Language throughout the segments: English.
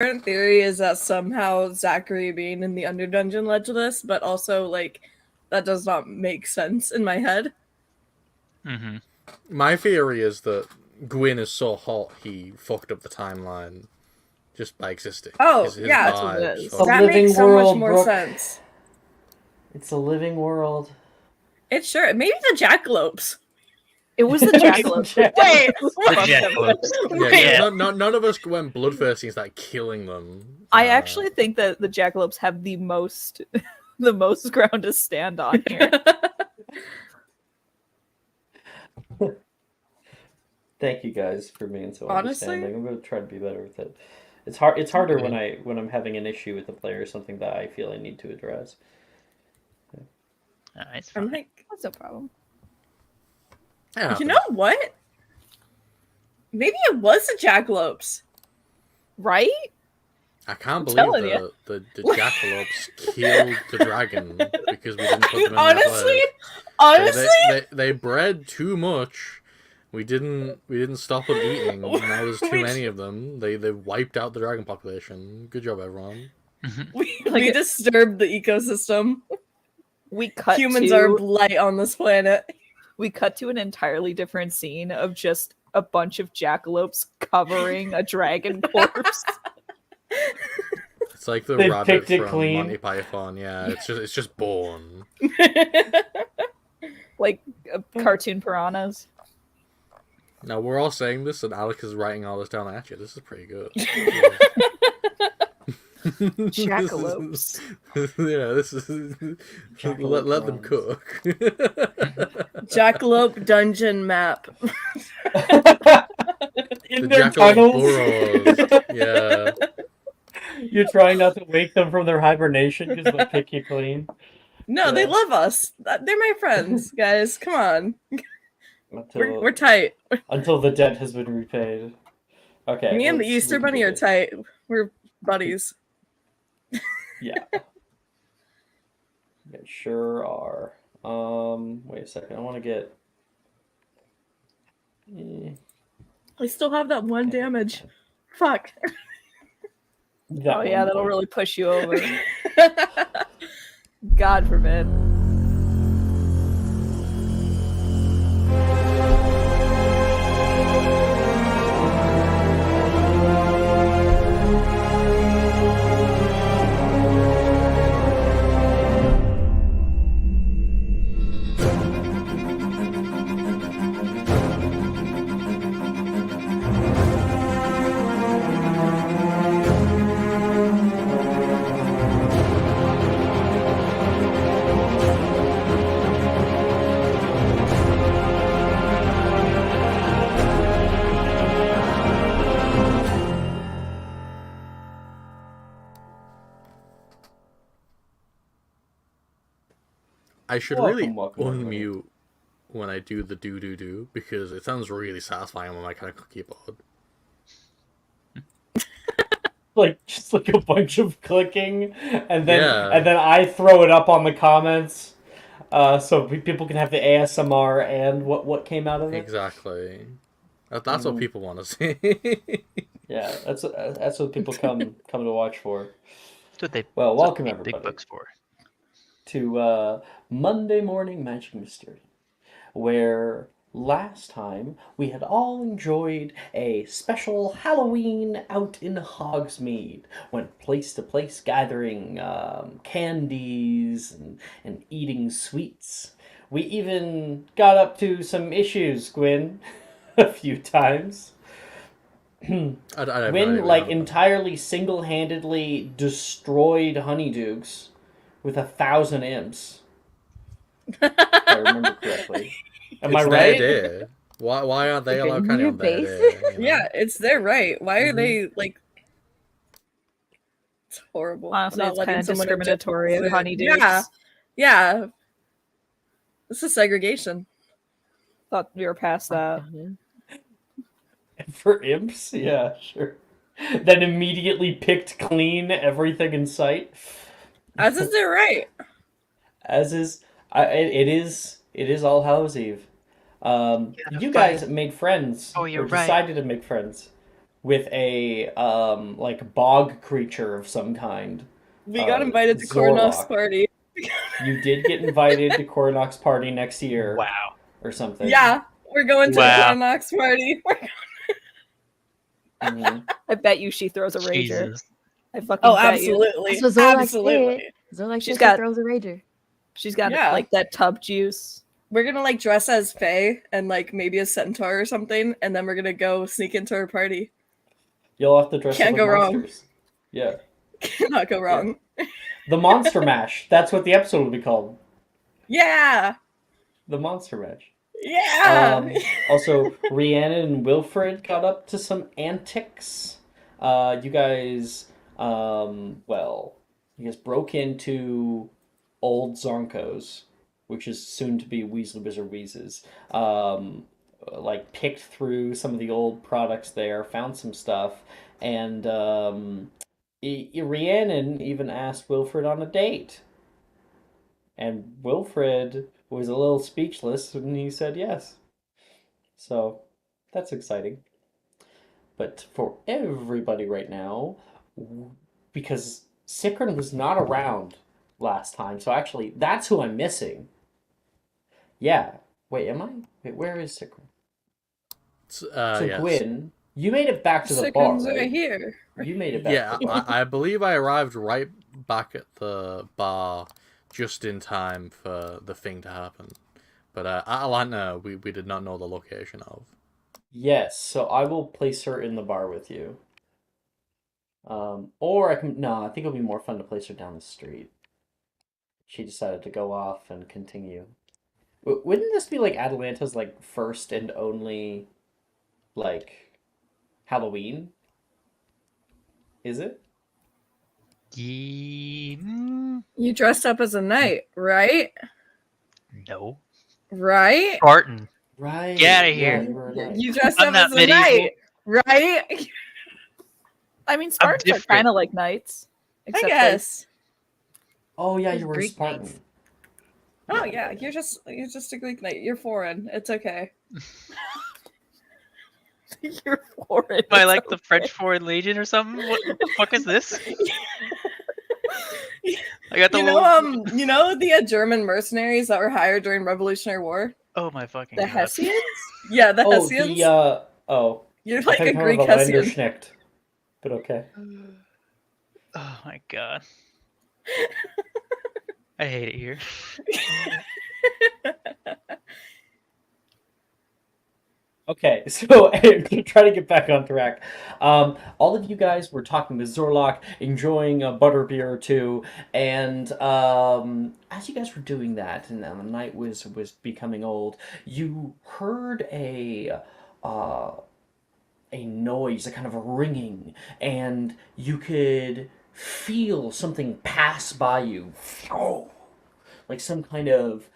current theory is that somehow Zachary being in the Underdungeon led to this, but also, like, that does not make sense in my head. Mm-hmm. My theory is that Gwyn is so hot he fucked up the timeline just by existing. Oh, his yeah, that's what it is. fucked That living makes so world, much more Brooke. sense. It's a living world. It's sure. Maybe the jackalopes. It was the jackalope. Wait, The jackalopes. Yeah, none of us went bloodthirsty and started killing them. I actually think that the jackalopes have the most ground to stand on here. Thank you guys for being so Honestly? understanding. I'm gonna try to be better with it. It's hard. It's harder when I'm having an issue with the player, something that I feel I need to address. It's I'm fine. like, That's no problem. you know what? Maybe it was the jackalopes. Right? I can't telling believe the jackalopes killed the dragon because we didn't put them in their Honestly, place. They bred too much. We didn't stop them eating. Now there's too many of them. They wiped out the dragon population. Good job, everyone. we disturbed the ecosystem. Humans are blight on this planet. We cut to an entirely different scene of just a bunch of jackalopes covering a dragon corpse. It's like the They rabbit picked it from clean. Monty Python. Yeah, it's just born. Like cartoon piranhas. Now we're all saying this, and Alec is writing all this down at you. This is pretty good. Jackalopes. Yeah, this is let them cook. Jackalope dungeon map. In The their jackalope tunnels. burrows. Yeah. You're trying not to wake them from their hibernation because they'll pick you clean. No, they love us. They're my friends, guys. Come on. We're tight. Until the debt has been repaid. Okay. Me and the Easter Bunny are tight. We're buddies. Yeah. Yeah, sure are. Wait a second. I want to get. I still have that one damage. Fuck. Oh yeah, that'll really push you over. God forbid. I should Welcome, really welcome, unmute when I do the do because it sounds really satisfying on my kind of keyboard. Like just like a bunch of clicking, and then I throw it up on the comments, so people can have the ASMR and what came out of it. Exactly. That's what people want to see. Yeah, that's what people come to watch for. That's what they. Well, that's welcome what everybody big books for. to Monday Morning Magic Mystery, where last time we had all enjoyed a special Halloween out in Hogsmeade, went place to place gathering candies and eating sweets. We even got up to some issues, Gwyn, a few times. Gwyn entirely single-handedly destroyed Honeydukes with 1,000 imps. If I remember correctly. Am I right? Their why aren't they allowed candy on their day? You know? Yeah, it's their right. Why are they like? It's horrible. Honestly, Not it's letting kind of someone discriminatory of object- honeydukes. Yeah. This is segregation. Thought we were past that. For imps? Yeah, sure. Then immediately picked clean everything in sight. As is their right. As is, it is All Hallows Eve. You guys made friends. Oh, you're or right. decided to make friends. with a like bog creature of some kind. We got invited to Kornok's Zorlok. party. You did get invited to Kornok's party next year Wow. or something. Yeah, we're going to Wow. the Kornok's party. Mhm. I bet you she throws a rager. Jesus. I fucking Oh, bet you. absolutely. That's what Zorlak Absolutely. did. Zorlak She's said got- she throws a rager. She's got Yeah. like that tub juice. We're gonna like dress as Faye and like maybe a centaur or something, and then we're gonna go sneak into her party. You'll have to dress Can't up like go wrong. monsters. Yeah. Cannot go wrong. The Monster Mash. That's what the episode will be called. Yeah! The Monster Mash. Yeah! Also, Rhiannon and Wilfred got up to some antics. You guys, you guys broke into old Zonko's, which is soon to be Weasley Wizard Wheezes. Like, picked through some of the old products there, found some stuff, and Rhiannon even asked Wilfred on a date. And Wilfred was a little speechless, and he said yes. So, that's exciting. But for everybody right now, because Sikrin was not around last time, so actually, that's who I'm missing. Yeah. Wait, am I? Wait, where is Sikrin? So, yes. Gwyn, you made it back to the bar, Sickens right? right here. You made it back Yeah, to the bar. I believe I arrived right back at the bar just in time for the thing to happen. But Atlanta, we did not know the location of. Yes, so I will place her in the bar with you. Or I can... No, I think it'll be more fun to place her down the street. She decided to go off and continue. Wouldn't this be like Atalanta's like first and only like Halloween? Is it? You dressed up as a knight, right? No. Right? Spartan. Right. Get outta yeah, here. you were a knight. You dressed I'm up not as a medieval. knight, right? I mean, Spartans are different. kind of like knights. I except guess. Oh yeah, There's you were a Greek Spartan. knights. Oh yeah, you're just a Greek knight. You're foreign. It's okay. You're foreign. Am I like the French Foreign Legion or something? What the fuck is this? I got the You know the German mercenaries that were hired during Revolutionary War? Oh my fucking The god. Hessians? Yeah, the Oh, Hessians. I You're like think a I'm Greek a Hessian. Landerschnecht. But okay. Oh my god. I hate it here. Okay, so to try to get back on track, all of you guys were talking with Zorlok, enjoying a butterbeer or two, and as you guys were doing that, and the night was becoming old, you heard a noise, a kind of a ringing, and you could feel something pass by you, like some kind of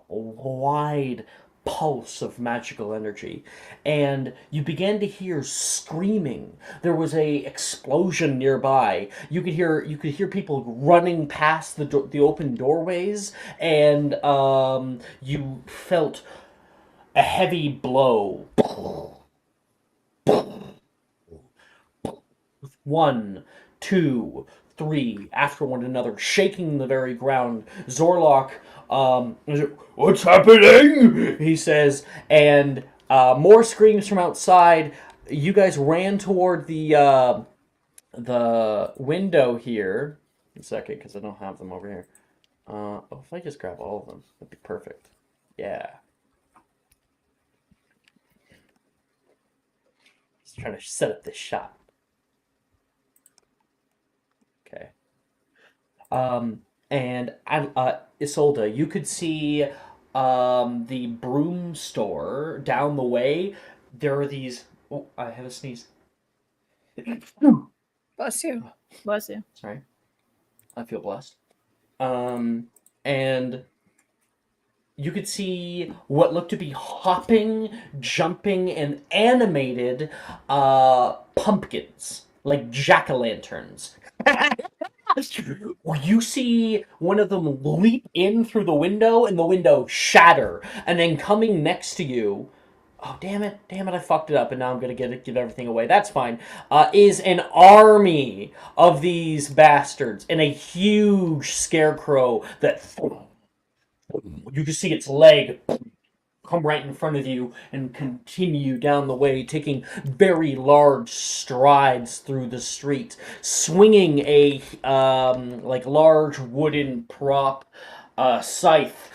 wide pulse of magical energy, and you began to hear screaming. There was a explosion nearby. You could hear people running past the open doorways, and you felt a heavy blow. 1, 2, 3 after one another, shaking the very ground. Zorlok, what's happening? He says, and more screams from outside. You guys ran toward the window here. A second, because I don't have them over here. If I just grab all of them, that'd be perfect. Yeah. Just trying to set up this shot. Okay. And Isolde, you could see the broom store down the way. There are these. Oh, I have a sneeze. Bless you. Bless you. Sorry. I feel blessed. And you could see what looked to be hopping, jumping, and animated pumpkins, like jack-o'-lanterns. You see one of them leap in through the window and the window shatter, and then coming next to you, Oh, damn it, I fucked it up, and now I'm gonna give everything away. That's fine. Is an army of these bastards and a huge scarecrow that you can see its leg come right in front of you and continue down the way, taking very large strides through the street, swinging a like large wooden prop scythe,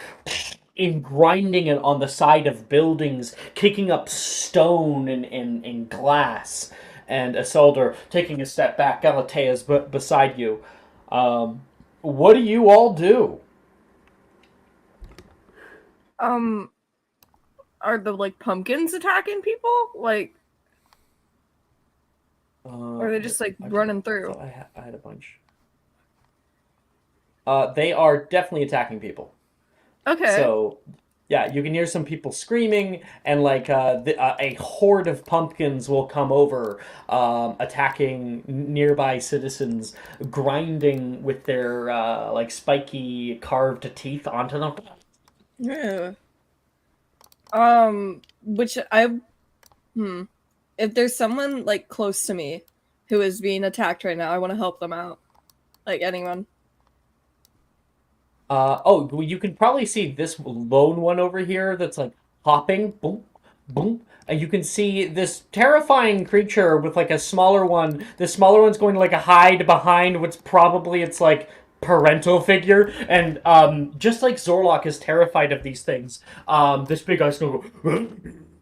in grinding it on the side of buildings, kicking up stone and glass. And Isolder taking a step back, Galatea's beside you. What do you all do? Are the like pumpkins attacking people? Like, or are they just like running through? I had a bunch. They are definitely attacking people. Okay. So, yeah, you can hear some people screaming, and like a horde of pumpkins will come over, attacking nearby citizens, grinding with their like spiky carved teeth onto them. Yeah. Which if there's someone like close to me who is being attacked right now, I want to help them out. Like anyone. You can probably see this lone one over here that's like hopping, boom, boom, and you can see this terrifying creature with like a smaller one. The smaller one's going to like a hide behind what's probably its like parental figure, and just like Zorlok is terrified of these things, this big guy's gonna go.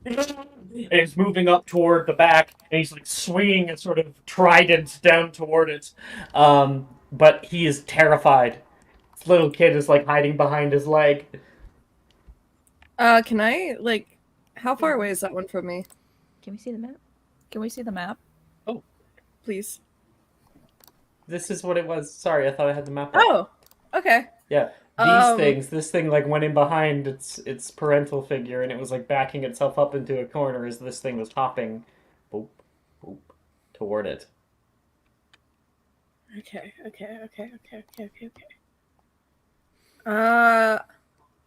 And he's moving up toward the back, and he's like swinging a sort of trident down toward it. But he is terrified. This little kid is like hiding behind his leg. Can I like how far away is that one from me? Can we see the map? Can we see the map? Oh, please. This is what it was. Sorry, I thought I had the map up. Oh, okay. Yeah. These things, this thing like went in behind its parental figure, and it was like backing itself up into a corner as this thing was hopping, boop, boop, toward it. Okay.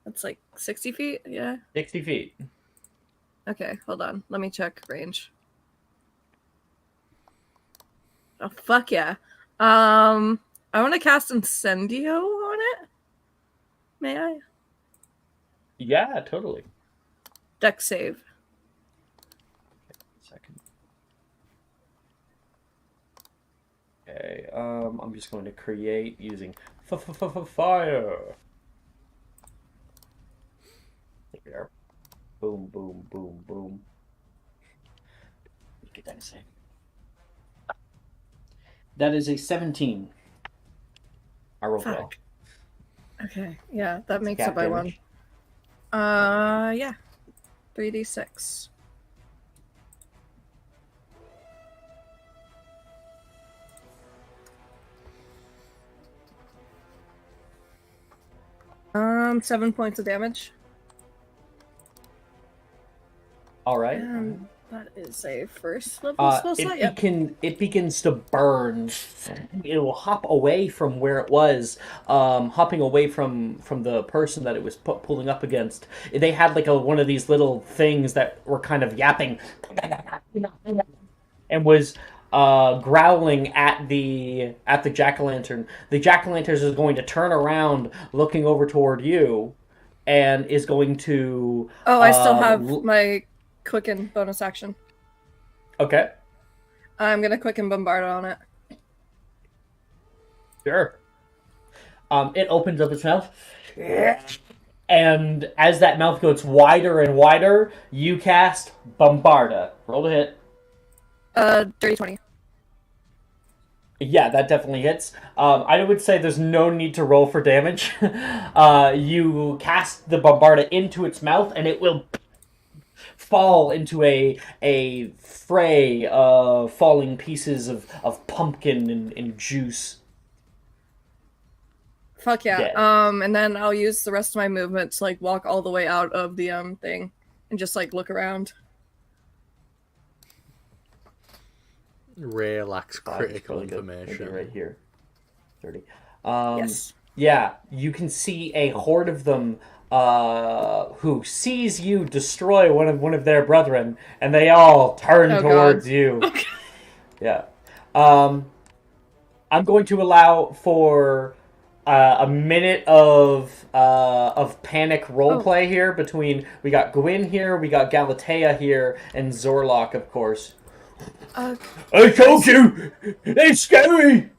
That's like 60 feet, yeah? 60 feet. Okay, hold on. Let me check range. Oh, fuck yeah. I want to cast Incendio on it. May I? Yeah, totally. Dex save. Second. Okay, I'm just going to create using fire. There we are. Boom, boom, boom, boom. Get that save. That is a 17. I rolled well. Fuck. Okay, yeah, that makes Gap it by damage. 1. Yeah. 3d6. Um, 7 points of damage. All right. That is a first level spell slot. Yep. It begins to burn. It will hop away from where it was, hopping away from the person that it was pulling up against. They had like one of these little things that were kind of yapping, and was growling at the jack-o'-lantern. The jack-o'-lantern is going to turn around, looking over toward you, and is going to. Oh, I still have my quicken bonus action. Okay. I'm gonna quicken bombard on it. Sure. It opens up its mouth, and as that mouth gets wider and wider, you cast Bombarda. Roll to hit. Dirty 20. Yeah, that definitely hits. I would say there's no need to roll for damage. You cast the Bombarda into its mouth, and it will fall into a fray of falling pieces of pumpkin and juice. Fuck yeah. Dead. And then I'll use the rest of my movement to like walk all the way out of the thing and just like look around. Relax, critical Really good. information. Right here. 30. Yes. Yeah, you can see a horde of them who sees you destroy one of their brethren, and they all turn Oh, towards God. you. Yeah. I'm going to allow for a minute of panic roleplay here between we got Gwyn here, we got Galatea here, and Zorlok, of course. Uh, I told you, it's scary.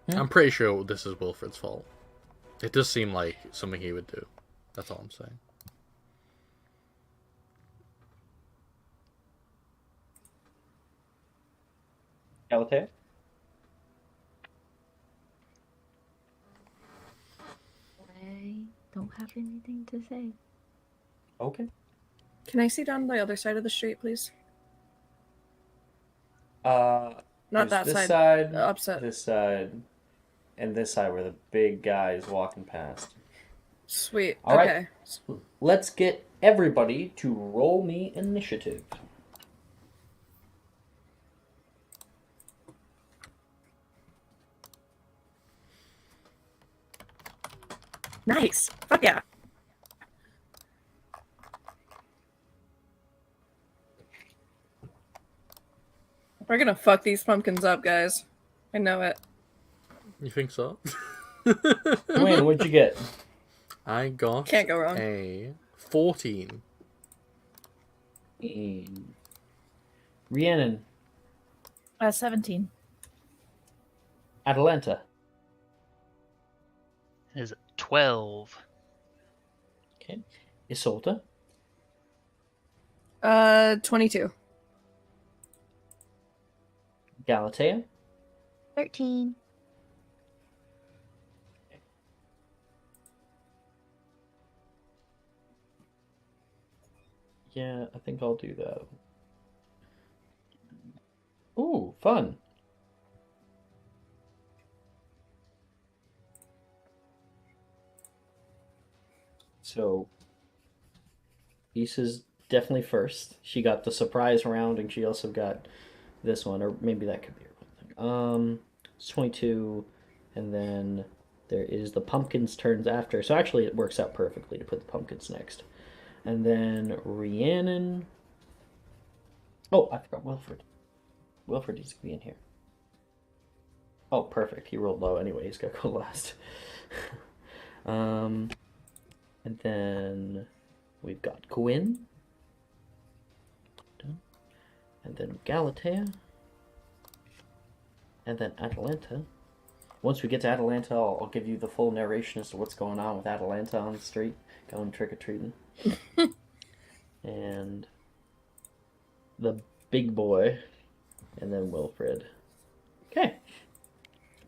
I'm pretty sure this is Wilfred's fault. It does seem like something he would do. That's all I'm saying. Galatea? I don't have anything to say. Okay. can I see down the other side of the street, please? Not Not that this side. side, The upset. this side, and this side where the big guy is walking past. Sweet. All right. Okay. Let's get everybody to roll me initiative. Nice. Fuck yeah. We're gonna fuck these pumpkins up, guys. I know it. You think so? Wayne, what'd you get? I got Can't go wrong. a 14. Rhiannon, 17. Atalanta, Is 12. okay, Isolta, 22. Galatea, 13. yeah, I think I'll do that. Ooh, fun. So, Issa's definitely first. She got the surprise round, and she also got this one, or maybe that could be her thing. It's 22, and then there is the pumpkins turns after. So actually, it works out perfectly to put the pumpkins next. And then Rhiannon. Oh, I forgot Wilfred. Wilfred needs to be in here. Oh, perfect. He rolled low anyway. He's got to go last. And then we've got Gwyn. And then Galatea. And then Atalanta. Once we get to Atalanta, I'll give you the full narration as to what's going on with Atalanta on the street, going trick-or-treating. And the big boy, and then Wilfred. Okay.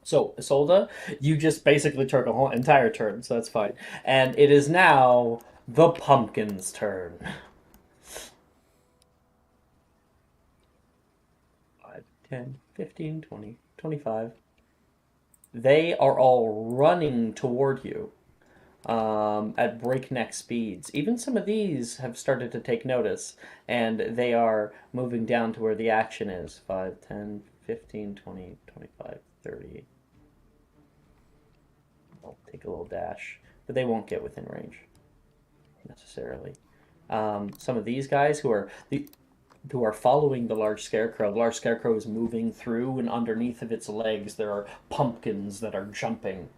So, Isolda, you just basically took a whole entire turn, so that's fine. And it is now the pumpkin's turn. 5, 10, 15, 20, 25. They are all running toward you at breakneck speeds. Even some of these have started to take notice, and they are moving down to where the action is. 5, 10, 15, 20, 25, 30. I'll take a little dash, but they won't get within range necessarily. Some of these guys who are following the large scarecrow. The large scarecrow is moving through, and underneath of its legs there are pumpkins that are jumping.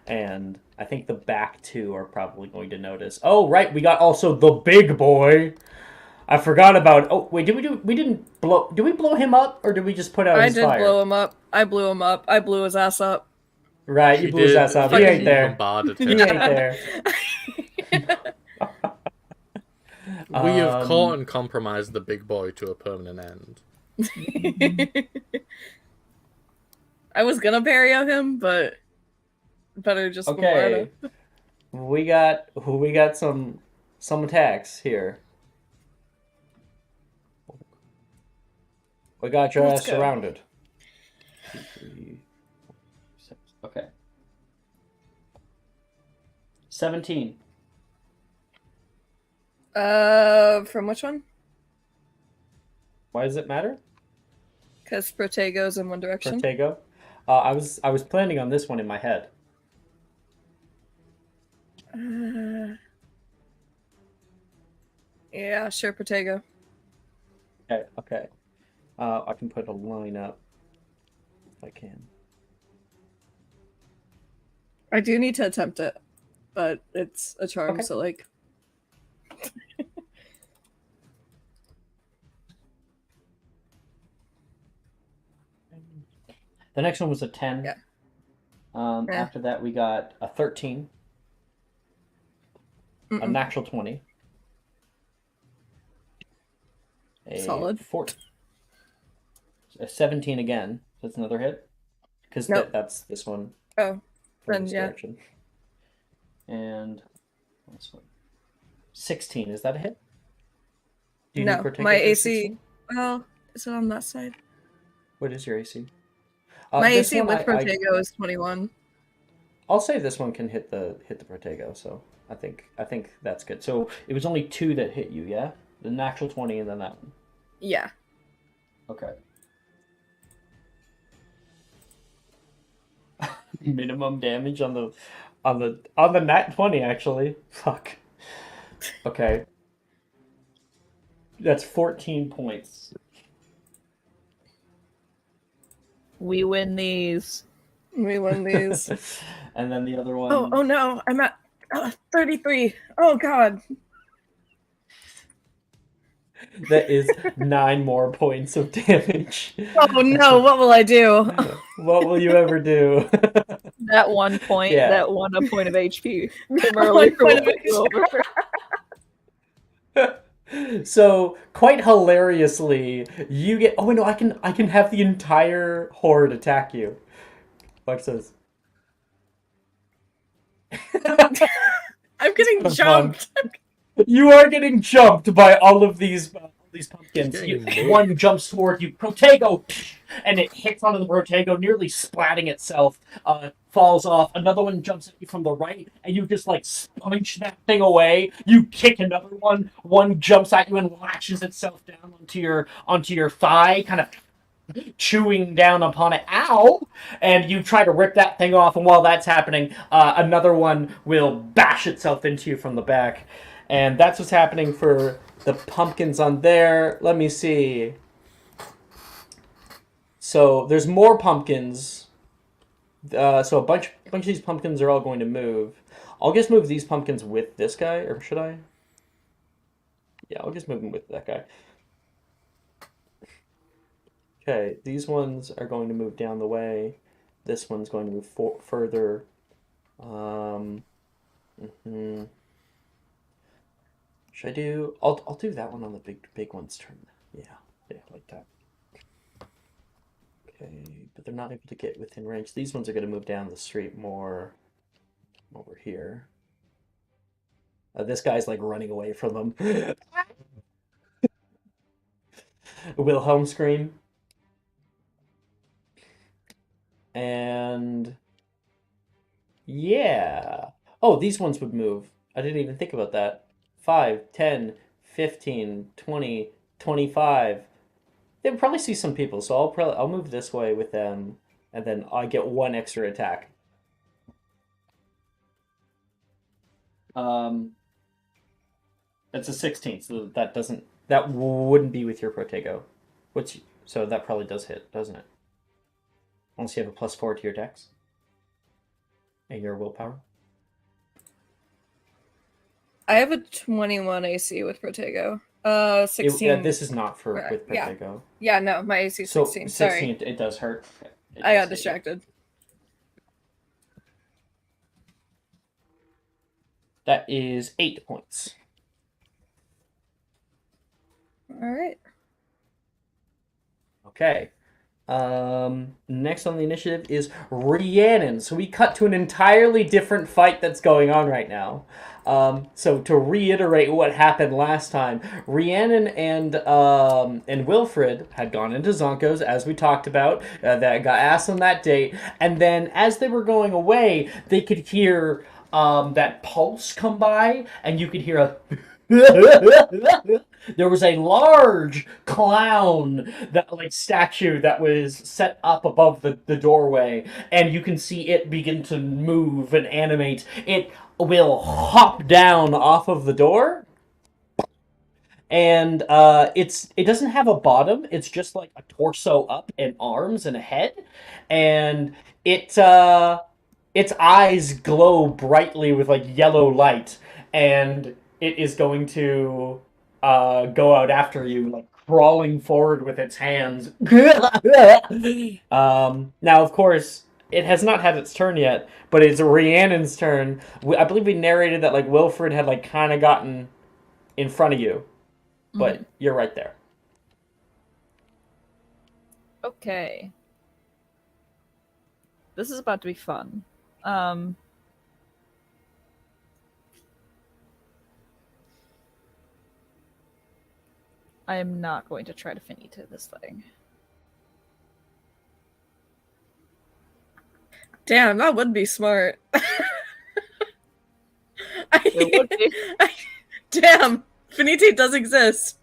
And I think the back two are probably going to notice. Oh, right, we got also the big boy. I forgot about. Oh, wait, did we blow him up, or did we just put out his fire? I did blow him up. I blew him up. I blew his ass up. Right, you blew his ass up. He ain't there. Bombarded He him. ain't there. We have caught and compromised the big boy to a permanent end. I was gonna parry him, but better just Okay. We got some attacks here. We got your Let's ass go. surrounded. 2, 3, 4, 6. Okay. 17. From which one? Why does it matter? Because Protego's in one direction. Protego. I was planning on this one in my head. Yeah, sure, Protego. Okay. I can put a line up if I can. I do need to attempt it, but it's a charm, Okay. so like. The next one was a 10. Yeah. Yeah. After that, we got a 13, a natural 20, a Solid. a 17 again. So that's another hit. Because Nope. that's this one. Oh, From then this yeah. direction. And this one. 16. Is that a hit? Do you No, need Protego my for AC. 16? Well, is it on that side? What is your AC? My This AC one with Protego is 21. I'll say this one can hit the Protego, so I think that's good. So it was only 2 that hit you, yeah? The natural 20 and then that one. Yeah. Okay. Minimum damage on the nat 20 actually. Fuck. Okay. That's 14 points. We win these. We win these. And then the other one. Oh no, I'm at 33. Oh god. That is 9 more points of damage. Oh no, what will I do? What will you ever do? That 1 point, Yeah. that 1 a point of HP. From One earlier point will of be over. So quite hilariously, you get. Oh wait, no, I can have the entire horde attack you. Watch this. I'm getting That's jumped. You are getting jumped by all of these pumpkins. Getting One jumps toward you, Protego, and it hits onto the Protego, nearly splatting itself. Falls off. Another one jumps at you from the right, and you just like punch that thing away. You kick another one. One jumps at you and lashes itself down onto your thigh, kind of chewing down upon it. Ow! And you try to rip that thing off, and while that's happening, another one will bash itself into you from the back. And that's what's happening for the pumpkins on there. Let me see. So there's more pumpkins. So a bunch of these pumpkins are all going to move. I'll just move these pumpkins with this guy, or should I? Yeah, I'll just move them with that guy. Okay, these ones are going to move down the way. This one's going to move further. Should I do? I'll do that one on the big one's turn. Yeah, like that. Okay, but they're not able to get within range. These ones are going to move down the street more over here. This guy's like running away from them. Wilhelm scream. And yeah. Oh, these ones would move. I didn't even think about that. 5, 10, 15, 20, 25. They would probably see some people, so I'll move this way with them, and then I get 1 extra attack. It's a 16, so that wouldn't be with your Protego. So that probably does hit, doesn't it? Unless you have a +4 to your dex and your willpower. I have a 21 AC with Protego. 16. This is not for with yeah. Protego. Yeah, no, my AC is 16. So 16, sorry. It does hurt. I got distracted. That is 8 points. All right. Okay. Next on the initiative is Rhiannon. So we cut to an entirely different fight that's going on right now. So to reiterate what happened last time, Rhiannon and Wilfred had gone into Zonko's, as we talked about, that got asked on that date, and then as they were going away, they could hear that pulse come by, and you could hear a There was a large clown that like statue that was set up above the doorway, and you can see it begin to move and animate. It will hop down off of the door, and it doesn't have a bottom. It's just like a torso up and arms and a head, and its eyes glow brightly with like yellow light, and it is going to go out after you, like crawling forward with its hands. Now, of course, it has not had its turn yet, but it's Rhiannon's turn. I believe we narrated that like Wilfred had like kind of gotten in front of you, but you're right there. Okay. This is about to be fun. I am not going to try to finito this thing. Damn, that would be smart. It would be. Damn, Finite does exist.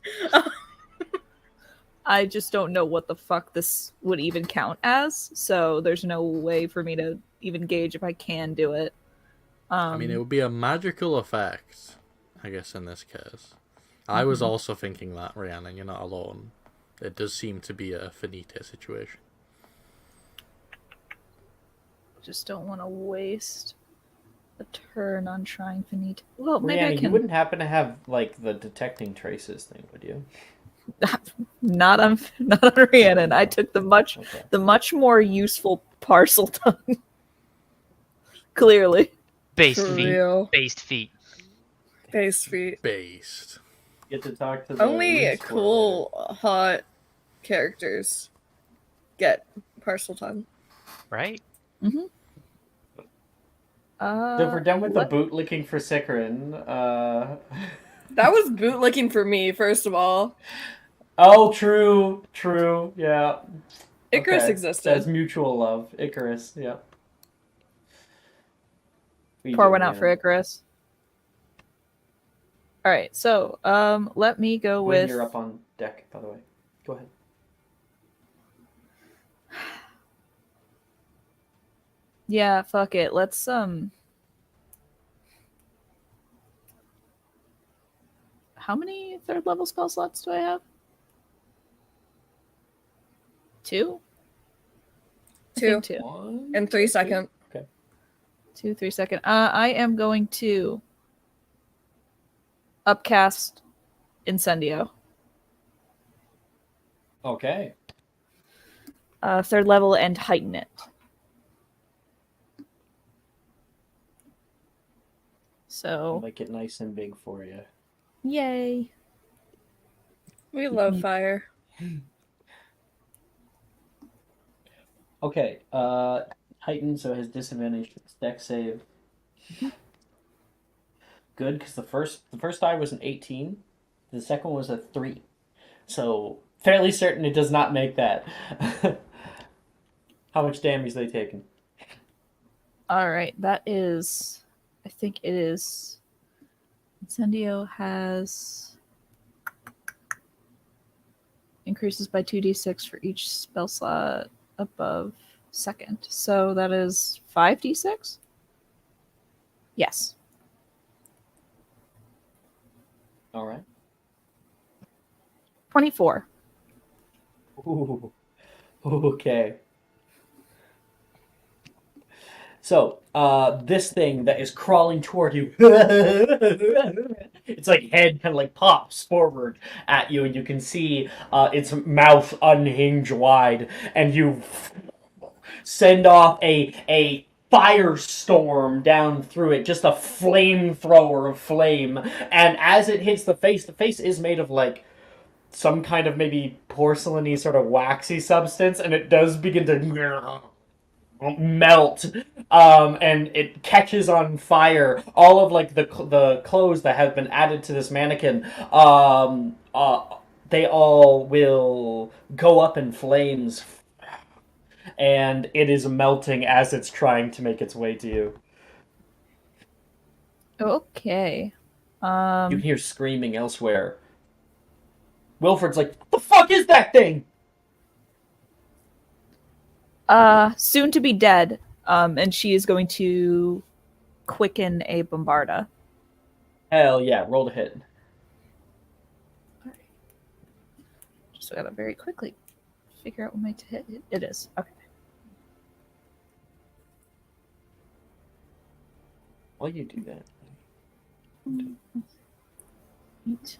I just don't know what the fuck this would even count as, so there's no way for me to even gauge if I can do it. I mean, it would be a magical effect, I guess, in this case. I was also thinking that, Rhiannon, you're not alone. It does seem to be a finite situation. Just don't want to waste a turn on trying finito. Well, maybe Rhiannon, I can. you wouldn't happen to have like the detecting traces thing, would you? Not on Rhiannon. I took the much more useful parcel tongue. Clearly. Based For feet. real. Based feet. Base feet. Based. Get to talk to the Only lead cool, hot characters get parcel tongue. Right? So if we're done with the bootlicking for Sikarin, That was bootlicking for me, first of all. oh, true, yeah. Icarus Okay. existed. That's mutual love. Icarus, yeah. Pour one out for Icarus. All right, so let me go When with. you're up on deck, by the way. Go ahead. Yeah, fuck it. Let's How many third level spell slots do I have? 2? I think 2. 1 In 3 seconds. 2, 3 second. I am going to upcast Incendio. Okay. Third level and heighten it. So Make it nice and big for you. yay. We love fire. Okay. Heightened, so it has disadvantage to its deck save. Good, because the first die was an 18. The second was a 3. So fairly certain it does not make that. How much damage is they taking? Alright, that is I think it is Incendio has increases by 2d6 for each spell slot above second. So that is 5d6? Yes. All right. 24. Ooh. Okay. So, this thing that is crawling toward you, its like head kind of like pops forward at you, and you can see its mouth unhinge wide, and you send off a firestorm down through it, just a flamethrower of flame, and as it hits the face is made of like some kind of maybe porcelainy sort of waxy substance, and it does begin to melt, and it catches on fire. All of like the clothes that have been added to this mannequin, they all will go up in flames, and it is melting as it's trying to make its way to you. Okay. You hear screaming elsewhere. Wilfred's like, what the fuck is that thing? Soon to be dead. And she is going to quicken a bombarda. Hell yeah, roll to hit. Just gotta very quickly figure out what my to hit it is. Okay. While you do that. 8.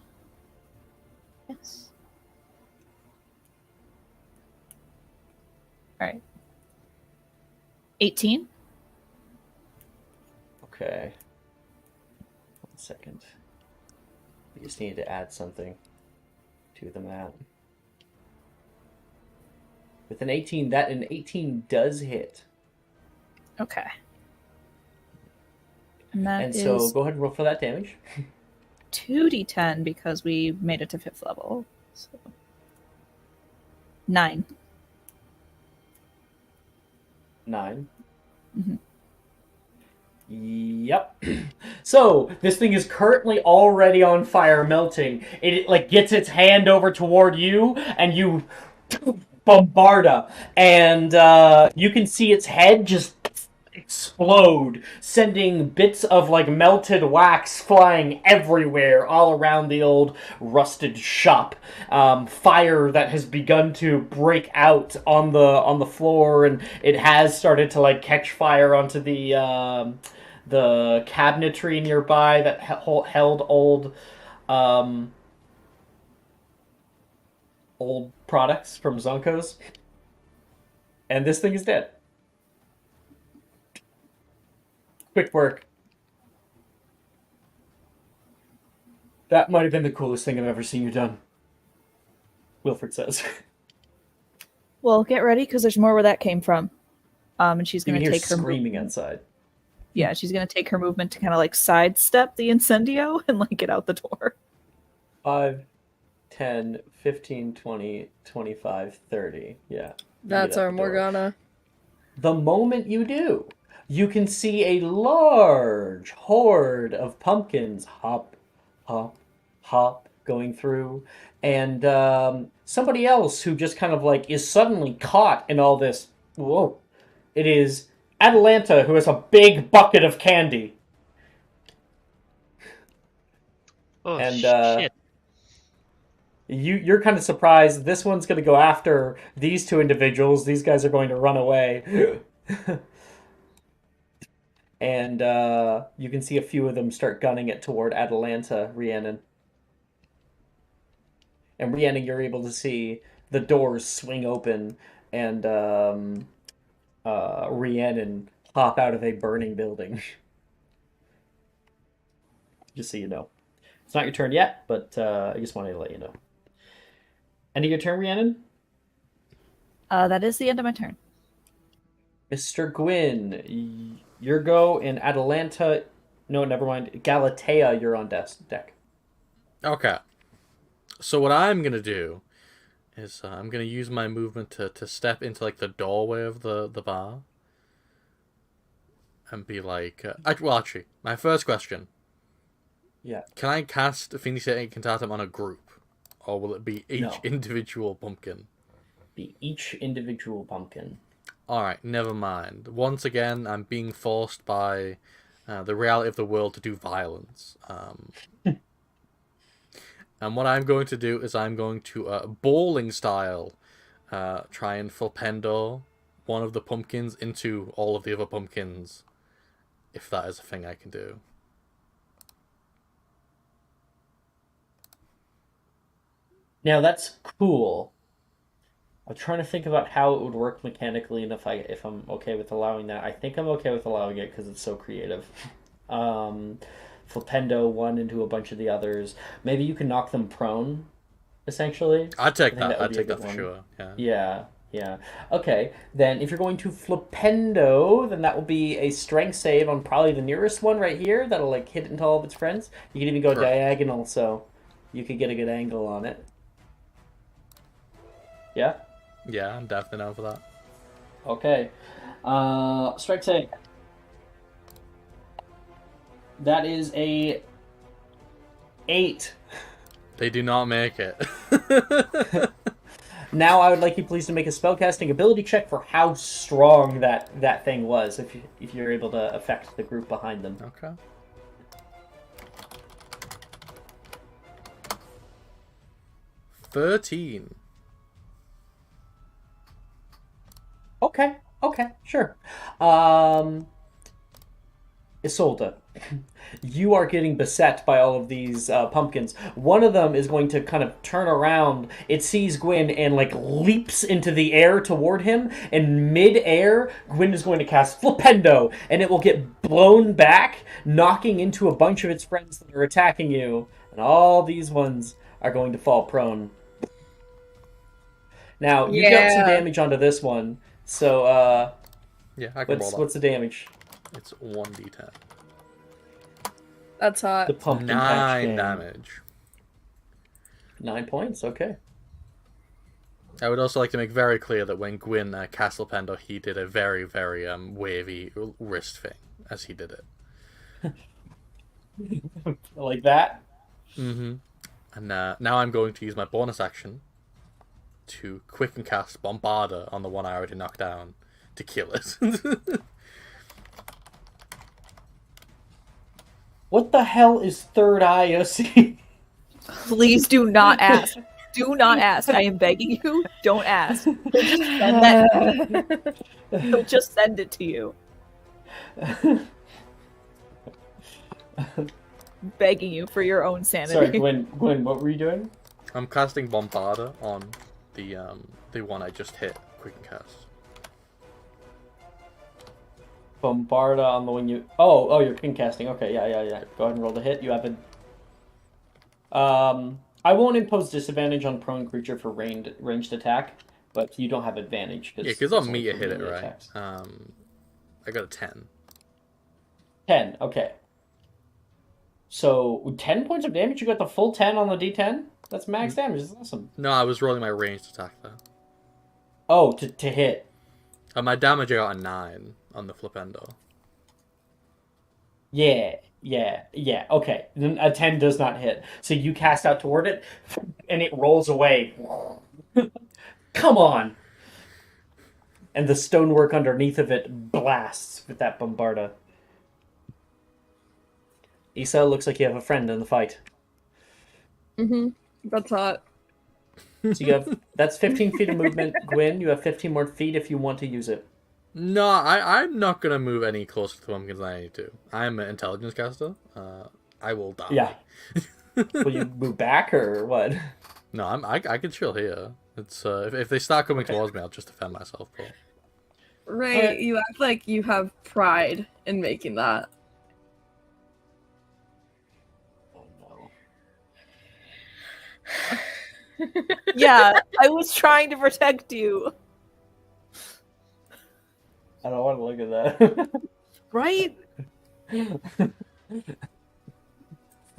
Yes. Alright. 18. Okay. 1 second. We just need to add something to the map. With an 18, that an 18 does hit. Okay. And that And is so go ahead and roll for that damage. 2d10 because we made it to 5th level. So 9. 9. Mhm. Yep. So this thing is currently already on fire, melting. It like gets its hand over toward you, and you bombarda, and you can see its head just explode, sending bits of like melted wax flying everywhere, all around the old rusted shop. Fire that has begun to break out on the floor, and it has started to like catch fire onto the cabinetry nearby that held old products from Zonko's. And this thing is dead. Quick work. That might have been the coolest thing I've ever seen you done. Wilfred says. Well, get ready because there's more where that came from. And she's You going can to hear take her screaming movement. outside. Yeah, she's going to take her movement to kind of like sidestep the incendio and like get out the door. 5, 10, 15, 20, 25, 30. Yeah. You That's get out our the door. Morgana. The moment you do, you can see a large horde of pumpkins hop, hop, hop going through, and somebody else who just kind of like is suddenly caught in all this. Whoa. It is Atalanta, who has a big bucket of candy. Oh And shit! you're kind of surprised. This one's going to go after these two individuals. These guys are going to run away. And you can see a few of them start gunning it toward Atalanta, Rhiannon. And Rhiannon, you're able to see the doors swing open, and Rhiannon pop out of a burning building. Just so you know. It's not your turn yet, but I just wanted to let you know. End of your turn, Rhiannon? That is the end of my turn. Mr. Gwyn, your go in Atalanta. No, never mind. Galatea, you're on deck. Okay. So what I'm gonna do is I'm gonna use my movement to step into like the doorway of the bar and be like, well, actually, my first question: Yeah. can I cast Phoenix Incantatem on a group, or will it be each No. individual pumpkin? Be each individual pumpkin. All right, never mind. Once again, I'm being forced by the reality of the world to do violence. And what I'm going to do is I'm going to bowling style try and flipendo one of the pumpkins into all of the other pumpkins, if that is a thing I can do. Now that's cool. I'm trying to think about how it would work mechanically, and if I'm okay with allowing that. I think I'm okay with allowing it because it's so creative. Flipendo one into a bunch of the others. Maybe you can knock them prone, essentially. I'd take I think that. that would I'd be a take good that for one. sure. Yeah. Yeah, yeah. Okay, then if you're going to flipendo, then that will be a strength save on probably the nearest one right here. That'll like hit into all of its friends. You can even go Correct. diagonal, so you could get a good angle on it. Yeah? Yeah, I'm definitely down for that. Okay. Strike save. That is a 8. They do not make it. Now I would like you please to make a spellcasting ability check for how strong that thing was, if you're able to affect the group behind them. Okay. $13. Okay, sure. Isolde, you are getting beset by all of these pumpkins. One of them is going to kind of turn around. It sees Gwyn and like leaps into the air toward him. And mid-air, Gwyn is going to cast Flipendo, and it will get blown back, knocking into a bunch of its friends that are attacking you. And all these ones are going to fall prone. Now, you got some damage onto this one. So, yeah, I can roll that. what's the damage? It's 1d10. That's hot. The pumpkin 9 damage. 9 points, okay. I would also like to make very clear that when Gwyn cast Flipendo, he did a very, very wavy wrist thing as he did it. Like that? Mm-hmm. And now I'm going to use my bonus action to quicken cast Bombarda on the one I already knocked down to kill it. What the hell is Third Eye, OC? Please do not ask. Do not ask. I am begging you. Don't ask. Just send that. He'll just send it to you. Begging you for your own sanity. Sorry, Gwyn, what were you doing? I'm casting Bombarda on the one I just hit quicken cast. Bombarda on the one you... Oh, you're king casting. Okay, yeah. Go ahead and roll the hit. You have a... I won't impose disadvantage on prone creature for ranged attack, but you don't have advantage. Yeah, because on me you hit it, right? Attacks. I got a 10. 10, okay. So, 10 points of damage? You got the full 10 on the d10? That's max damage. That's awesome. No, I was rolling my ranged attack there. Oh, to hit. My damage I got a 9 on the Flipendo. Yeah, okay. Then a 10 does not hit. So you cast out toward it, and it rolls away. Come on! And the stonework underneath of it blasts with that Bombarda. Issa, looks like you have a friend in the fight. Mm-hmm. That's hot. So that's 15 feet of movement. Gwyn, you have 15 more feet if you want to use it. No, I'm not going to move any closer to pumpkins than I need to. I'm an intelligence caster. I will die. Yeah. Will you move back or what? No, I can chill here. It's if they start coming towards me, I'll just defend myself. But... Right, you act like you have pride in making that. Oh no. Yeah, I was trying to protect you. I don't want to look at that. Right?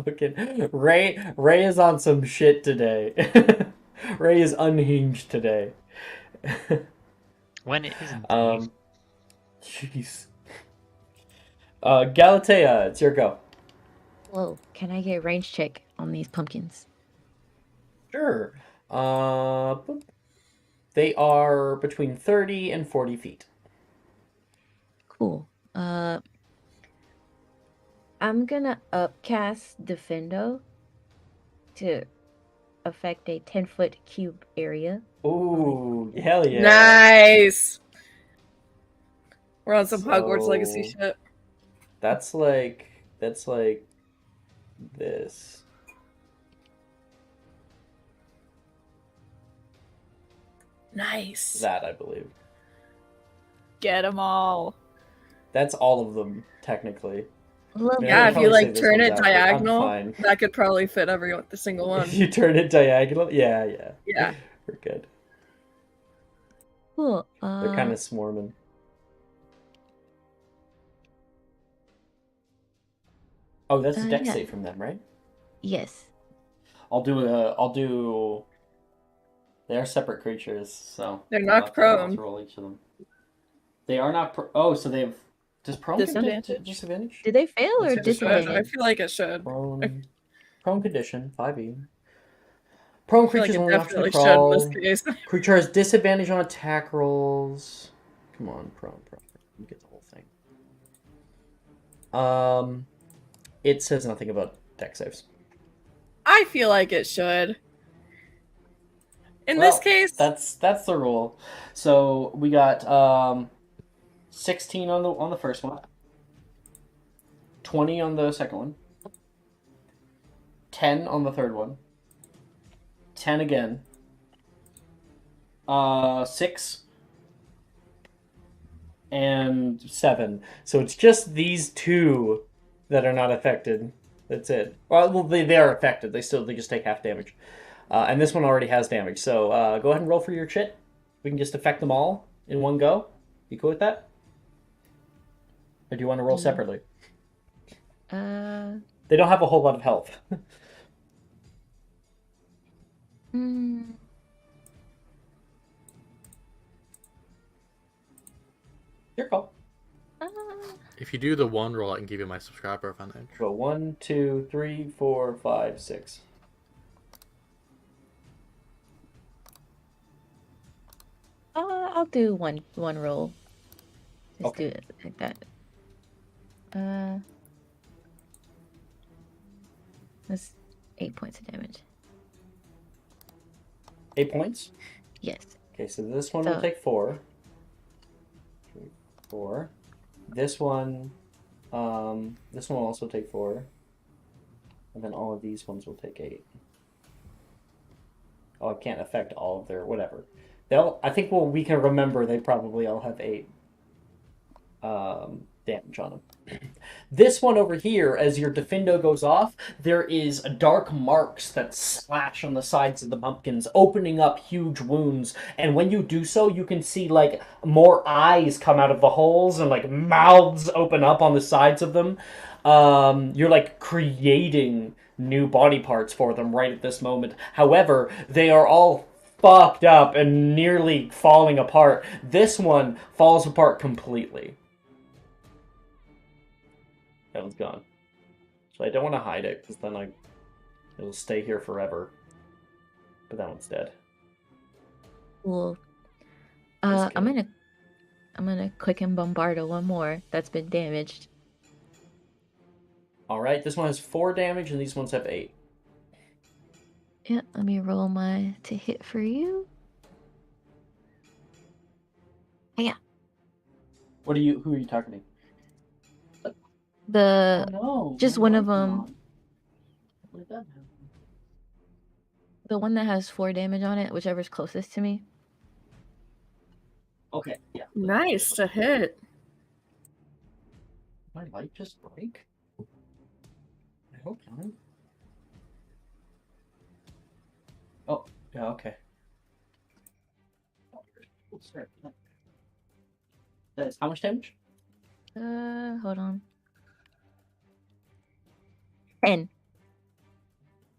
Fucking Ray is on some shit today. Ray is unhinged today. When it isn't. Jeez. Galatea, it's your go. Whoa, can I get a range check on these pumpkins? Sure. They are between 30 and 40 feet. Cool. I'm gonna upcast Defendo to affect a 10-foot cube area. Ooh, hell yeah. Nice! We're on some So- Hogwarts Legacy shit. That's like this. Nice. That, I believe. Get them all. That's all of them, technically. Love Yeah, I'd if probably you say like this turn one's it out, but I'm diagonal, fine. that could probably fit every single one. If you turn it diagonal, yeah. Yeah. We're good. Cool. They're kind of swarming. Oh, that's a dex yeah. save from them, right? Yes. I'll do. They are separate creatures, so They're I'll knocked have to- I'll have prone. to roll each of them. They are not. Oh, so they have. Does prone give Disadvantage. disadvantage? Did they fail or Let's It should. I disadvantage? feel like it should. Prone condition 5e. Prone I feel like creatures it only option to definitely should in this crawl. case. Creature has disadvantage on attack rolls. Come on, prone. Let me get the whole thing. It says nothing about deck saves. I feel like it should. In Well, this case, that's the rule. So we got 16 on the first one, 20 on the second one, 10 on the third one, 10 again, 6 and 7. So it's just these two that are not affected. That's it. Well, they are affected. They just take half damage. And this one already has damage. So go ahead and roll for your chit. We can just affect them all in one go. You cool with that? Or do you want to roll separately? They don't have a whole lot of health. Your call. If you do the one roll, I can give you my subscriber advantage. Go 1, 2, 3, 4, 5, 6. I'll do one roll. Just Okay. do it like that. That's 8 points of damage. 8 points? Yes. Okay, so this one will take 4. 3, 4. This one will also take 4. And then all of these ones will take 8. Oh, I can't affect all of their whatever. I think we can remember they probably all have 8 damage on them. This one over here, as your Defindo goes off, there is dark marks that slash on the sides of the pumpkins, opening up huge wounds. And when you do so, you can see like more eyes come out of the holes and like mouths open up on the sides of them. You're like creating new body parts for them right at this moment. However, they are all fucked up and nearly falling apart. This one falls apart completely. That one's gone. So I don't want to hide it, because then it'll stay here forever. But that one's dead. Cool. I'm gonna quicken Bombarda one more that's been damaged. Alright, this one has 4 damage, and these ones have 8. Yeah, let me roll my to hit for you. Yeah. Who are you targeting? Just one of them. What did that happen? The one that has 4 damage on it, whichever's closest to me. Okay, yeah. nice to hit. My light just break? I hope not. Oh, yeah, okay. That's how much damage? Hold on. 10.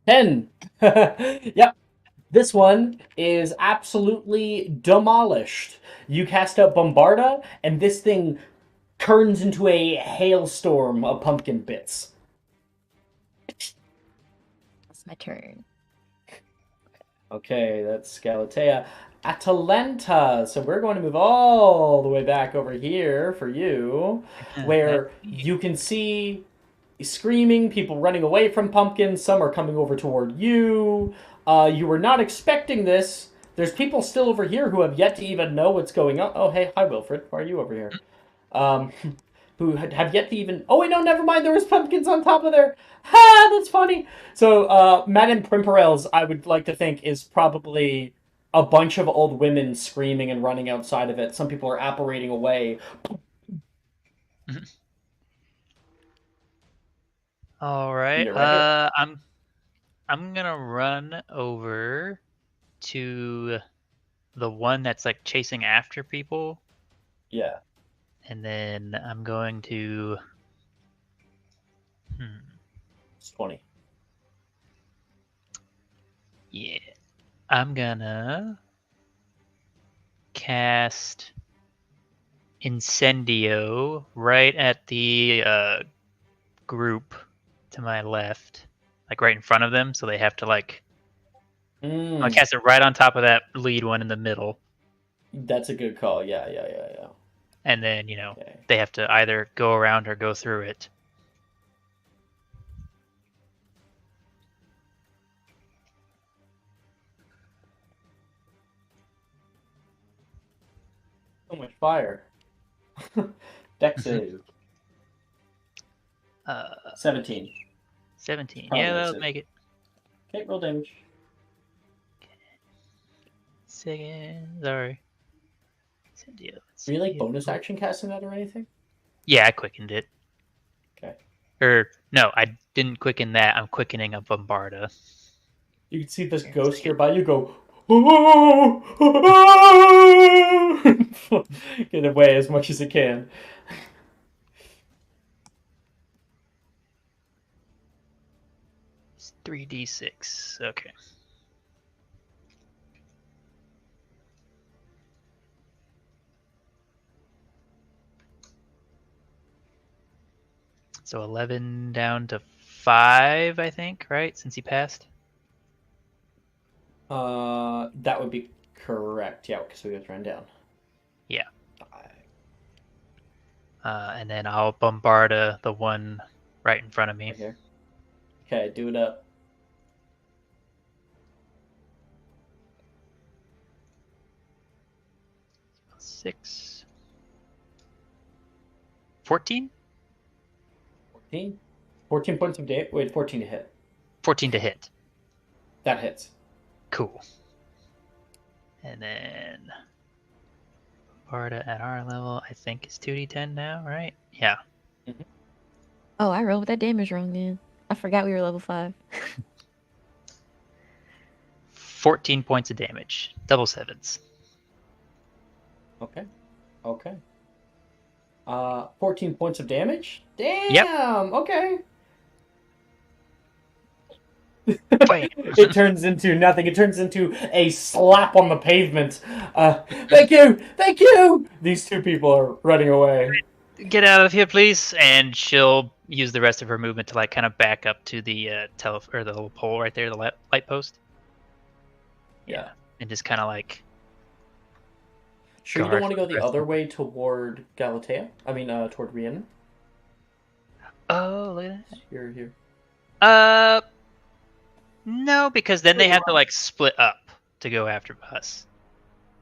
10! Yep. This one is absolutely demolished. You cast out Bombarda, and this thing turns into a hailstorm of pumpkin bits. That's my turn. Okay, that's Galatea. Atalanta. So we're going to move all the way back over here for you, where you can see screaming, people running away from pumpkins. Some are coming over toward you. You were not expecting this. There's people still over here who have yet to even know what's going on. Oh, hey, hi, Wilfred. Why are you over here? Who have yet to even... Oh, wait, no, never mind. There was pumpkins on top of there. Ha, that's funny. So, Madame Primperels, I would like to think, is probably a bunch of old women screaming and running outside of it. Some people are apparating away. All right. Right I'm gonna run over to the one that's like chasing after people, Yeah. and then I'm going to. It's 20. Yeah, I'm gonna cast Incendio right at the group to my left, like right in front of them, so they have to like I'll cast it right on top of that lead one in the middle. That's a good call. Yeah. And then, Okay. they have to either go around or go through it. So much fire. Deck save. 17. 17. Probably Yeah, makes that'll it. make it. Okay, roll damage. Second. Sorry. Are you like bonus action casting that or anything? Yeah, I quickened it. Okay. Or, no, I didn't quicken that. I'm quickening a Bombarda. You can see this Okay, ghost take here it. by you go. Get away as much as it can. It's 3d6. Okay. So 11 down to 5, I think, right? Since he passed? That would be correct. Yeah, because we got run down. Yeah. And then I'll Bombarda the one right in front of me. Right here. Okay, do it up. Six. 14? 14? 14 points of damage. Wait, 14 to hit. 14 to hit. That hits. Cool. And then Bombarda at our level, I think is 2d10 now, right? Yeah. Oh, I rolled that damage wrong then. I forgot we were level 5. 14 points of damage. Double sevens. Okay. 14 points of damage? Damn! Okay. Bam. It turns into nothing. It turns into a slap on the pavement. Thank you! Thank you! These two people are running away. Get out of here, please. And she'll use the rest of her movement to kind of back up to the or the little pole right there, the light post. Yeah. And just kind of Sure, you guard don't want to go the rest other of- way toward Galatea? I mean, toward Rhiannon? Oh, look at that. Here. No, because then they have to split up to go after us.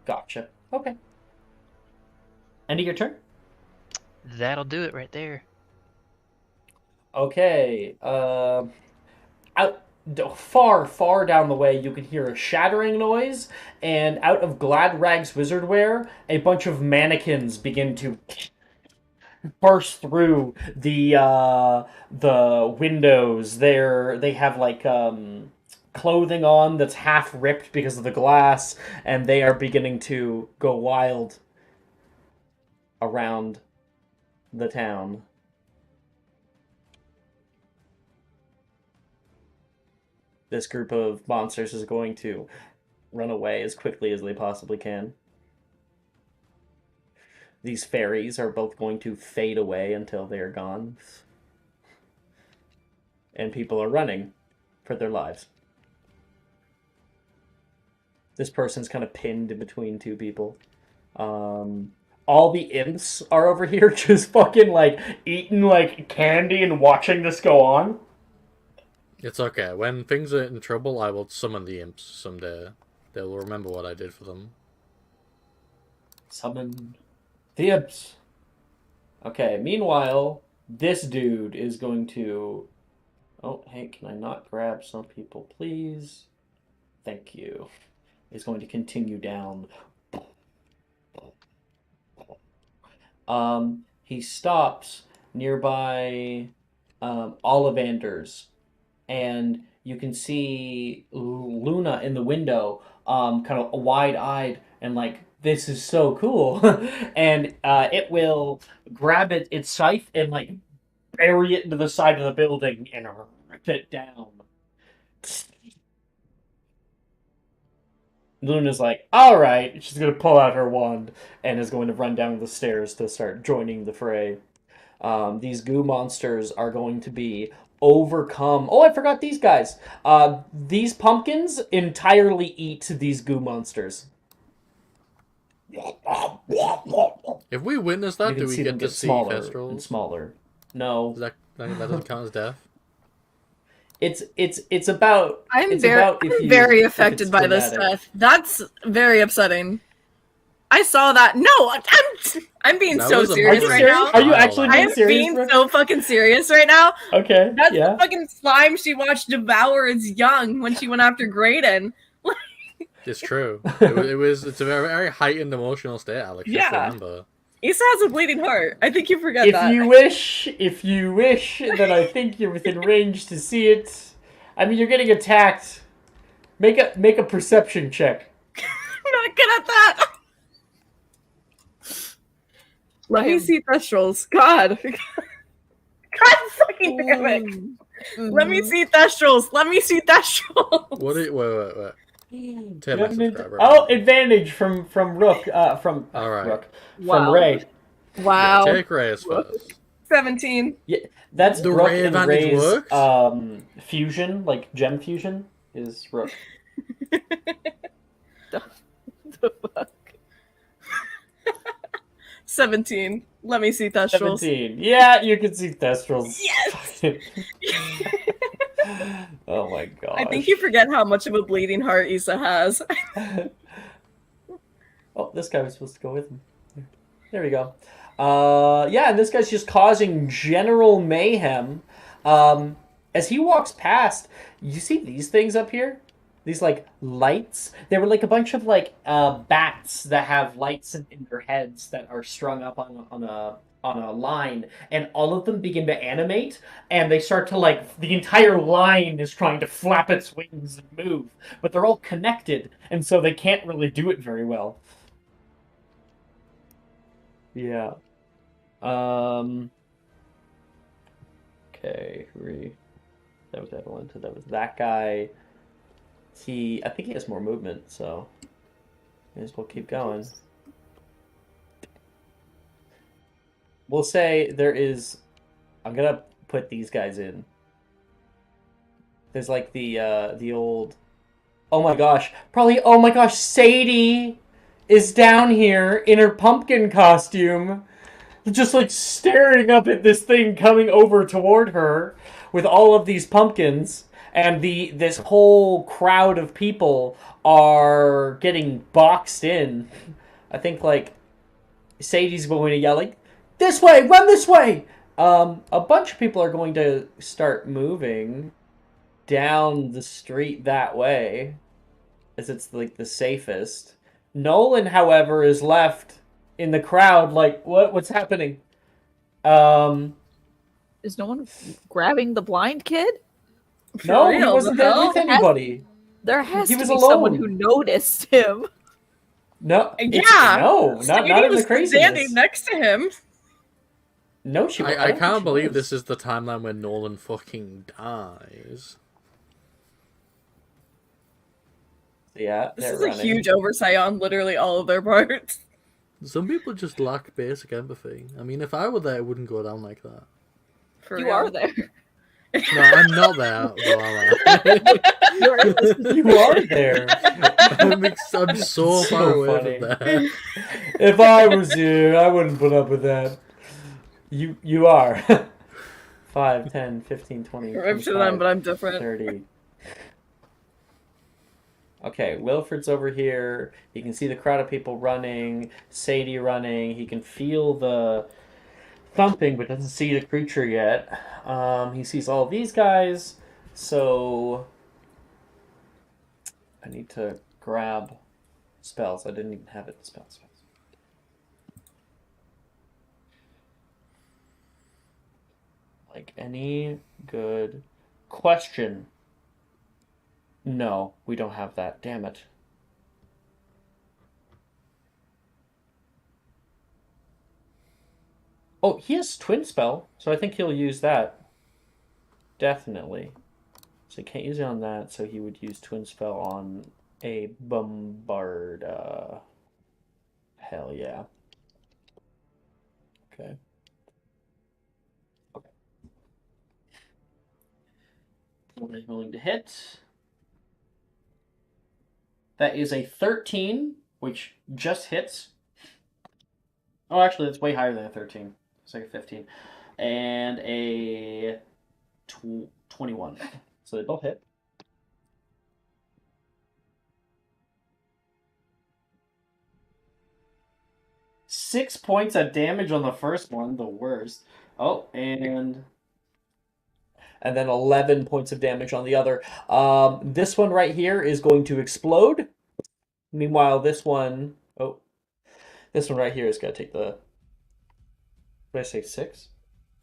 Gotcha. Okay. End of your turn? That'll do it right there. Okay. Far down the way, you can hear a shattering noise, and out of Gladrag's wizardwear, a bunch of mannequins begin to burst through the windows. They have clothing on that's half ripped because of the glass, and they are beginning to go wild around the town. This group of monsters is going to run away as quickly as they possibly can. These fairies are both going to fade away until they are gone. And people are running for their lives. This person's kind of pinned in between two people. All the imps are over here just fucking eating candy and watching this go on. It's okay. When things are in trouble, I will summon the imps someday. They'll remember what I did for them. Summon the imps. Okay, meanwhile, this dude is going to... Oh, hey, can I not grab some people, please? Thank you. Is going to continue down. He stops nearby Ollivander's, and you can see Luna in the window, kind of wide-eyed and this is so cool. And it will grab its scythe and bury it into the side of the building and rip it down. Luna's all right. She's going to pull out her wand and is going to run down the stairs to start joining the fray. These goo monsters are going to be overcome. Oh, I forgot these guys. These pumpkins entirely eat these goo monsters. If we witness You that, can do we see them get to get see smaller and Kestrels? smaller. No, That doesn't count as death. it's about I'm it's very about if I'm very if it's affected by this dramatic. death. That's very upsetting. I saw that. No, I'm being That so was a serious Are you right serious? now. Are you Wow, actually that I being am serious, being Brooke? so fucking serious right now. Okay, That's yeah. the fucking slime she watched devour its young when she went after Graydon. It's true. It's a very, very heightened emotional state, Alex. You have to Yeah. remember. Issa has a bleeding heart. I think you forget If that. you wish that I think you're within range to see it. I mean, you're getting attacked. Make a perception check. I'm not good at that. Let me see Thestrals. God. God fucking damn it. Let me see Thestrals. Let me see Thestrals. What? Wait. Tell my subscriber. Oh, advantage from Rook. From All right. Rook. Wow. From Ray. Wow. Take Reyes first. 17. Yeah, that's The Rook Ray and advantage Ray's works? fusion, like gem fusion, is Rook. The fuck? 17. Let me see Thestrals. 17. Yeah, you can see Thestrals. Yes! Oh my god. I think you forget how much of a bleeding heart Issa has. Oh, this guy was supposed to go with him. There we go. Yeah, and this guy's just causing general mayhem. As he walks past, you see these things up here? These, like, lights? They were like a bunch of, like, bats that have lights in their heads that are strung up on a line, and all of them begin to animate, and they start to, like, the entire line is trying to flap its wings and move, but they're all connected, and so they can't really do it very well. Yeah. Okay, that was Evelyn, so that was that guy. I think he has more movement, so may as well keep going. We'll say there is. I'm gonna put these guys in. There's like the old. Oh my gosh! Probably. Oh my gosh! Sadie is down here in her pumpkin costume, just like staring up at this thing coming over toward her with all of these pumpkins. And this whole crowd of people are getting boxed in. I think, like, Sadie's going to yell, like, this way! Run this way! A bunch of people are going to start moving down the street that way, as it's, like, the safest. Nolan, however, is left in the crowd, like, what's happening? Is no one grabbing the blind kid? No, real, he wasn't the there hell? with anybody. There has He to was be someone alone. who noticed him. No, Yeah. not Sadie in the was craziness. standing next to him. No, she. I don't think can't she believe was. this is the timeline when Nolan fucking dies. Yeah, This they're is a running. huge oversight on literally all of their parts. Some people just lack basic empathy. I mean, if I were there, it wouldn't go down like that. For You real. are there. No, I'm not there, though, am I? You're in this You are there. I'm so So far away funny. from there. If I was you, I wouldn't put up with that. You are. 5, 10, 15, 20, I'm to 25, them, but I'm different. 30. Okay, Wilfred's over here. He can see the crowd of people running. Sadie running. He can feel the thumping, but doesn't see the creature yet. He sees all of these guys. So I need to grab spells. I didn't even have it. Spells. Like any good question. No, we don't have that. Damn it. Oh, he has Twin Spell, so I think he'll use that. Definitely. So he can't use it on that, so he would use Twin Spell on a Bombard. Hell yeah. Okay. what I'm willing to hit. That is a 13, which just hits. Oh, actually, that's way higher than a 13. It's like a 15. And a 21. So they both hit. Six points of damage on the first one, the worst. Oh, and then 11 points of damage on the other. This one right here is going to explode. Meanwhile, this one right here is going to take the... What did I say, 6?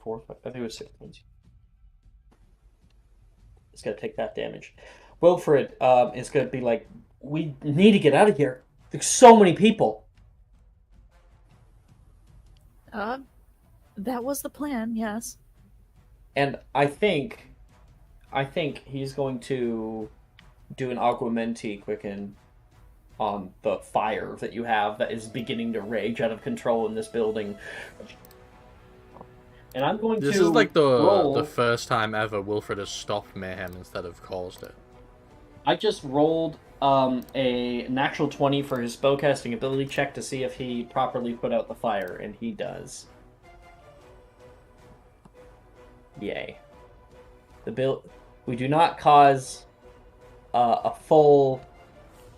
4, 5, I think it was 6 points. It's going to take that damage. Wilfred is going to be like, we need to get out of here. There's so many people. That was the plan, yes. And I think he's going to do an Aguamenti quicken on the fire that you have that is beginning to rage out of control in this building. And I'm going This to is like roll... the first time ever Wilfred has stopped mayhem instead of caused it. I just rolled a natural 20 for his spellcasting ability check to see if he properly put out the fire, and he does. Yay. We do not cause a full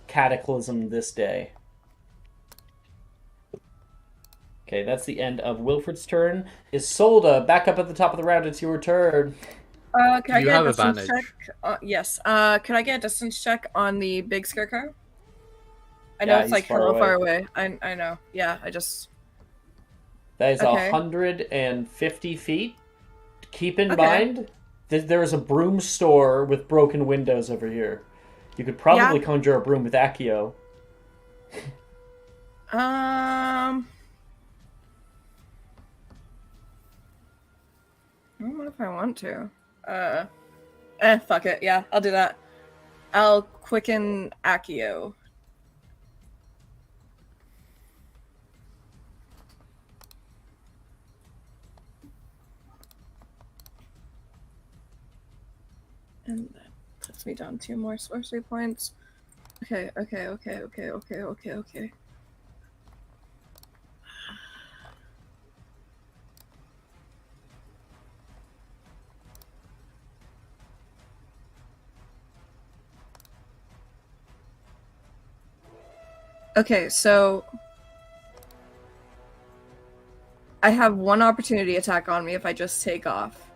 cataclysm this day. Okay, that's the end of Wilfred's turn. Isolde, back up at the top of the round. It's your turn. Can I You get have a distance advantage. check? Yes. Can I get a distance check on the big scarecrow? I know Yeah, it's like he's far hella away. far away. I know. Yeah, I just... That is Okay. 150 feet. Keep in Okay. mind that there is a broom store with broken windows over here. You could probably conjure a broom with Accio. I don't know if I want to. Fuck it. Yeah, I'll do that. I'll quicken Accio. And that puts me down 2 more sorcery points. Okay. Okay, so I have 1 opportunity attack on me if I just take off.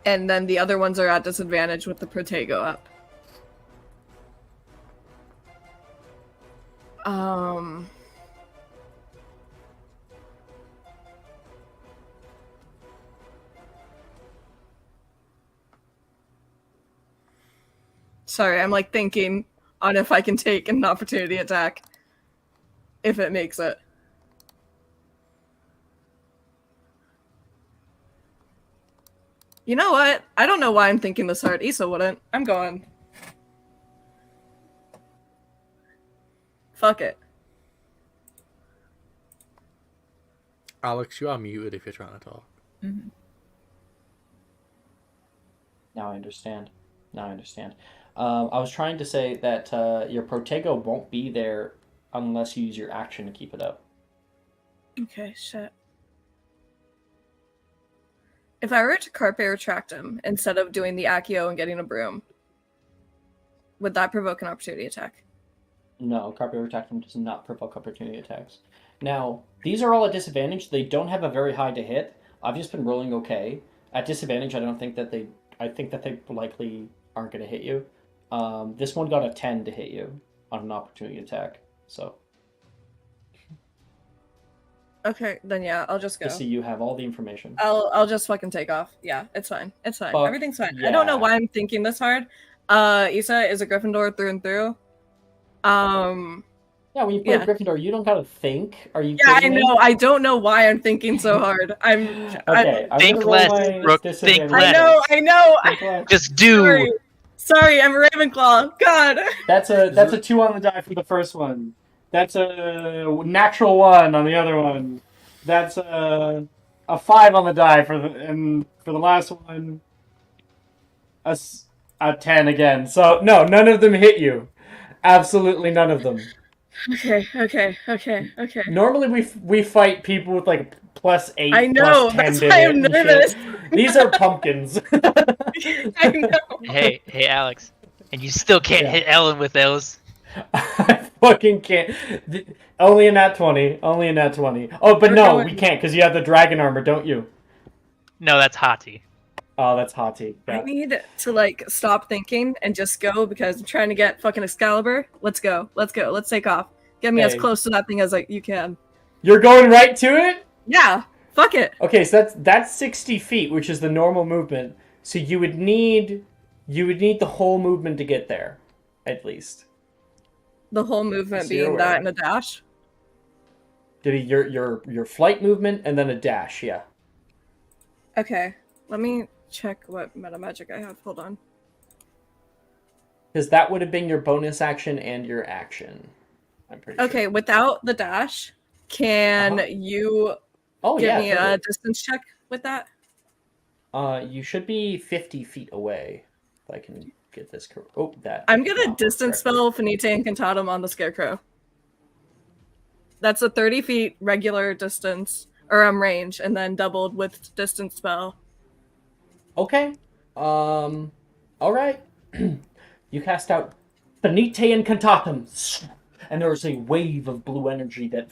And then the other ones are at disadvantage with the Protego up. Sorry, I'm like thinking on if I can take an opportunity attack. If it makes it. You know what? I don't know why I'm thinking this hard. Issa wouldn't. I'm going. Fuck it. Alex, you are muted if you're trying to talk. Mm-hmm. Now I understand. I was trying to say that your Protego won't be there unless you use your action to keep it up. Okay, shit. If I were to Carpe Retract him instead of doing the Accio and getting a broom, would that provoke an opportunity attack? No, Carpe Retractum does not provoke opportunity attacks. Now, these are all at disadvantage. They don't have a very high to hit. I've just been rolling okay. At disadvantage, I think that they likely aren't going to hit you. This one got a 10 to hit you on an opportunity attack. So, Okay, then yeah, I'll just go. just so you have all the information. I'll just fucking take off. Yeah, it's fine. It's fine. Fuck Everything's fine. I don't know yeah. why I'm thinking this hard. Issa is a Gryffindor through and through. Yeah, when you play Yeah. Gryffindor, you don't gotta think. Are you Yeah, I kidding me? know. I don't know why I'm thinking so hard. Okay, I'm Think gonna roll less, my Brooke, disadvantage. think I less. know. Think less. Just do. Sorry, I'm a Ravenclaw. God. That's a 2 on the die for the first one. That's a natural 1 on the other one. That's a a 5 on the die for the last one. A 10 again. So no, none of them hit you. Absolutely none of them. Okay. Normally we fight people with like +8, I know, +10 that's to why hit I'm and nervous. shit. These are pumpkins. I know. Hey, Alex, and you still can't hit Ellen with those. I fucking can't. Only in that 20. Only in that 20. Oh, but no, we can't because you have the dragon armor, don't you? No, that's Hati. Oh, that's Hati. Yeah. I need to like stop thinking and just go because I'm trying to get fucking Excalibur. Let's go. Let's take off. Get me as close to that thing as like you can. You're going right to it? Yeah. Fuck it. Okay, so that's 60 feet, which is the normal movement. So you would need the whole movement to get there, at least. The whole movement being that and a dash. Your flight movement and then a dash, yeah. Okay. Let me check what meta magic I have. Hold on. Because that would have been your bonus action and your action. I'm pretty sure. Okay, without the dash, can you give me a distance check with that? You should be 50 feet away. If I can get this correct. Oh, that. I'm gonna distance spell Finite Incantatum on the Scarecrow. That's a 30 feet regular distance, or range, and then doubled with distance spell. Okay. Alright. You cast out Finite Incantatum. And there's a wave of blue energy that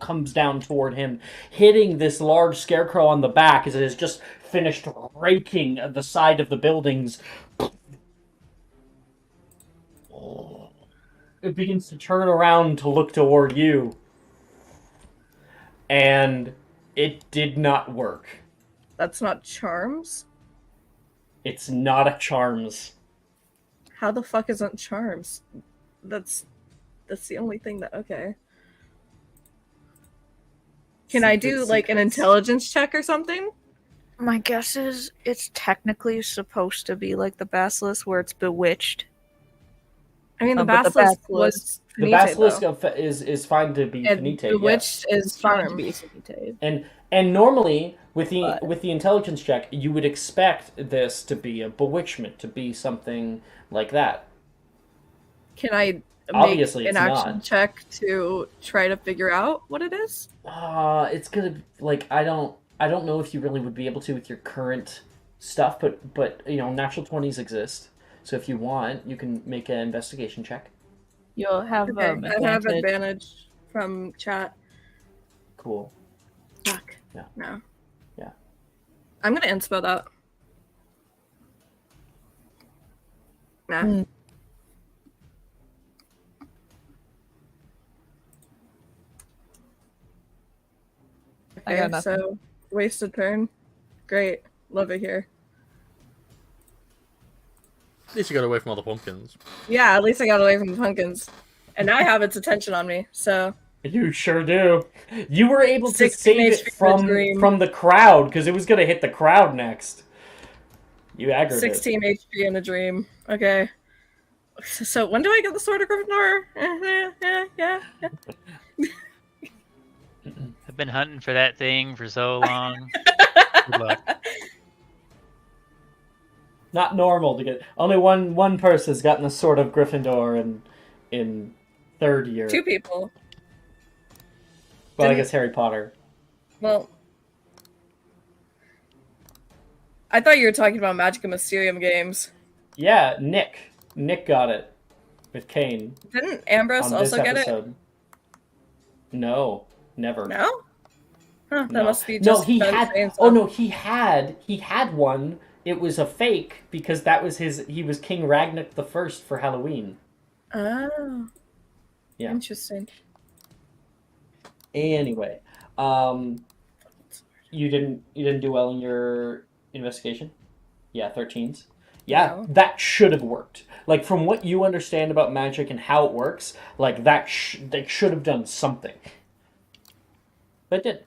comes down toward him, hitting this large scarecrow on the back as it has just finished raking the side of the buildings. It begins to turn around to look toward you. And it did not work. That's not charms? It's not a charms. How the fuck isn't charms? That's the only thing that... Okay. Can I do, like, an intelligence check or something? My guess is it's technically supposed to be like the Basilisk, where it's bewitched. I mean, the Basilisk was the Finite, Basilisk is fine to be and Finite. Bewitched is Fine to charm. be Finite. And normally with the intelligence check, you would expect this to be a bewitchment, to be something like that. Can I Obviously, make an action check to try to figure out what it is? It's gonna like I don't know if you really would be able to with your current stuff, but you know, natural 20s exist. So if you want, you can make an investigation check. You'll have I have advantage from chat. Cool. Fuck. Yeah. No. Yeah. I'm gonna inspo that. Nah. I got Okay, nothing. so wasted turn. Great. Love it here. At least you got away from all the pumpkins. Yeah, at least I got away from the pumpkins. And now I have its attention on me, so... You sure do. You were able to 16 save it HP from the crowd, because it was going to hit the crowd next. You aggroed 16 HP in a dream. Okay. So when do I get the Sword of Gryffindor? Yeah. I've been hunting for that thing for so long. Good luck. Not normal to get... Only one person has gotten the Sword of Gryffindor in third year. 2 people. Well, I guess Harry Potter. Well... I thought you were talking about Magic and Mysterium games. Yeah, Nick. Nick got it. With Kane. Didn't Ambrose also get it? No. Never. No? Huh, that No. must be just... No, he Ben had... saying Oh, so. no, he had one. It was a fake, because that was he was King Ragnar the First for Halloween. Oh. Yeah. Interesting. Anyway, you didn't do well in your investigation? Yeah, 13s. Yeah, No. that should have worked. Like, from what you understand about magic and how it works, like, they should have done something. But it didn't.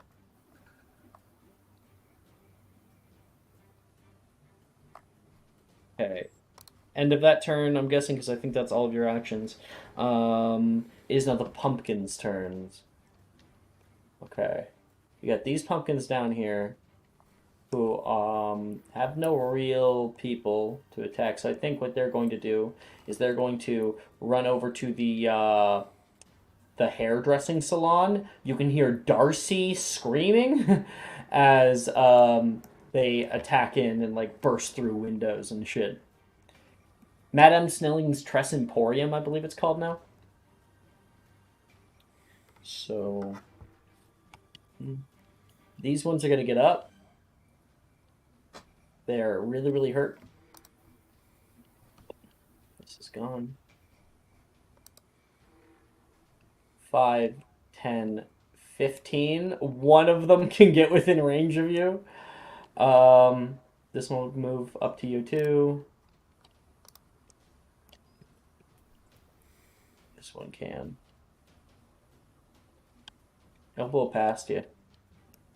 Okay. End of that turn, I'm guessing, because I think that's all of your actions. Is now the pumpkin's turns. Okay. You got these pumpkins down here who have no real people to attack. So I think what they're going to do is they're going to run over to the hairdressing salon. You can hear Darcy screaming as they attack in and like burst through windows and shit. Madame Snelling's Tress Emporium, I believe it's called now. So these ones are gonna get up. They're really, really hurt. This is gone. 5, 10, 15. One of them can get within range of you. This one will move up to you too. This one can. They'll blow past you.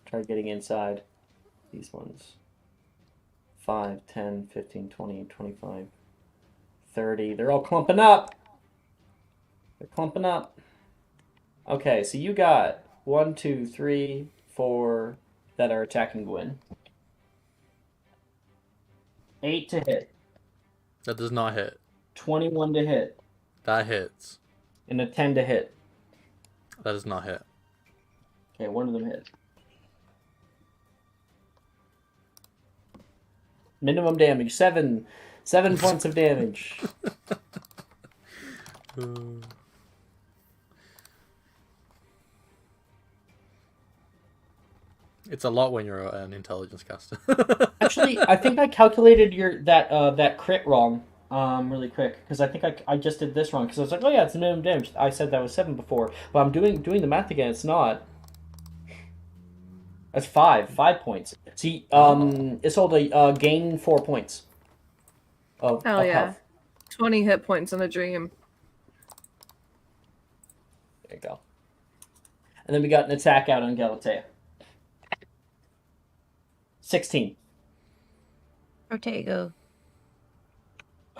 Try getting inside. These ones. 5, 10, 15, 20, 25, 30. They're all clumping up. They're clumping up. Okay, so you got 1, 2, 3, 4 that are attacking Gwyn. 8 to hit. That does not hit. 21 to hit. That hits. And a 10 to hit. That does not hit. Okay, one of them hit. Minimum damage, 7. 7 points of damage. It's a lot when you're an intelligence caster. Actually, I think I calculated that crit wrong really quick, because I think I just did this wrong, because I was like, oh yeah, it's minimum damage. I said that was 7 before, but I'm doing the math again. It's not. That's 5 points. See, it's all the gain 4 points of health. 20 hit points in a dream. There you go. And then we got an attack out on Galatea. 16. Ortego.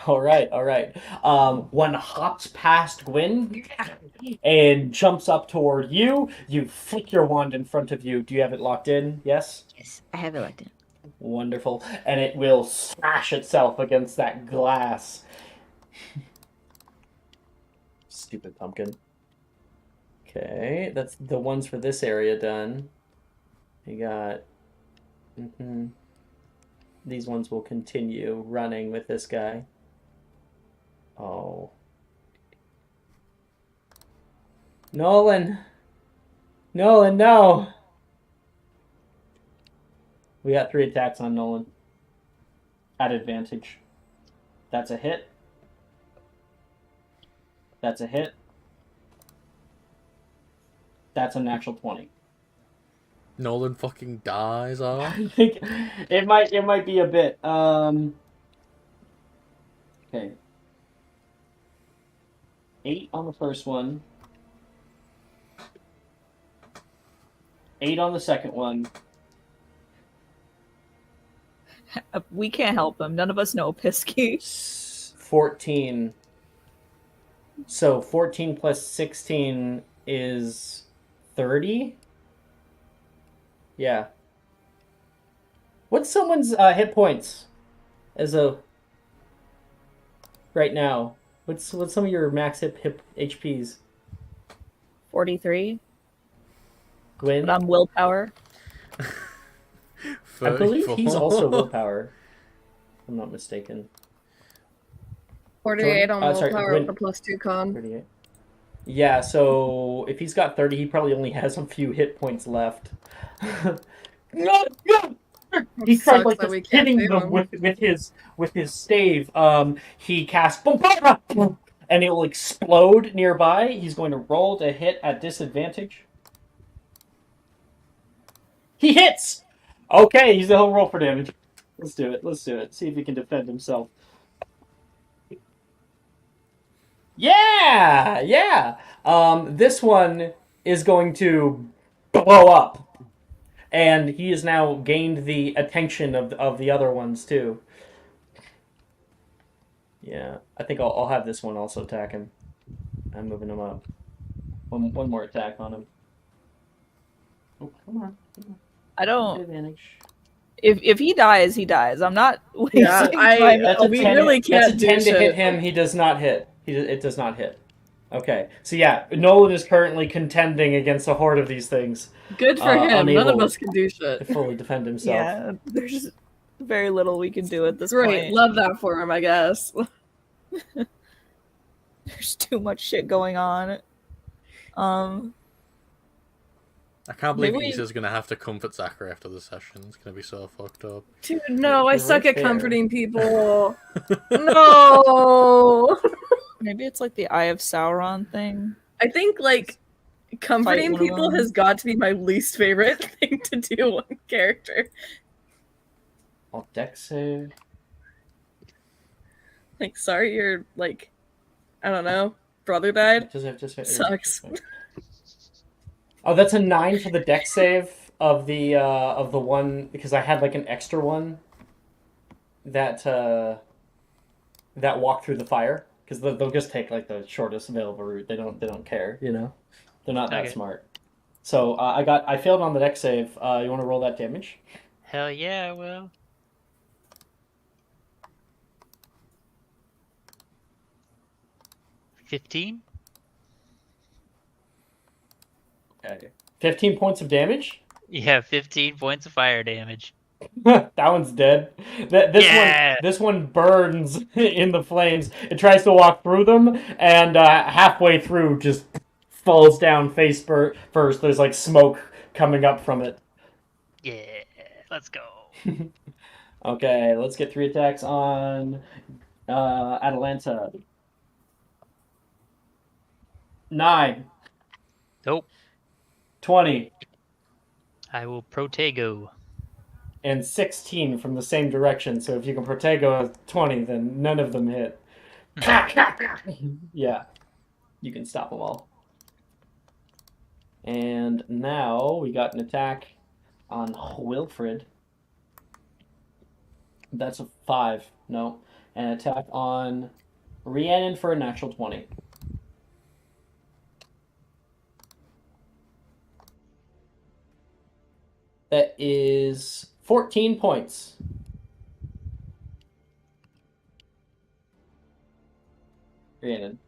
All right. One hops past Gwyn and jumps up toward you. You flick your wand in front of you. Do you have it locked in? Yes? Yes, I have it locked in. Wonderful. And it will smash itself against that glass. Stupid pumpkin. Okay, that's the ones for this area done. You got... These ones will continue running with this guy. Oh. Nolan! Nolan, no! We got 3 attacks on Nolan. At advantage. That's a hit. That's a hit. That's a natural 20. Nolan fucking dies off. I think it might be a bit. Okay. 8 on the first one. 8 on the second one. We can't help him. None of us know Pisky. 14. So 14 plus 16 is 30? Yeah. What's someone's hit points as a right now? What's some of your max hip HPs? 43. Gwyn? But I'm willpower. I believe he's also willpower. If I'm not mistaken. 48 on willpower Gwyn. with a +2 con. 38. Yeah, so if he's got 30, he probably only has a few hit points left. He tried like just hitting them with his stave. He casts and it will explode nearby. He's going to roll to hit at disadvantage. He hits. Okay, he'll roll for damage. Let's do it. See if he can defend himself. Yeah. This one is going to blow up, and he has now gained the attention of the other ones too. Yeah, I think I'll have this one also attack him. I'm moving him up. One more attack on him. Oh, come on. I don't. Advantage. If he dies, he dies. I'm not wasting Yeah, time. That's a we 10. really That's a can't do 10 to hit shit. him. He does not hit. It does not hit. Okay. So yeah, Nolan is currently contending against a horde of these things. Good for him. None Unable of us can do to shit. fully defend himself. Yeah, there's very little we can do at this Right, point. love that for him, I guess. There's too much shit going on. I can't believe Maybe we- Issa's gonna have to comfort Zachary after the session. It's gonna be so fucked up. Dude, no, I You're suck right at there. comforting people. No. maybe it's like the Eye of Sauron thing. I think like comforting one of people them. has got to be my least favorite thing to do on character. I'll deck save. Like, sorry, your like, I don't know, brother died. Just Sucks. Oh, that's a 9 for the deck save of the one, because I had like an extra one that walked through the fire, because they'll just take like the shortest available route. They don't care, you know. They're not that Okay. smart. So I failed on the deck save. You want to roll that damage? Hell yeah, I will. $15? Okay. 15 points of damage. Yeah, 15 points of fire damage. That one's dead. Yeah. This one burns in the flames. It tries to walk through them, and halfway through just falls down face first. There's like smoke coming up from it. Yeah, let's go. Okay, let's get 3 attacks on Atalanta. 9, Nope. 20, I will Protego. and 16 from the same direction. So if you can Protego a 20, then none of them hit. Yeah, you can stop them all. And now we got an attack on Wilfred. That's a 5. No. An attack on Rhiannon for a natural 20. That is 14 points. Rhiannon.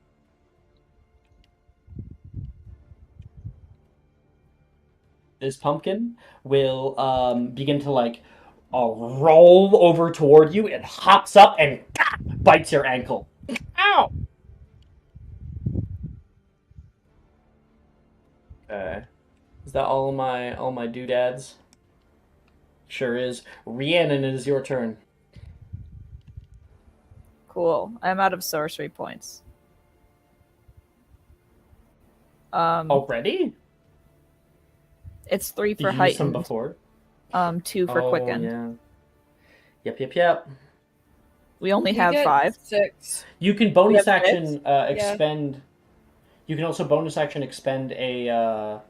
This pumpkin will begin to like roll over toward you. It hops up and bites your ankle. Ow! Okay. Is that all my doodads? Sure is. Rhiannon, it is your turn. Cool. I'm out of sorcery points. Already? It's 3 Did for you use them heightened. before? 2 for quickened. Yeah. Yep. We only You have get 5. 6. You can bonus You have action six? expend. You can also bonus action expend a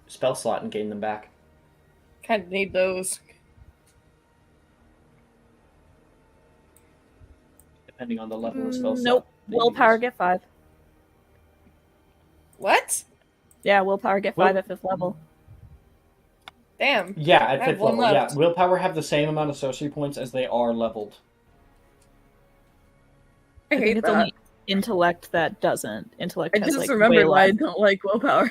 spell slot and gain them back. Kind of need those. Depending on the level of spell slot. Nope. that you Willpower use. get 5. What? Yeah, willpower get 5 at 5th level. Damn. Yeah, I at have 5th one level. left. Yeah, willpower have the same amount of sorcery points as they are leveled. I I think hate it's that. only intellect that doesn't. Intellect I has just like remembered way why I less. don't like willpower.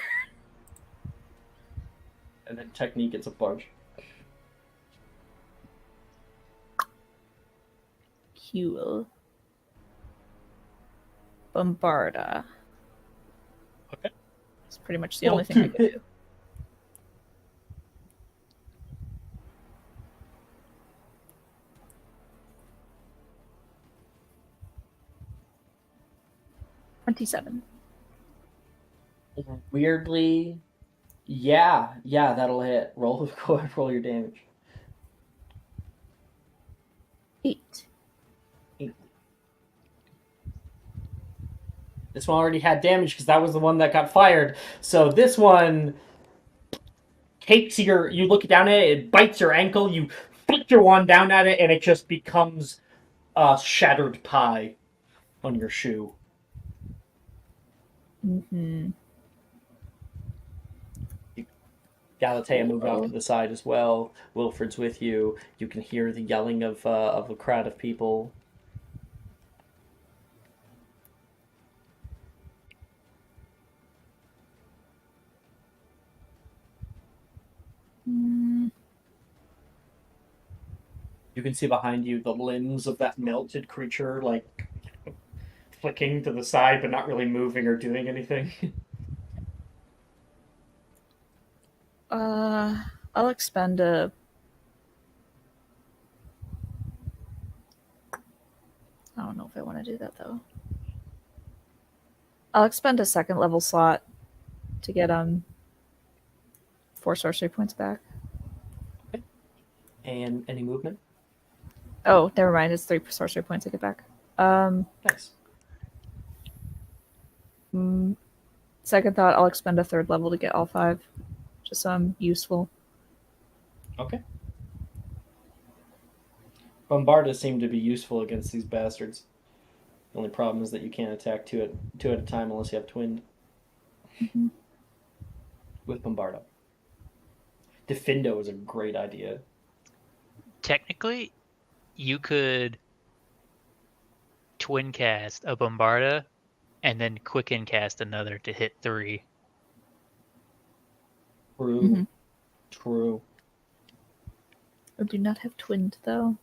And then technique gets a bunch. Cool. Bombarda. Okay. It's pretty much the only thing I could do. $27. Weirdly, yeah, that'll hit. Roll your damage. 8. This one already had damage because that was the one that got fired. So this one takes you look down at it, it bites your ankle, you flick your wand down at it, and it just becomes shattered pie on your shoe. Mm-hmm. You Galatea moved off to the side as well. Wilfred's with you. You can hear the yelling of a crowd of people. Mm, You can see behind you the limbs of that melted creature, like flicking to the side, but not really moving or doing anything. I'll expend a. I don't know if I want to do that though. I'll expend a second level slot to get 4 sorcery points back. And any movement? Oh, never mind. It's 3 sorcery points I get back. Nice. Second thought, I'll expend a 3rd level to get all 5. Just so I'm useful. Okay. Bombardas seem to be useful against these bastards. The only problem is that you can't attack two at a time unless you have twinned. Mm-hmm. With Bombarda. Defendo is a great idea. Technically, you could twin cast a Bombarda and then quicken cast another to hit 3. True. Mm-hmm. True. I do not have twinned though.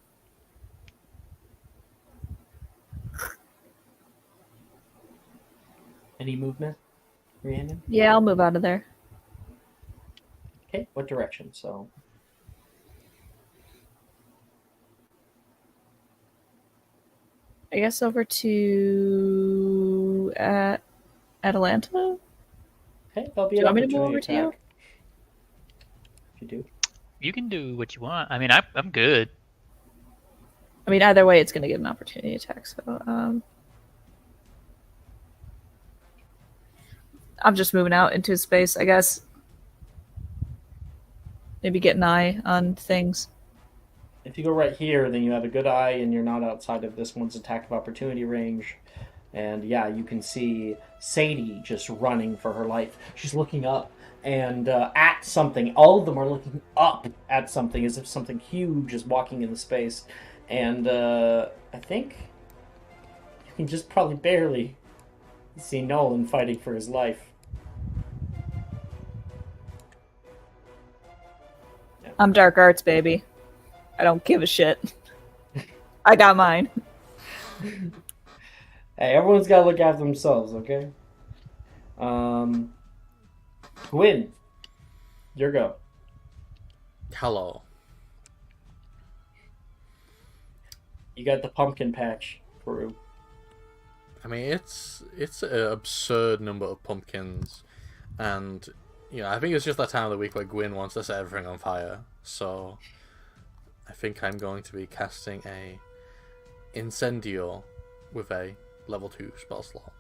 Any movement, Rhiannon? Yeah, I'll move out of there. Okay, what direction? So I guess over to Atalanta. okay, that'll be Do an you want me to move opportunity over to you? attack. If you do. You can do what you want. I mean, I'm good. I mean, either way, it's going to get an opportunity attack. So, I'm just moving out into space, I guess. Maybe get an eye on things. If you go right here, then you have a good eye, and you're not outside of this one's attack of opportunity range. And yeah, you can see Sadie just running for her life. She's looking up and at something. All of them are looking up at something as if something huge is walking into space. And I think you can just probably barely see Nolan fighting for his life. I'm dark arts, baby. I don't give a shit. I got mine. Hey, everyone's got to look after themselves, okay? Gwyn, your go. Hello. You got the pumpkin patch, Peru. I mean, it's an absurd number of pumpkins, and I think it's just that time of the week where Gwyn wants to set everything on fire. So I think I'm going to be casting a Incendio with a level 2 spell slot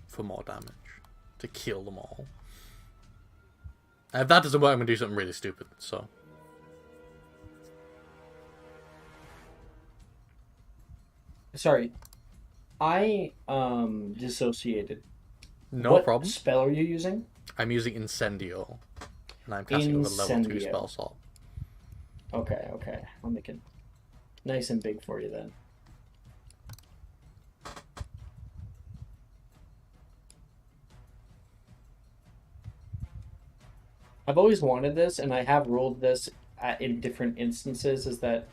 for more damage to kill them all. And if that doesn't work, I'm gonna do something really stupid. So. Sorry, I dissociated. No what problem. Spell are you using? I'm using Incendio, and I'm casting with a level 2 spell slot. Okay. I'll make it nice and big for you then. I've always wanted this, and I have ruled this in different instances, is that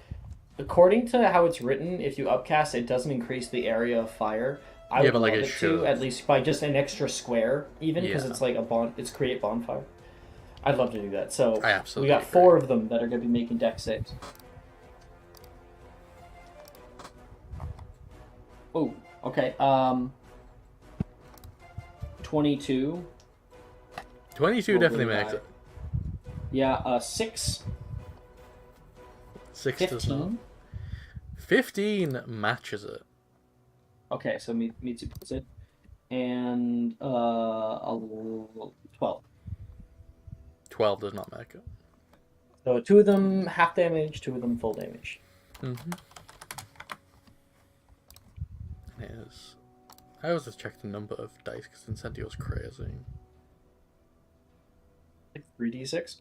according to how it's written, if you upcast, it doesn't increase the area of fire. I would love it to, at least by just an extra square, even, because it's like it's create bonfire. I'd love to do that. So I absolutely we got 4 of them that are going to be making deck saves. Oh, okay. 22. 22 definitely makes it. Yeah, 6. 6 15. does not. 15 matches it. Okay, so Mitsu puts it. And 12. 12 does not make it. So 2 of them half damage, 2 of them full damage. Mm-hmm. Yes. I always just check the number of dice because Incendio is crazy. Like 3d6.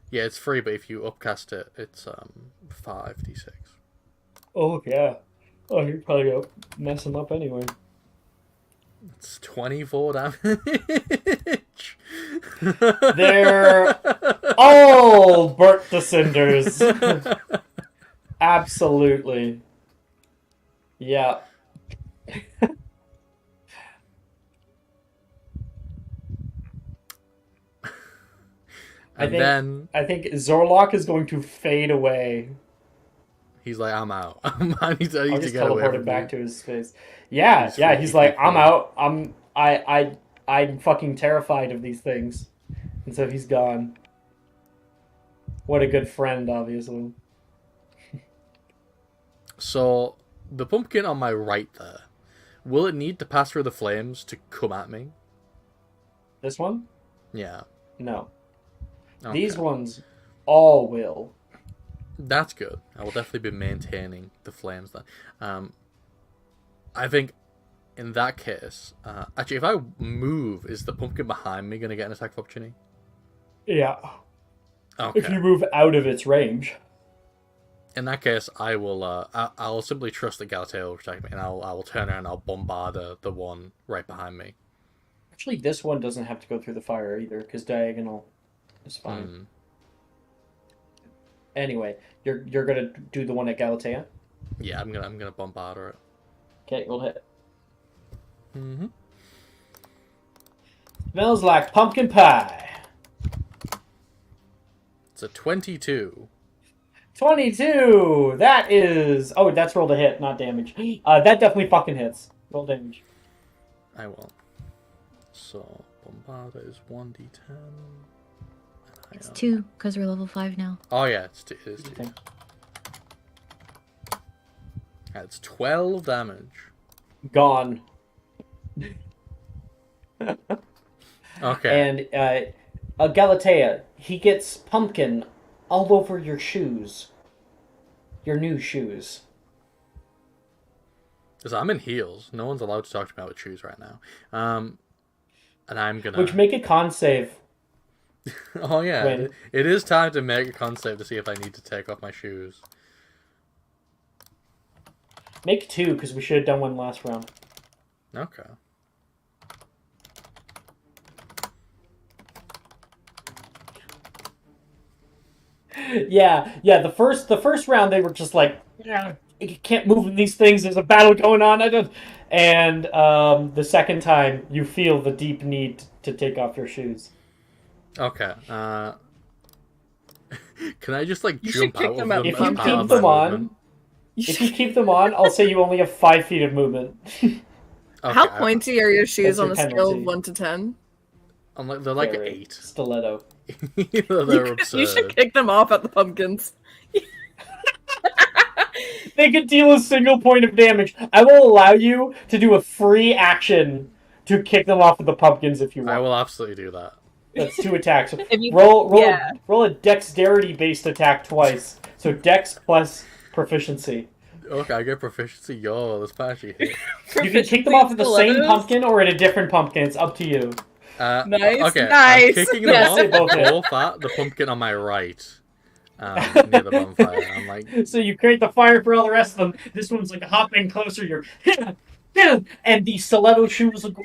Yeah, it's free, but if you upcast it, it's 5d6. Oh yeah. Oh, you're probably gonna mess him up anyway. It's 24 damage. They're all burnt to cinders. Absolutely. Yeah. I think Zorlok is going to fade away. He's like, I'm out. I need I'll to just get away teleport from him back you. to his space. Yeah, he's like, I'm out. I'm fucking terrified of these things. And so he's gone. What a good friend, obviously. So, the pumpkin on my right there, will it need to pass through the flames to come at me? This one? Yeah. No. Okay. These ones all will. That's good. I will definitely be maintaining the flames then. I think in that case, actually, if I move, is the pumpkin behind me going to get an attack of opportunity? Yeah. Okay. If you move out of its range. In that case, I will. I'll simply trust that Galatea will protect me, and I will turn around and I'll bombard the one right behind me. Actually, this one doesn't have to go through the fire either, because diagonal is fine. Anyway, you're gonna do the one at Galatea? Yeah, I'm gonna bombard her. Okay, we'll hit. Mm-hmm. Smells like pumpkin pie. It's a 22. 22! That is... Oh, that's roll to hit, not damage. That definitely fucking hits. Roll damage. I will. So, Bombarda is 1d10. It's 2, because we're level 5 now. Oh, yeah, it is 2. That's 12 damage. Gone. Okay. And, Galatea, he gets pumpkin all over your shoes. Your new shoes. Because I'm in heels. No one's allowed to talk to me about shoes right now. And I'm gonna... Which, make a con save. Oh, yeah. It is time to make a con save to see if I need to take off my shoes. Make 2, because we should have done one last round. Okay. Yeah. The first round they were just like, yeah, you can't move in these things. There's a battle going on. And the second time you feel the deep need to take off your shoes. Okay. Can I just You jump should kick out them of out them? If you as part keep of them my on, movement? if you keep them on, I'll say you only have 5 feet of movement. Okay, How pointy are your shoes That's on your a scale penalty. of 1 to 10? they're like Very 8. Stiletto. They're absurd. You should kick them off at the pumpkins. They could deal a single point of damage. I will allow you to do a free action to kick them off of the pumpkins if you want. I will absolutely do that. That's 2 attacks. you- Roll a dexterity-based attack twice. So dex plus proficiency. Okay, I get proficiency. Yo, this might actually hit. You can kick them off of the same Stilettos? pumpkin or at a different pumpkin. It's up to you. Nice, Okay, nice. I'm kicking them Yes, off they both hit. both at the pumpkin on my right. Near the bonfire. I'm like, So you create the fire for all the rest of them. This one's like hopping closer. You're and the stiletto shoes look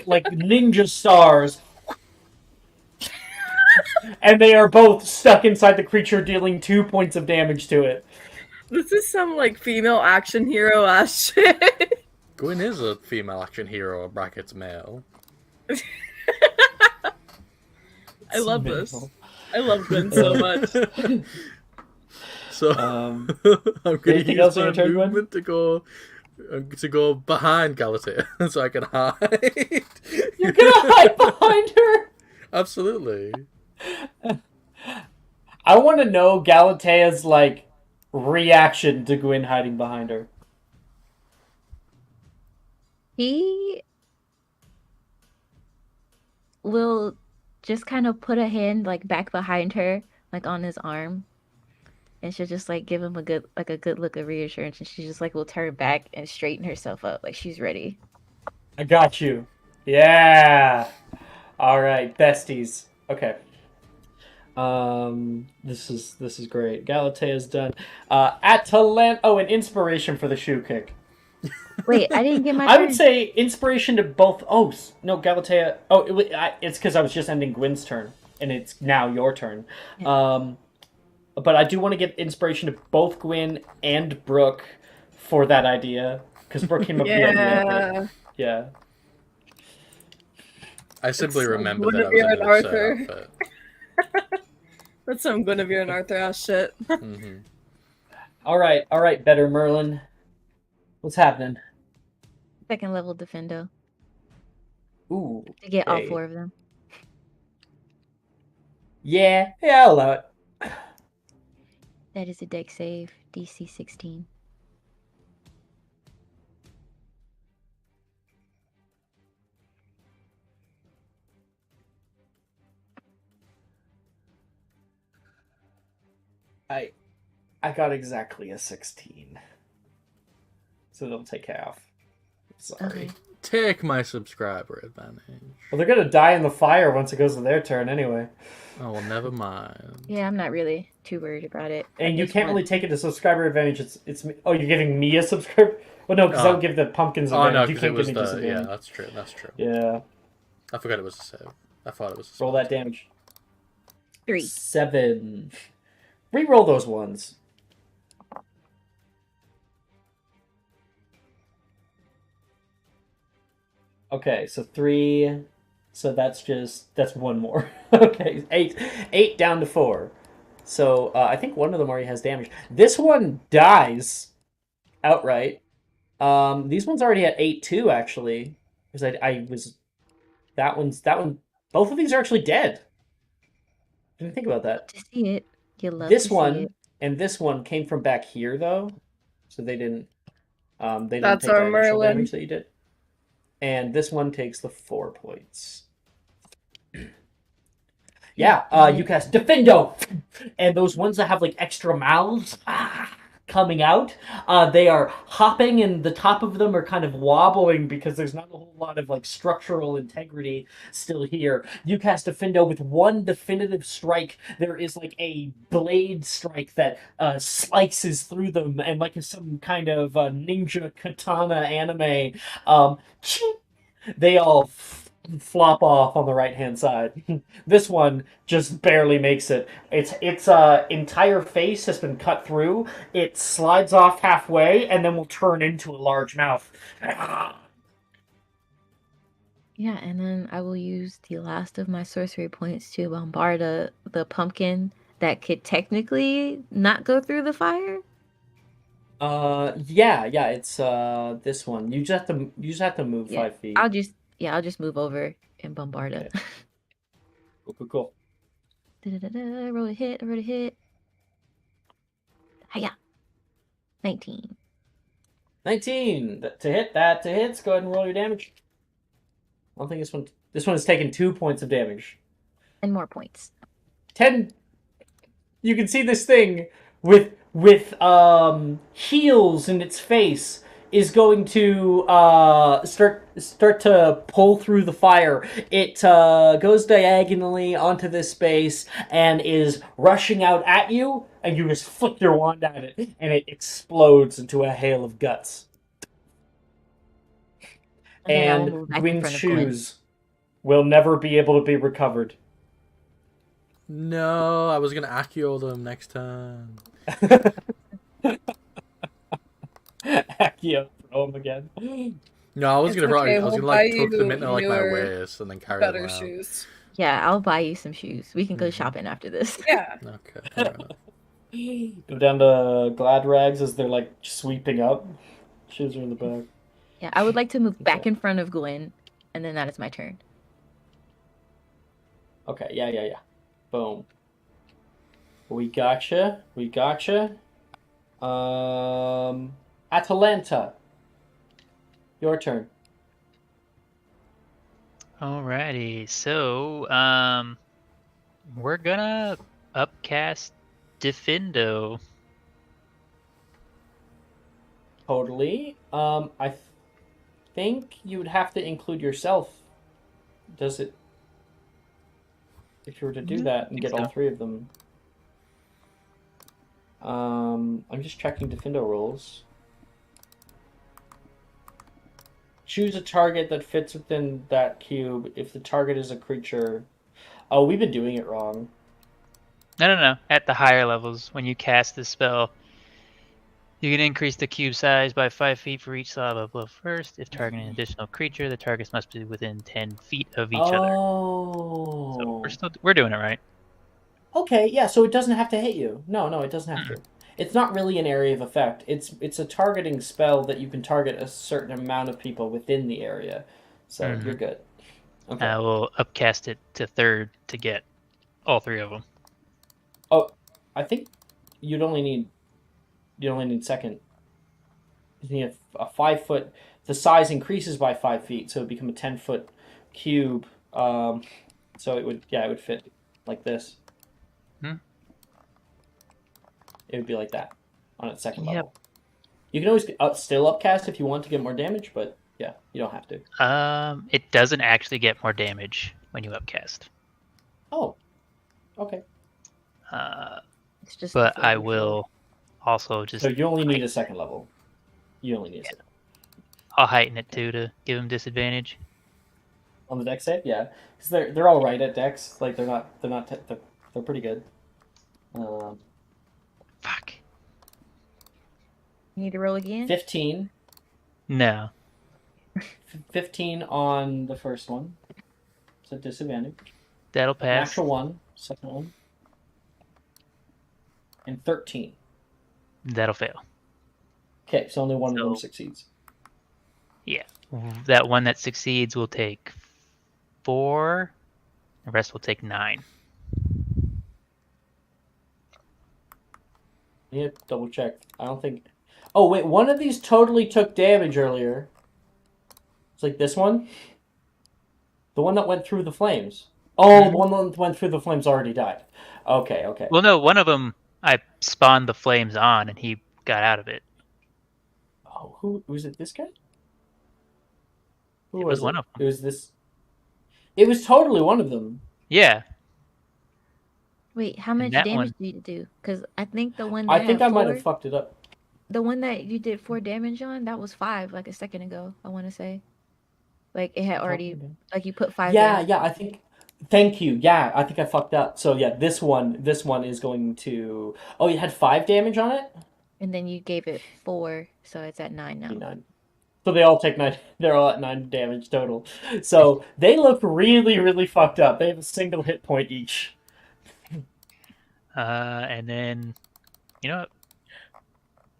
like ninja stars. And they are both stuck inside the creature, dealing 2 points of damage to it. This is some female action hero ass shit. Gwyn is a female action hero, brackets male. I love this. I love Gwen so much. So I'm gonna anything use else on my your turn, Gwen? movement to go behind Galatea so I can hide. You're gonna hide behind her. Absolutely. I want to know Galatea's reaction to Gwyn hiding behind her. He will just kind of put a hand back behind her, on his arm, and she'll just give him a good look of reassurance, and she just will turn back and straighten herself up she's ready. I got you. Yeah. All right, besties. Okay. This is great. Galatea's done. Atalanta. Oh, an inspiration for the shoe kick. Wait, I didn't get my I turn. would say inspiration to both. Oh no, Galatea. Oh, it's because I was just ending Gwyn's turn, and it's now your turn. Yeah. But I do want to get inspiration to both Gwyn and Brooke for that idea because Brooke came up with the idea. But yeah. I simply remember that I was Guinevere in and an absurd Arthur. outfit. That's some Guinevere and Arthur ass shit. Mm-hmm. All right, better Merlin. What's happening? Second level defendo Ooh. to get all okay. 4 of them. Yeah, I'll allow it. That is a deck save, DC 16. I got exactly a 16. So they'll take half. Sorry. Okay. Take my subscriber advantage. Well, they're gonna die in the fire once it goes to their turn anyway. Oh, well, never mind. Yeah, I'm not really too worried about it. And you can't really take it to subscriber advantage. It's oh, you're giving me a subscriber? Well, no, because that would give the pumpkins Oh, advantage. no, You because can't it was give me disadvantage. Yeah, that's true, that's true. Yeah. I forgot it was a save. I thought it was a Roll that damage. 3. 7. Reroll those ones. Okay, so 3. So that's one more. Okay, 8 down to 4. So I think one of them already has damage. This one dies outright. These ones already at 8 too, actually, because I was that one. Both of these are actually dead. Didn't think about that. To see it, you love This to see one it. and this one came from back here though, so they didn't. They didn't That's take our that initial Merlin. damage that you did. And this one takes the 4 points. Yeah, you cast Defendo! And those ones that have like extra mouths coming out, they are hopping and the top of them are kind of wobbling because there's not a whole lot of like structural integrity still here. You cast Defendo with one definitive strike. There is like a blade strike that slices through them and like some kind of ninja katana anime. They all flop off on the right hand side. This one just barely makes it. Its entire face has been cut through. It slides off halfway and then will turn into a large mouth. Yeah, and then I will use the last of my sorcery points to bombard the pumpkin that could technically not go through the fire. Yeah, it's this one. You just have to move 5 feet. I'll just move over and bombard it. Okay. Cool. Roll a hit. Hiya. 19. 19 to hit. That to hits. Go ahead and roll your damage. I don't think this one has taken 2 points of damage. And more points. 10. You can see this thing with heels in its face is going to start to pull through the fire. It goes diagonally onto this space and is rushing out at you, and you just flick your wand at it, and it explodes into a hail of guts. And Gwyn's shoes will never be able to be recovered. No, I was gonna Accio them next time. Accio, throw them again. No, I was It's gonna okay, I was we'll gonna like buy tuck them you into like my newer, waist and then carry them better around. shoes. Yeah, I'll buy you some shoes. We can go shopping after this. Yeah. Okay. Fair enough. Go down to Glad Rags as they're like sweeping up. Shoes are in the back. Yeah, I would like to move back in front of Gwen, and then that is my turn. Okay, yeah. Boom. We gotcha. Atalanta. Your turn. Alrighty, so we're gonna upcast Defendo. Totally. I think you would have to include yourself. Does it? If you were to do Yeah, that I and think get all so. 3 of them. I'm just checking Defendo rules. Choose a target that fits within that cube if the target is a creature. Oh, we've been doing it wrong. No. At the higher levels, when you cast this spell, you can increase the cube size by 5 feet for each slot above first. If targeting an additional creature, the targets must be within 10 feet of each other. So Oh. we're doing it right. Okay, yeah, so it doesn't have to hit you. No, it doesn't have Mm-mm. to. It's not really an area of effect. It's a targeting spell that you can target a certain amount of people within the area. So you're good. Okay. I will upcast it to 3rd to get all 3 of them. Oh, I think you'd only need second. You need a 5 foot. The size increases by 5 feet, so it would become a 10-foot cube. So it would fit like this. Hmm. It would be like that on its second Yep. level. You can always still upcast if you want to get more damage, but yeah, you don't have to. It doesn't actually get more damage when you upcast. Oh, okay. It's just. But the I flavor. will also just. So you only need a second level. You only need a second. I'll heighten it too to give him disadvantage. On the dex save, yeah, because they're all right at dex. Like they're pretty good. Fuck. You need to roll again. 15. No. 15 on the first one. It's a disadvantage. That'll pass. Natural 1, second one. And 13. That'll fail. Okay, so only one of them So- succeeds. Yeah. That one that succeeds will take 4. The rest will take 9. Yeah, double check. I don't think. Oh wait, one of these totally took damage earlier. It's like this one. The one that went through the flames. Oh, the one that went through the flames already died. Okay. Well, no, one of them I spawned the flames on and he got out of it. Oh, who was it? This guy? Who It was one of It them. was this. It was totally one of them. Yeah. Wait, how much that damage one- did you do? Because I think the one that I think had I might 4, have fucked it up. the one that you did 4 damage on, that was 5, like a second ago. I want to say, like it had already, like you put 5. Yeah, damage. yeah. I think. Thank you. Yeah, I think I fucked up. So yeah, this one is going to. Oh, you had 5 damage on it. And then you gave it 4, so it's at 9 now. 9. So they all take 9. They're all at 9 damage total. So they look really, really fucked up. They have a single hit point each. And then, you know what?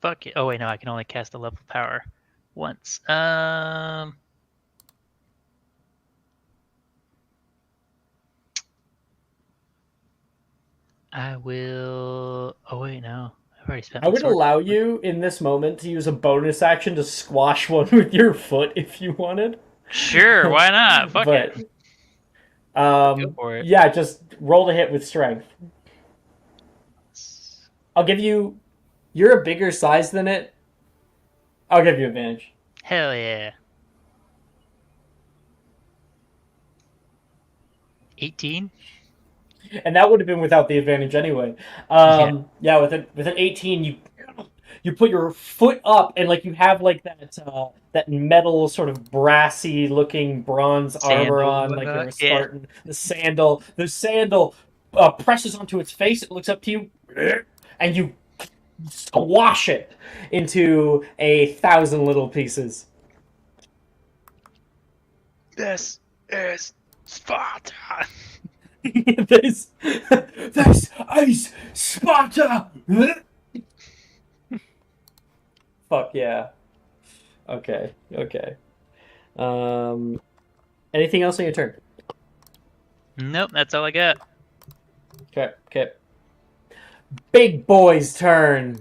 Fuck it. Oh wait, no, I can only cast a level power once. I will. Oh wait, no, I've already spent. I my would sword. allow you in this moment to use a bonus action to squash one with your foot if you wanted. Sure, why not? Fuck But, it. Go for it. Yeah, just roll to hit with strength. I'll give you. You're a bigger size than it. I'll give you advantage. Hell yeah. 18. And that would have been without the advantage anyway. Yeah, with an 18, you put your foot up and like you have like that metal sort of brassy looking bronze armor Sandal, on, like you're a yeah. Spartan. The sandal presses onto its face. It looks up to you, and you squash it into 1,000 little pieces. This is Sparta. this is Sparta. Fuck yeah. Okay. Anything else on your turn? Nope, that's all I got. Okay. Big boy's turn.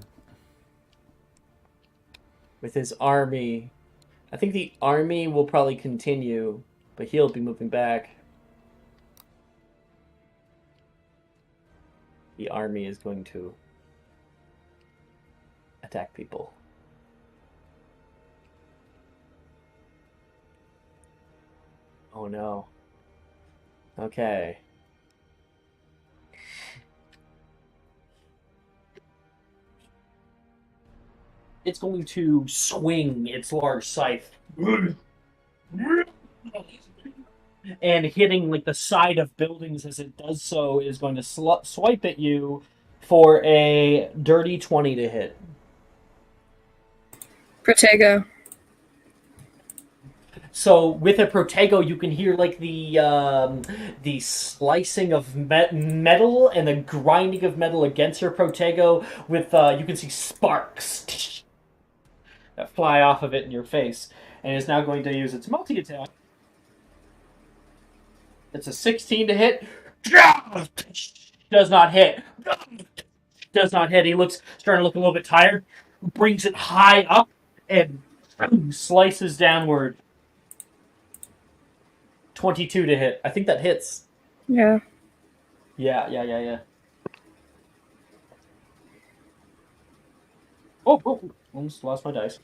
With his army. I think the army will probably continue, but he'll be moving back. The army is going to attack people. Oh no. Okay. it's going to swing its large scythe and hitting like the side of buildings as it does so is going to swipe at you for a dirty 20 to hit. Protego. So with a Protego, you can hear like the slicing of metal and the grinding of metal against your Protego. With you can see sparks that fly off of it in your face, and is now going to use its multi attack. It's a 16 to hit. Does not hit. Does not hit. He looks starting to look a little bit tired. Brings it high up and slices downward. 22 to hit. I think that hits. Yeah. Yeah. Oh, almost lost my dice.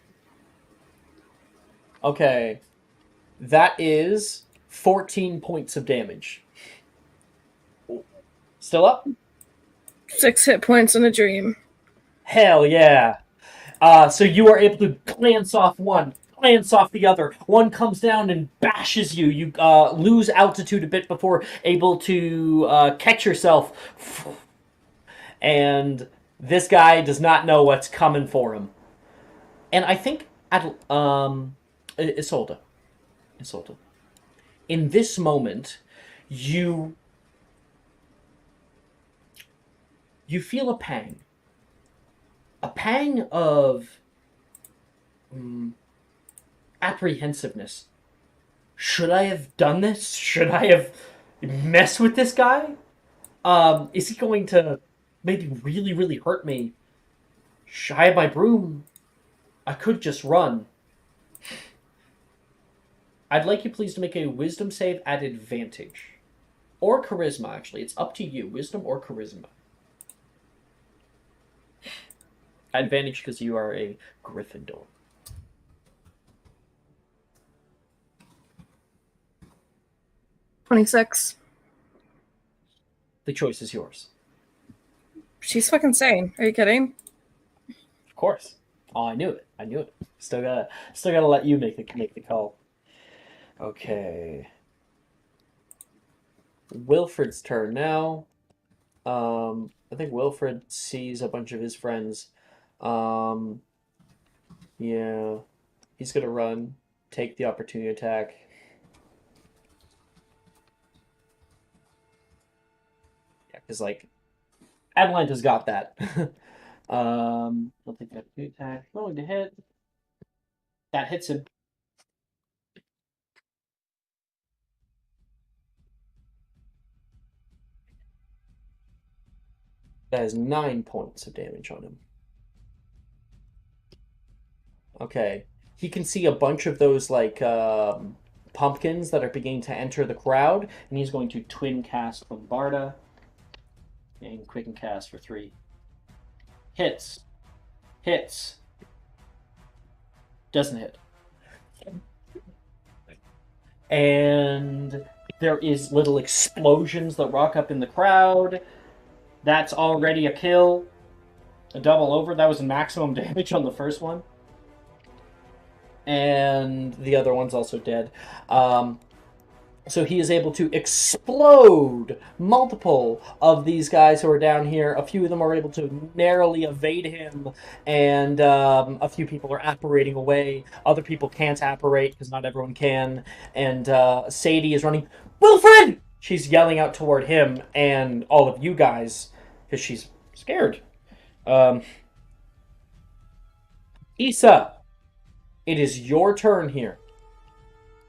Okay. That is 14 points of damage. Still up? 6 hit points in a dream. Hell yeah. So you are able to glance off one, glance off the other. One comes down and bashes you. You lose altitude a bit before able to catch yourself. And this guy does not know what's coming for him. And I think Isolde. In this moment, you feel a pang. A pang of apprehensiveness. Should I have done this? Should I have messed with this guy? Is he going to maybe really, really hurt me? Shy of my broom, I could just run. I'd like you please to make a wisdom save at advantage. Or charisma, actually. It's up to you. Wisdom or charisma. Advantage because you are a Gryffindor. $26. The choice is yours. She's fucking sane. Are you kidding? Of course. Oh, I knew it. Still gotta let you make the call. Okay. Wilfred's turn now. I think Wilfred sees a bunch of his friends. Yeah. He's gonna run, take the opportunity attack. Yeah, because like Atalanta's got that. I'll take the opportunity attack. Rolling to hit. That hits him. That is 9 points of damage on him. Okay. He can see a bunch of those, like, pumpkins that are beginning to enter the crowd, and he's going to twin cast Bombarda and quicken cast for 3. Hits. Doesn't hit. And there is little explosions that rock up in the crowd. That's already a kill. A double over. That was maximum damage on the first one. And the other one's also dead. So he is able to explode multiple of these guys who are down here. A few of them are able to narrowly evade him, and a few people are apparating away. Other people can't apparate because not everyone can. And Sadie is running. Wilfred! She's yelling out toward him and all of you guys because she's scared. Issa, it is your turn here.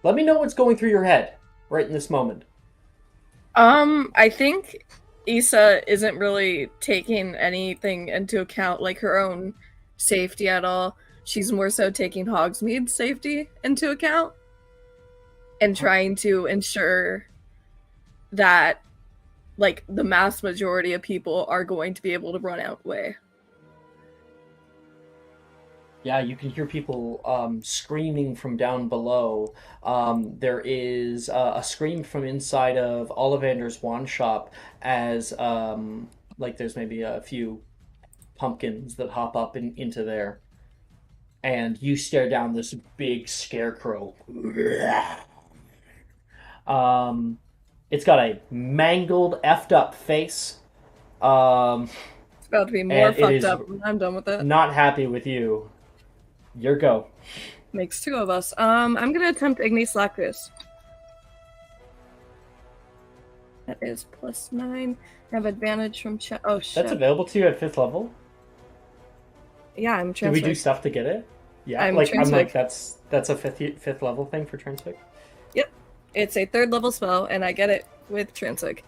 Let me know what's going through your head right in this moment. I think Issa isn't really taking anything into account, like her own safety at all. She's more so taking Hogsmeade's safety into account and trying to ensure that, like, the mass majority of people are going to be able to run out way. Yeah, you can hear people screaming from down below. There is a scream from inside of Ollivander's wand shop as, like, there's maybe a few pumpkins that hop up into there. and you stare down this big scarecrow. It's got a mangled, effed up face. It's about to be more And it fucked is up when I'm done with it. not happy with you. Your go. Makes two of us. I'm gonna attempt Ignis Lacus. That is +9. I have advantage from chat. Oh shit. That's available to you at 5th level. Yeah, I'm Did we do transfixed. stuff to get it? Yeah, I'm I'm transfixed. like that's a fifth level thing for transfix. Yep. It's a 3rd level spell, and I get it with Transig.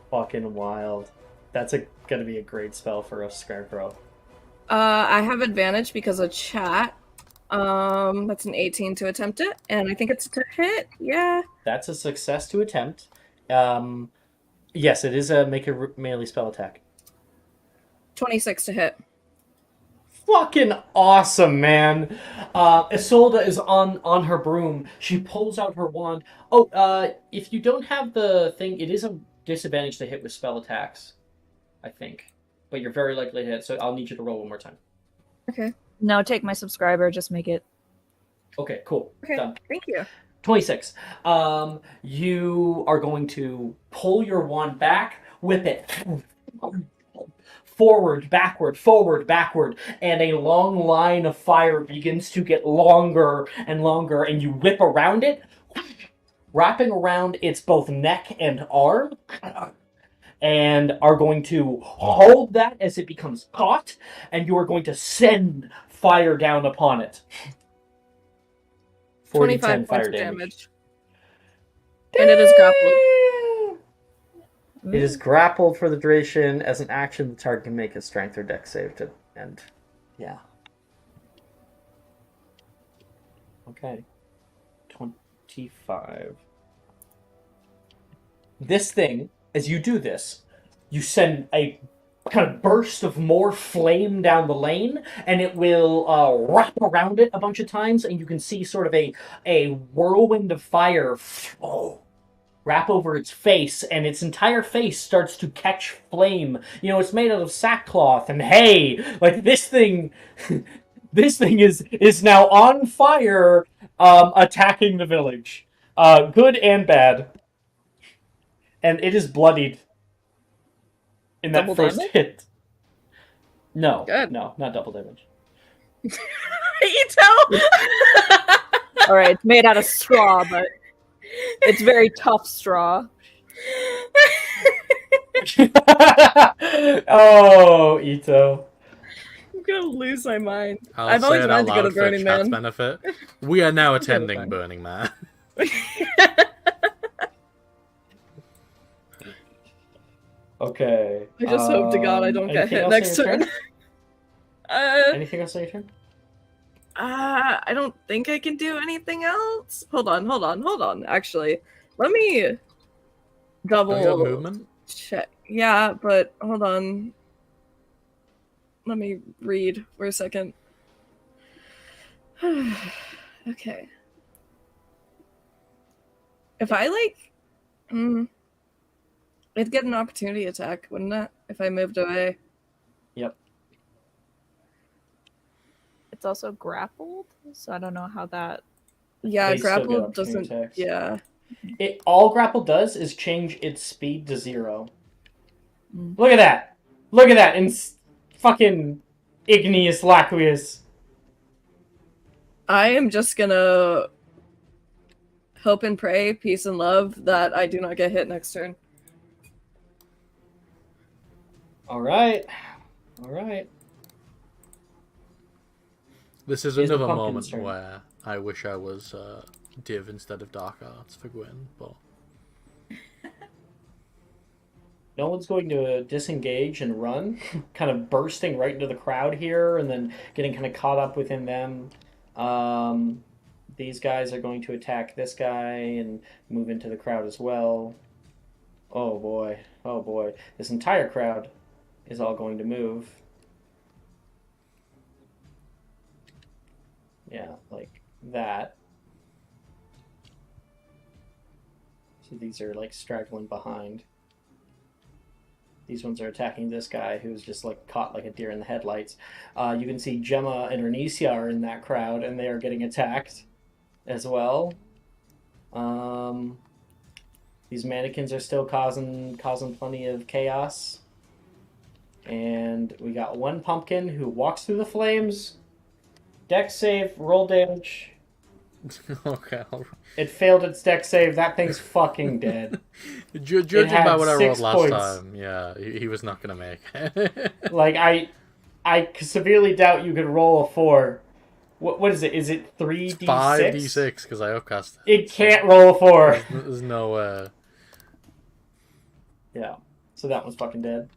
Fucking wild. That's gonna be a great spell for a scarecrow. I have advantage because of chat. That's an 18 to attempt it, and I think it's to hit. Yeah. That's a success to attempt. Yes, it is a make a melee spell attack. 26 to hit. Fucking awesome, man. Isolde is on her broom. She pulls out her wand. Oh, if you don't have the thing, it is a disadvantage to hit with spell attacks, I think. But you're very likely to hit, so I'll need you to roll one more time. Okay. No, take my subscriber. Just make it. Okay, cool. Okay. Done. Thank you. 26. You are going to pull your wand back, whip it forward, backward, and a long line of fire begins to get longer and longer, and you whip around it, wrapping around its both neck and arm, and are going to hold that as it becomes caught, and you are going to send fire down upon it. 25 fire points of damage. And it is grappled. It is grappled for the duration. As an action, the target can make a strength or dex save to end. Yeah. Okay. 25. This thing, as you do this, you send a kind of burst of more flame down the lane, and it will wrap around it a bunch of times, and you can see sort of a whirlwind of fire wrap over its face, and its entire face starts to catch flame. You know, it's made out of sackcloth and hay. Like this thing, this thing is now on fire, attacking the village, good and bad, and it is bloodied in that Double first damage? hit. No, Good. no, not double damage. Ito! All right, it's made out of straw, but it's very tough straw. Oh, Ito. I'm gonna lose my mind. I'll I've say always it wanted out to go to loud for Burning chat's Man. benefit. We are now attending fine. Burning Man. Okay. I just hope to God I don't get anything hit else next on your turn. Anything else on your turn? I don't think I can do anything else. Hold on. Actually, let me double Don't you have movement? check. Yeah, but hold on. Let me read for a second. Okay. If I I'd get an opportunity attack, wouldn't it? If I moved away. Yep. It's also grappled, so I don't know how that. Yeah, They still get grapple opportunity doesn't. attacks. Yeah. All grapple does is change its speed to 0. Mm. Look at that! Look at that! In fucking igneous laqueous. I am just gonna hope and pray, peace and love, that I do not get hit next turn. Alright. Alright. This is Here's the another pumpkin's moment turn. where I wish I was Div instead of Dark Arts for Gwyn, but No one's going to disengage and run, kind of bursting right into the crowd here and then getting kind of caught up within them. These guys are going to attack this guy and move into the crowd as well. Oh boy. Oh boy. This entire crowd is all going to move. Yeah, like that. So these are like straggling behind. These ones are attacking this guy who's just like caught like a deer in the headlights. You can see Gemma and Ernesia are in that crowd, and they are getting attacked as well. These mannequins are still causing plenty of chaos. And we got one pumpkin who walks through the flames. Dex save, roll damage. Okay. It failed its dex save. That thing's fucking dead. Judging by what I rolled 6 last points. time, yeah, he was not gonna make it. Like I severely doubt you could roll a 4. What is it? Is it 3d6? 5d6 because I upcast it. It can't roll a 4. There's no. Yeah. So that one's fucking dead.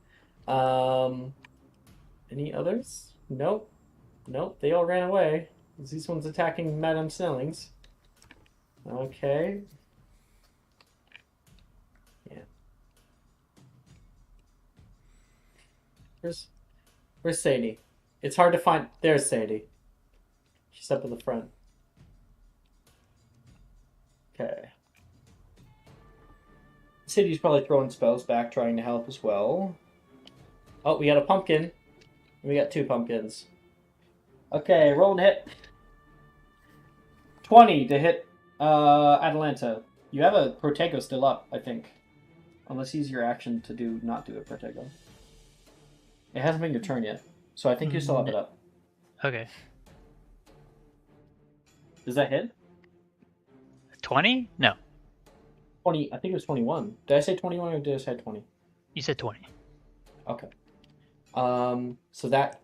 Any others? Nope. Nope. They all ran away. These ones attacking Madame Snellings. Okay. Yeah. Where's Sadie? It's hard to find. There's Sadie. She's up in the front. Okay. Sadie's probably throwing spells back, trying to help as well. Oh, we got a pumpkin. We got 2 pumpkins. Okay, roll and hit. 20 to hit Atalanta. You have a Protego still up, I think. Unless use your action to not do a Protego. It hasn't been your turn yet. So I think you still have it up. Okay. Does that hit? 20? No. 20. I think it was 21. Did I say 21 or did I say 20? You said 20. Okay. So that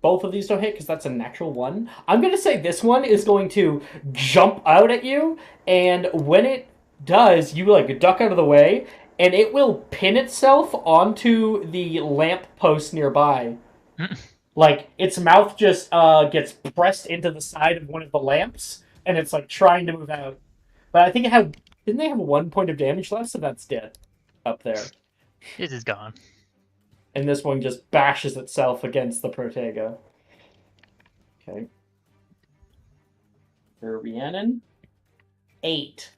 both of these don't hit because that's a natural 1. I'm gonna say this one is going to jump out at you, and when it does, you like duck out of the way, and it will pin itself onto the lamp post nearby. Like its mouth just gets pressed into the side of one of the lamps, and it's like trying to move out. But I think didn't they have 1 point of damage left, so that's dead up there. It is gone. And this one just bashes itself against the Protego. Okay. For Rhiannon, 8.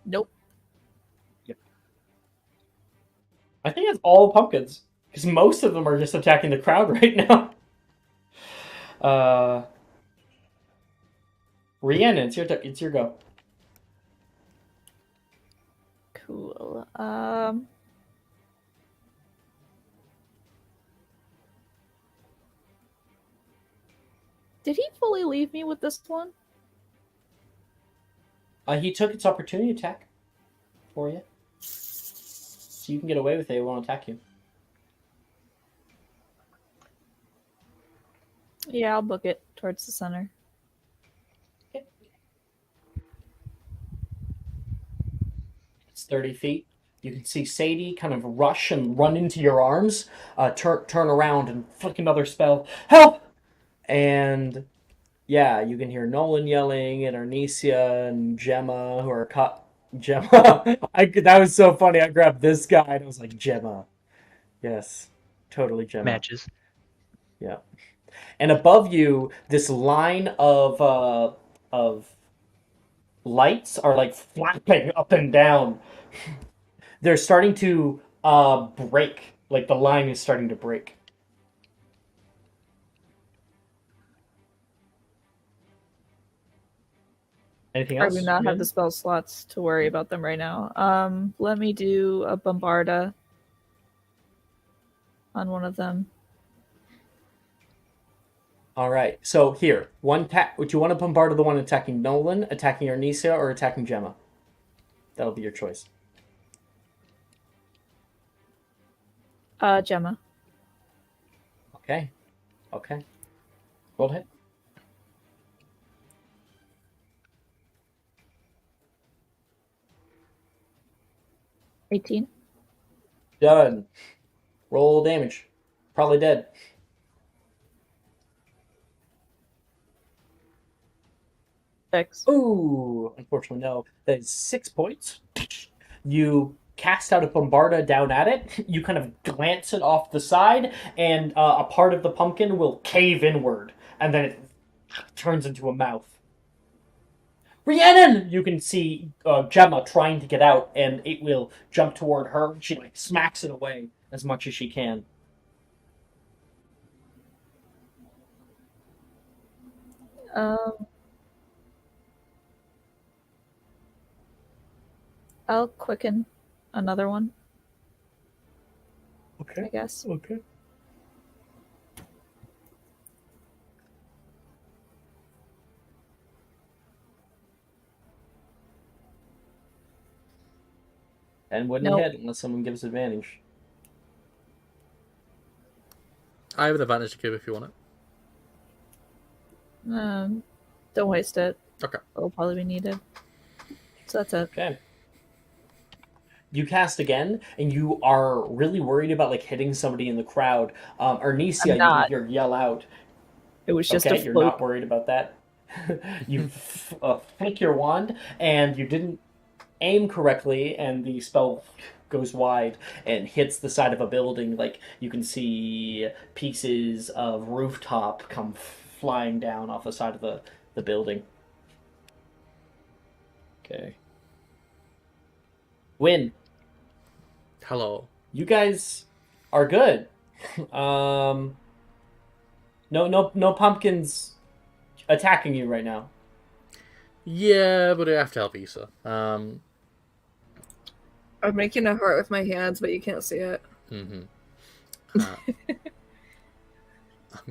Nope. Yep. I think it's all pumpkins, because most of them are just attacking the crowd right now. Rhiannon, it's your go. Cool. Did he fully leave me with this one? He took its opportunity attack for you. So you can get away with it, it won't attack you. Yeah, I'll book it towards the center. Okay. It's 30 feet. You can see Sadie kind of rush and run into your arms, turn around and flick another spell. Help! And yeah, you can hear Nolan yelling and Arnesia and Gemma who are caught. Gemma. That was so funny. I grabbed this guy and I was like, Gemma. Yes, totally Gemma. Matches. Yeah. And above you, this line of lights are like flapping up and down. They're starting to break. Like the line is starting to break. Anything I else? do not have Yeah. the spell slots to worry about them right now. Let me do a Bombarda on one of them. All right. So here, would you want to bombard the one attacking Nolan, attacking Arnesia, or attacking Gemma? That'll be your choice. Gemma. Okay. Okay. Roll hit. $18. Done. Roll damage. Probably dead. Six. Ooh, unfortunately, no. That is 6 points. You cast out a bombarda down at it. You kind of glance it off the side, and a part of the pumpkin will cave inward, and then it turns into a mouth. Rhiannon! You can see Gemma trying to get out, and it will jump toward her. She like smacks it away as much as she can. I'll quicken another one, I Okay. guess. Okay. And wouldn't Nope. hit unless someone gives advantage. I have an advantage to give if you want it. Don't waste it. Okay. It'll probably be needed. So that's it. Okay. You cast again, and you are really worried about like hitting somebody in the crowd. Arnesia, I'm not. you yell out. It was just Okay, a you're fluke. not worried about that. You flick your wand, and you didn't aim correctly, and the spell goes wide and hits the side of a building. Like you can see pieces of rooftop come flying down off the side of the building. Okay. Win. Hello. You guys are good. No pumpkins attacking you right now. Yeah, but I have to help Issa. I'm making a heart with my hands, but you can't see it. I'm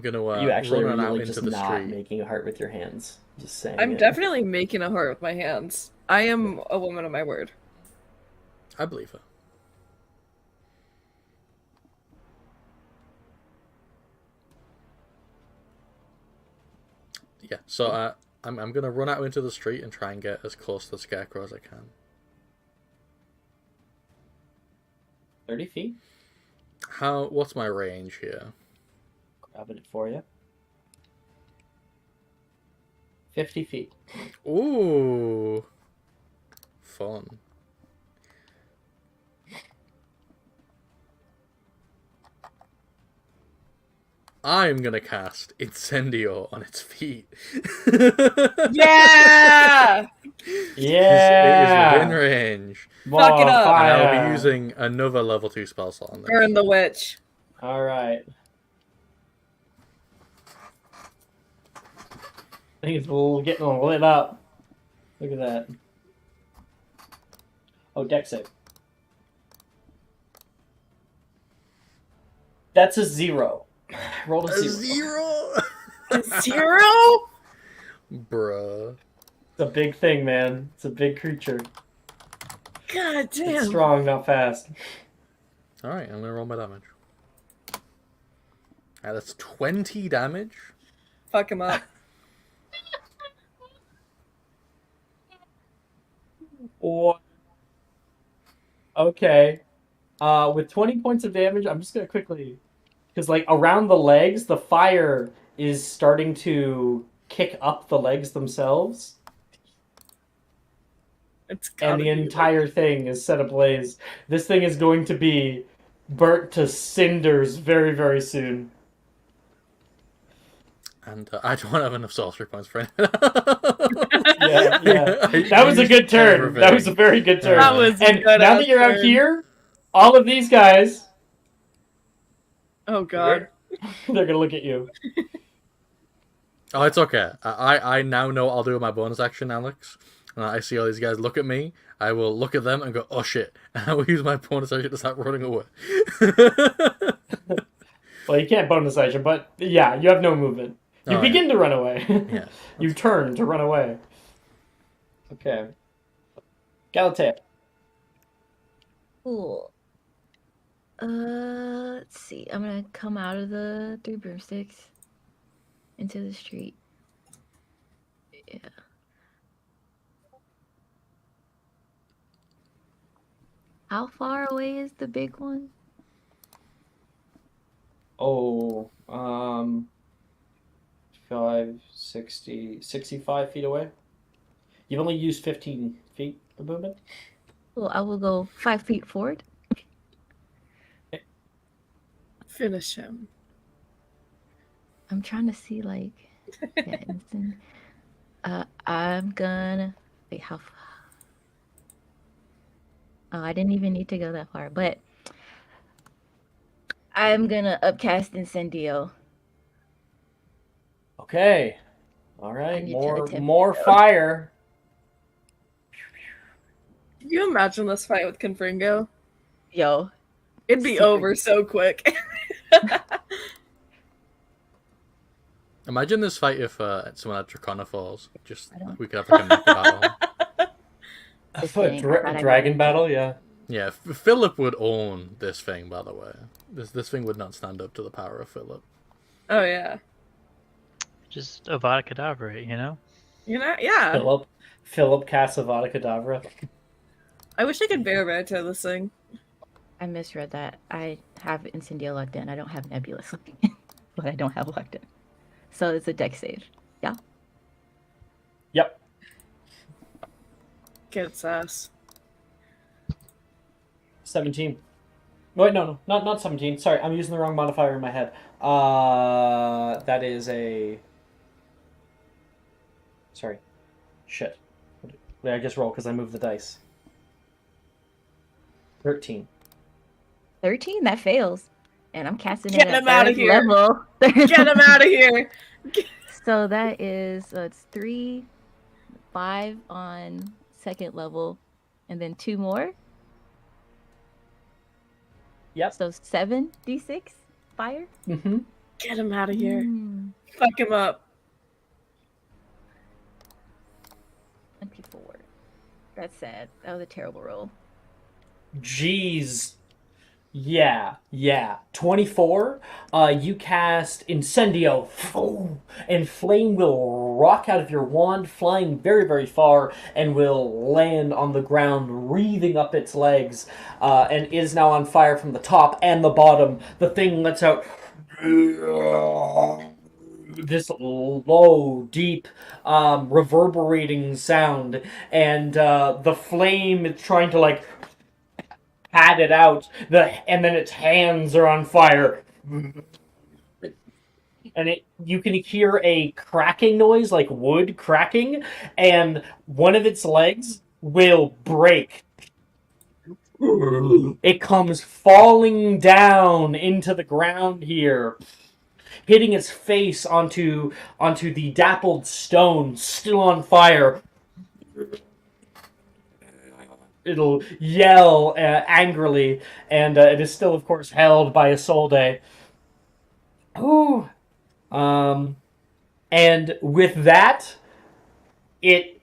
gonna You actually run are out really into just the not street. making a heart with your hands. Just saying. I'm it. definitely making a heart with my hands. I am a woman of my word. I believe her. Yeah, so I'm gonna run out into the street and try and get as close to the scarecrow as I can. 30 feet. What's my range here? Grabbing it for you. 50 feet. Ooh, fun. I'm gonna cast Incendio on its feet. Yeah! Yeah. It is within range. Fuck it up. And I'll Fire. be using another level 2 spell slot on this. Burn the witch. All right. Things will getting lit up. Look at that. Oh, deck save. That's a 0. Rolled a 0. Zero? Bruh. It's a big thing, man. It's a big creature. God It's damn. strong, not fast. Alright, I'm gonna roll my damage. That's 20 damage. Fuck him up. Or okay. With 20 points of damage, I'm just gonna quickly, because like around the legs, the fire is starting to kick up the legs themselves, It's and the gotta be, entire thing is set ablaze. This thing is going to be burnt to cinders very, very soon. And I don't have enough sorcery points for it. Yeah. That was a good turn. Everything. That was a very good turn. That was a And good now that you're out turn. here, all of these guys, Oh god. they're gonna look at you. Oh, it's okay. I now know what I'll do with my bonus action, Alex. I see all these guys look at me. I will look at them and go, oh shit. And I will use my bonus action to start running away. Well, you can't bonus action, but yeah, you have no movement. You begin to run away. Yeah. You turn to run away. Okay. Galatea. Cool. Let's see. I'm gonna come out of the 3 broomsticks into the street. Yeah. How far away is the big one? Oh, 65 feet away. You've only used 15 feet of movement. Well, I will go 5 feet forward. Finish him. I'm trying to see, like, yeah, instant. I'm gonna Wait, how? Oh, I didn't even need to go that far, but I'm gonna upcast Incendio. Okay. All I right. need to attempt More it, though. fire. Can you imagine this fight with Confringo? Yo, It'd be Secret. over so quick. Imagine this fight if someone had Draconophores. Just I don't- we could have like a mecha battle. Just A kidding, I thought I dragon would. battle, yeah. Yeah, Philip would own this thing. By the way, this thing would not stand up to the power of Philip. Oh yeah. Just Avada Kedavra, you know? You know, yeah. Philip casts Avada Kedavra. I wish I could bear to this thing. I misread that. I have Incendio locked in. I don't have Nebulous locked in, but I don't have locked in. So it's a deck save. Yeah. Yep. Get its ass. 17. Wait, no, not 17. Sorry, I'm using the wrong modifier in my head. That is a... Sorry. Shit. Wait, I just roll because I moved the dice. 13. 13? That fails. And I'm casting Get it at him outta third here. level. Get him out of here. So that is, it's 3, 5 on second level, and then 2 more. Yep. So 7 d6 fire. Mm-hmm. Get him out of here. Mm, Fuck him up. 24. That's sad. That was a terrible roll. Jeez. Yeah. 24. You cast Incendio, and flame will rock out of your wand, flying very, very far, and will land on the ground, wreathing up its legs, and is now on fire from the top and the bottom. The thing lets out this low, deep, reverberating sound, and the flame is trying to like pat it out, and then its hands are on fire. And you can hear a cracking noise, like wood cracking, and one of its legs will break. It comes falling down into the ground here, hitting its face onto the dappled stone, still on fire. It'll yell angrily, and it is still, of course, held by Isolde. Ooh. And with that,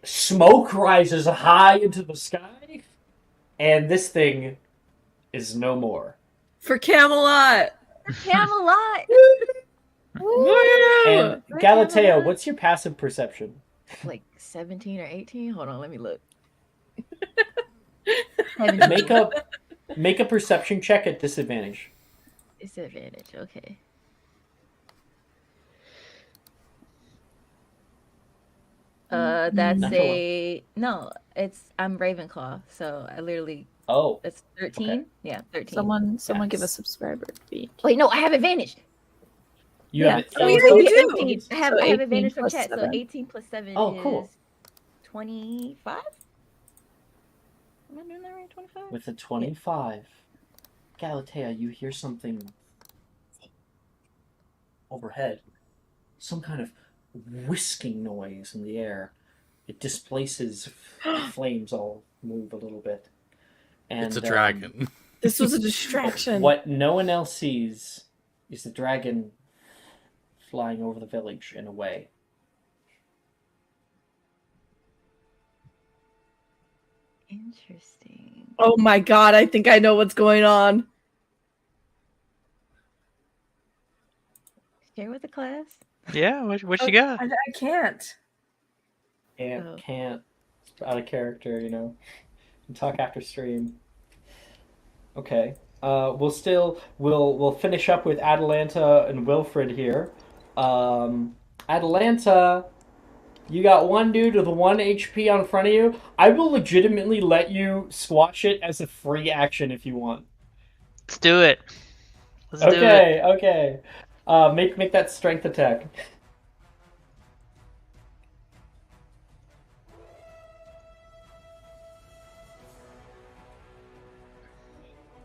smoke rises high into the sky, and this thing is no more. For Camelot. Camelot! Woo! And Right, Galatea, Camelot. what's your passive perception? Like 17 or 18? Hold on, let me look. Make a perception check at disadvantage. Disadvantage, okay. That's Natural a no. I'm Ravenclaw, so I literally Oh, that's 13. Okay. Yeah, 13. Someone give a Yes. subscriber fee. Wait, no, I have advantage. you Yeah. have it. Oh, yeah, so you yeah, do. 18. I have So 18 advantage from plus chat. 7. So 18 plus 7 Oh, is cool. 25. Am I doing that right? 25. With a 25, Galatea, you hear something overhead. Some kind of whisking noise in the air. It displaces the flames all move a little bit. And, It's a dragon. This was a distraction. What no one else sees is the dragon flying over the village and away. Interesting. Oh my god, I think I know what's going on. Share with the class. Yeah, what you got? I can't. Oh. Can't. It's out of character, you know. Talk after stream. Okay. We'll finish up with Atalanta and Wilfred here. Atalanta, you got one dude with 1 HP on front of you. I will legitimately let you squash it as a free action if you want. Let's do it. Let's do it. Okay. Make that strength attack.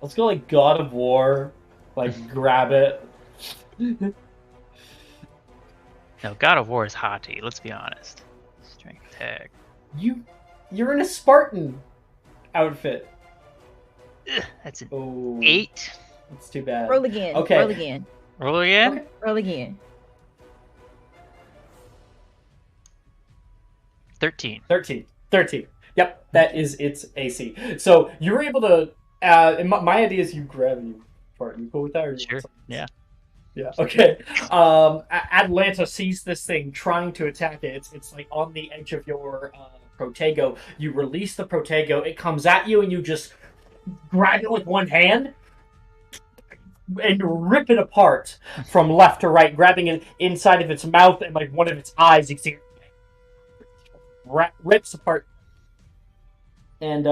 Let's go like God of War. Like grab it. No, God of War is haughty. Let's be honest. Strength tag. You're in a Spartan outfit. Ugh, that's an Oh, 8. that's too bad. Roll again. Okay. Roll again. Roll again. Okay. Roll again. 13. 13. Yep, that is its AC. So you were able to. And my idea is you grab you. Are you cool with that? Or you want Sure. something? Yeah. Yeah. Okay. Atlanta sees this thing trying to attack it. It's like on the edge of your Protego. You release the Protego. It comes at you, and you just grab it with one hand and rip it apart from left to right, grabbing it inside of its mouth and like one of its eyes. You see, rips apart, and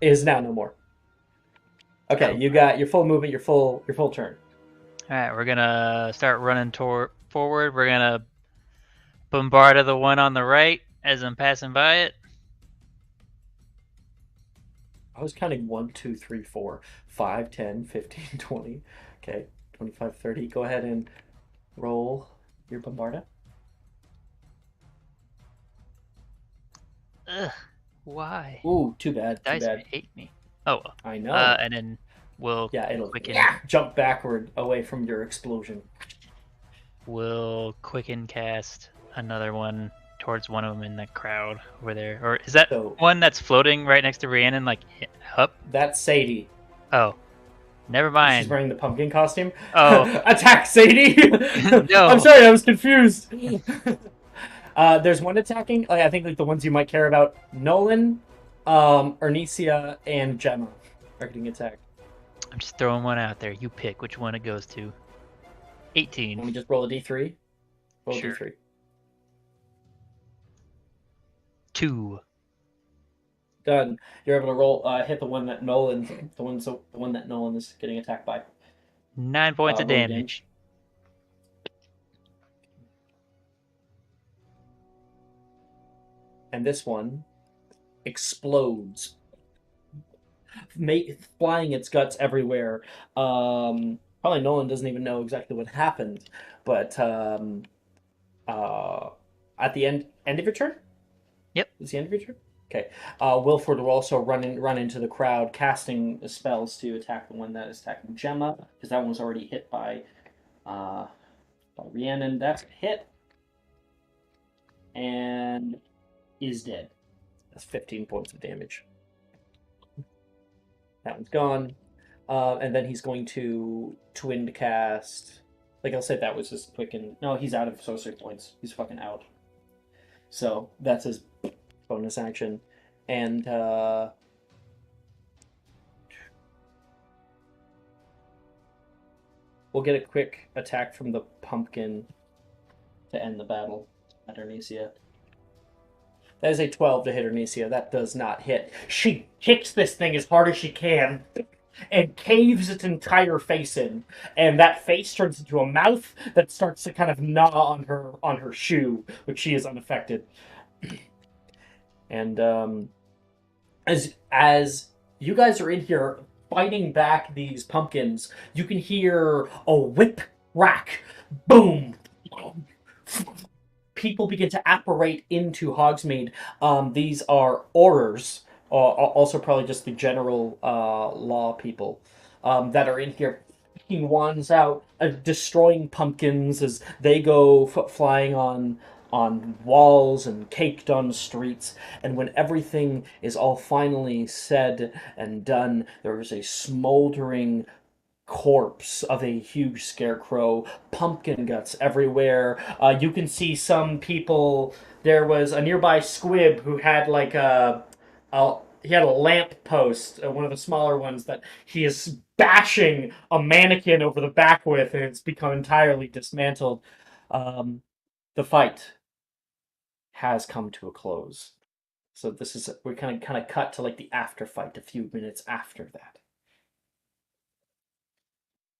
is now no more. Okay, you got your full movement, your full turn. All right, we're gonna start running forward. We're gonna bombard the one on the right as I'm passing by it. I was counting 1, 2, 3, 4, 5, 10, 15, 20. Okay, 25, 30. Go ahead and roll your bombarda. Ugh, why? Ooh, too bad. Too Dice bad. hate me. Oh well. I know. And then we'll It'll quicken. jump backward away from your explosion. We'll quicken cast another one towards one of them in the crowd over there. Or is that So- one that's floating right next to Rhiannon, like up? That's Sadie. Oh, never She's mind. wearing the pumpkin costume. Oh. Attack Sadie! No. I'm sorry, I was confused. There's one attacking. I think like the ones you might care about. Nolan, Ernesia, and Gemma are getting attacked. I'm just throwing one out there. You pick which one it goes to. 18. Let me just roll a d3. Roll Sure. a d3. 2. Done. You're able to roll hit the one that Nolan is getting attacked by. 9 points of roll again. damage. And this one explodes, flying its guts everywhere. Probably Nolan doesn't even know exactly what happened, but at the end of your turn. Yep. Is the end of your turn? Okay. Wilford will also run into the crowd, casting spells to attack the one that is attacking Gemma, because that one was already hit by Rhiannon. That's a hit. And is dead. That's 15 points of damage. That one's gone. And then he's going to twin cast. Like I'll say that was just quicken. No, he's out of sorcery points. He's fucking out. So that's his bonus action. And we'll get a quick attack from the pumpkin to end the battle at Ernesia. That is a 12 to hit Ernesia. That does not hit. She kicks this thing as hard as she can and caves its entire face in. And that face turns into a mouth that starts to kind of gnaw on her shoe, but she is unaffected. And as you guys are in here fighting back these pumpkins, you can hear a whip rack. Boom! People begin to apparate into Hogsmeade. These are Aurors, also probably just the general law people that are in here, picking wands out, destroying pumpkins as they go flying on walls and caked on streets. And when everything is all finally said and done, there is a smoldering corpse of a huge scarecrow, pumpkin guts everywhere. You can see some people. There was a nearby squib who had like he had a lamp post, one of the smaller ones that he is bashing a mannequin over the back with, and it's become entirely dismantled. The fight has come to a close. So this is we're kind of cut to like the after fight, a few minutes after that.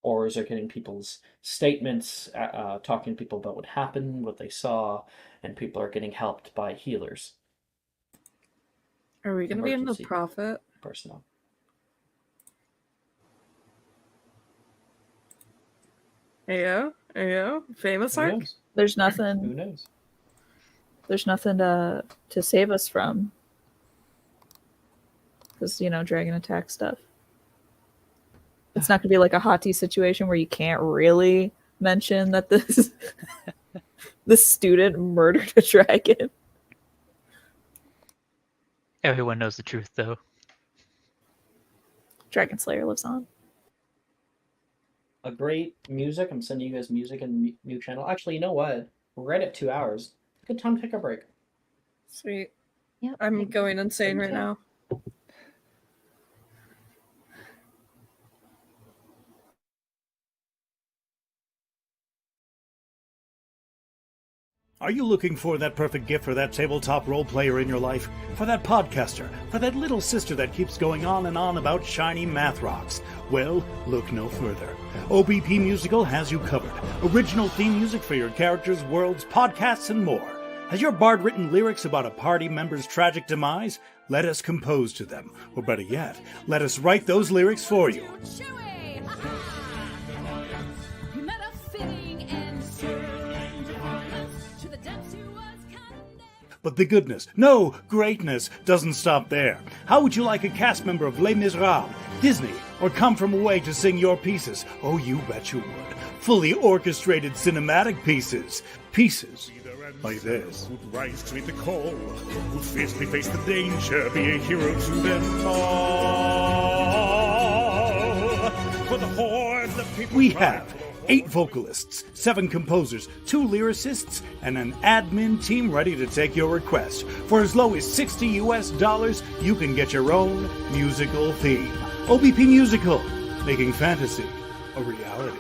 Aurors are getting people's statements, talking to people about what happened, what they saw, and people are getting helped by healers. Are we going to be in the Emergency profit? Personnel. Famous Who arc? knows? There's Who nothing. knows? There's nothing to save us from. Because, dragon attack stuff. It's not going to be like a Hati situation where you can't really mention that this student murdered a dragon. Everyone knows the truth, though. Dragon Slayer lives on. A great music. I'm sending you guys music in the new channel. Actually, you know what? We're right at 2 hours. Good time to take a break. Sweet. Yep. I'm going insane right now. Are you looking for that perfect gift for that tabletop role player in your life? For that podcaster? For that little sister that keeps going on and on about shiny math rocks? Well, look no further. OBP Musical has you covered. Original theme music for your characters, worlds, podcasts, and more. Has your bard written lyrics about a party member's tragic demise? Let us compose to them. Or better yet, let us write those lyrics for you. But the goodness, no, greatness, doesn't stop there. How would you like a cast member of Les Miserables, Disney, or Come From Away to sing your pieces? Oh, you bet you would. Fully orchestrated cinematic pieces. Pieces like this. Who'd rise to meet the call, who'd fiercely face the danger, be a hero to them all. For the hordes of people We have 8 vocalists, 7 composers, 2 lyricists, and an admin team ready to take your request. For as low as $60 US, you can get your own musical theme. OBP Musical, making fantasy a reality.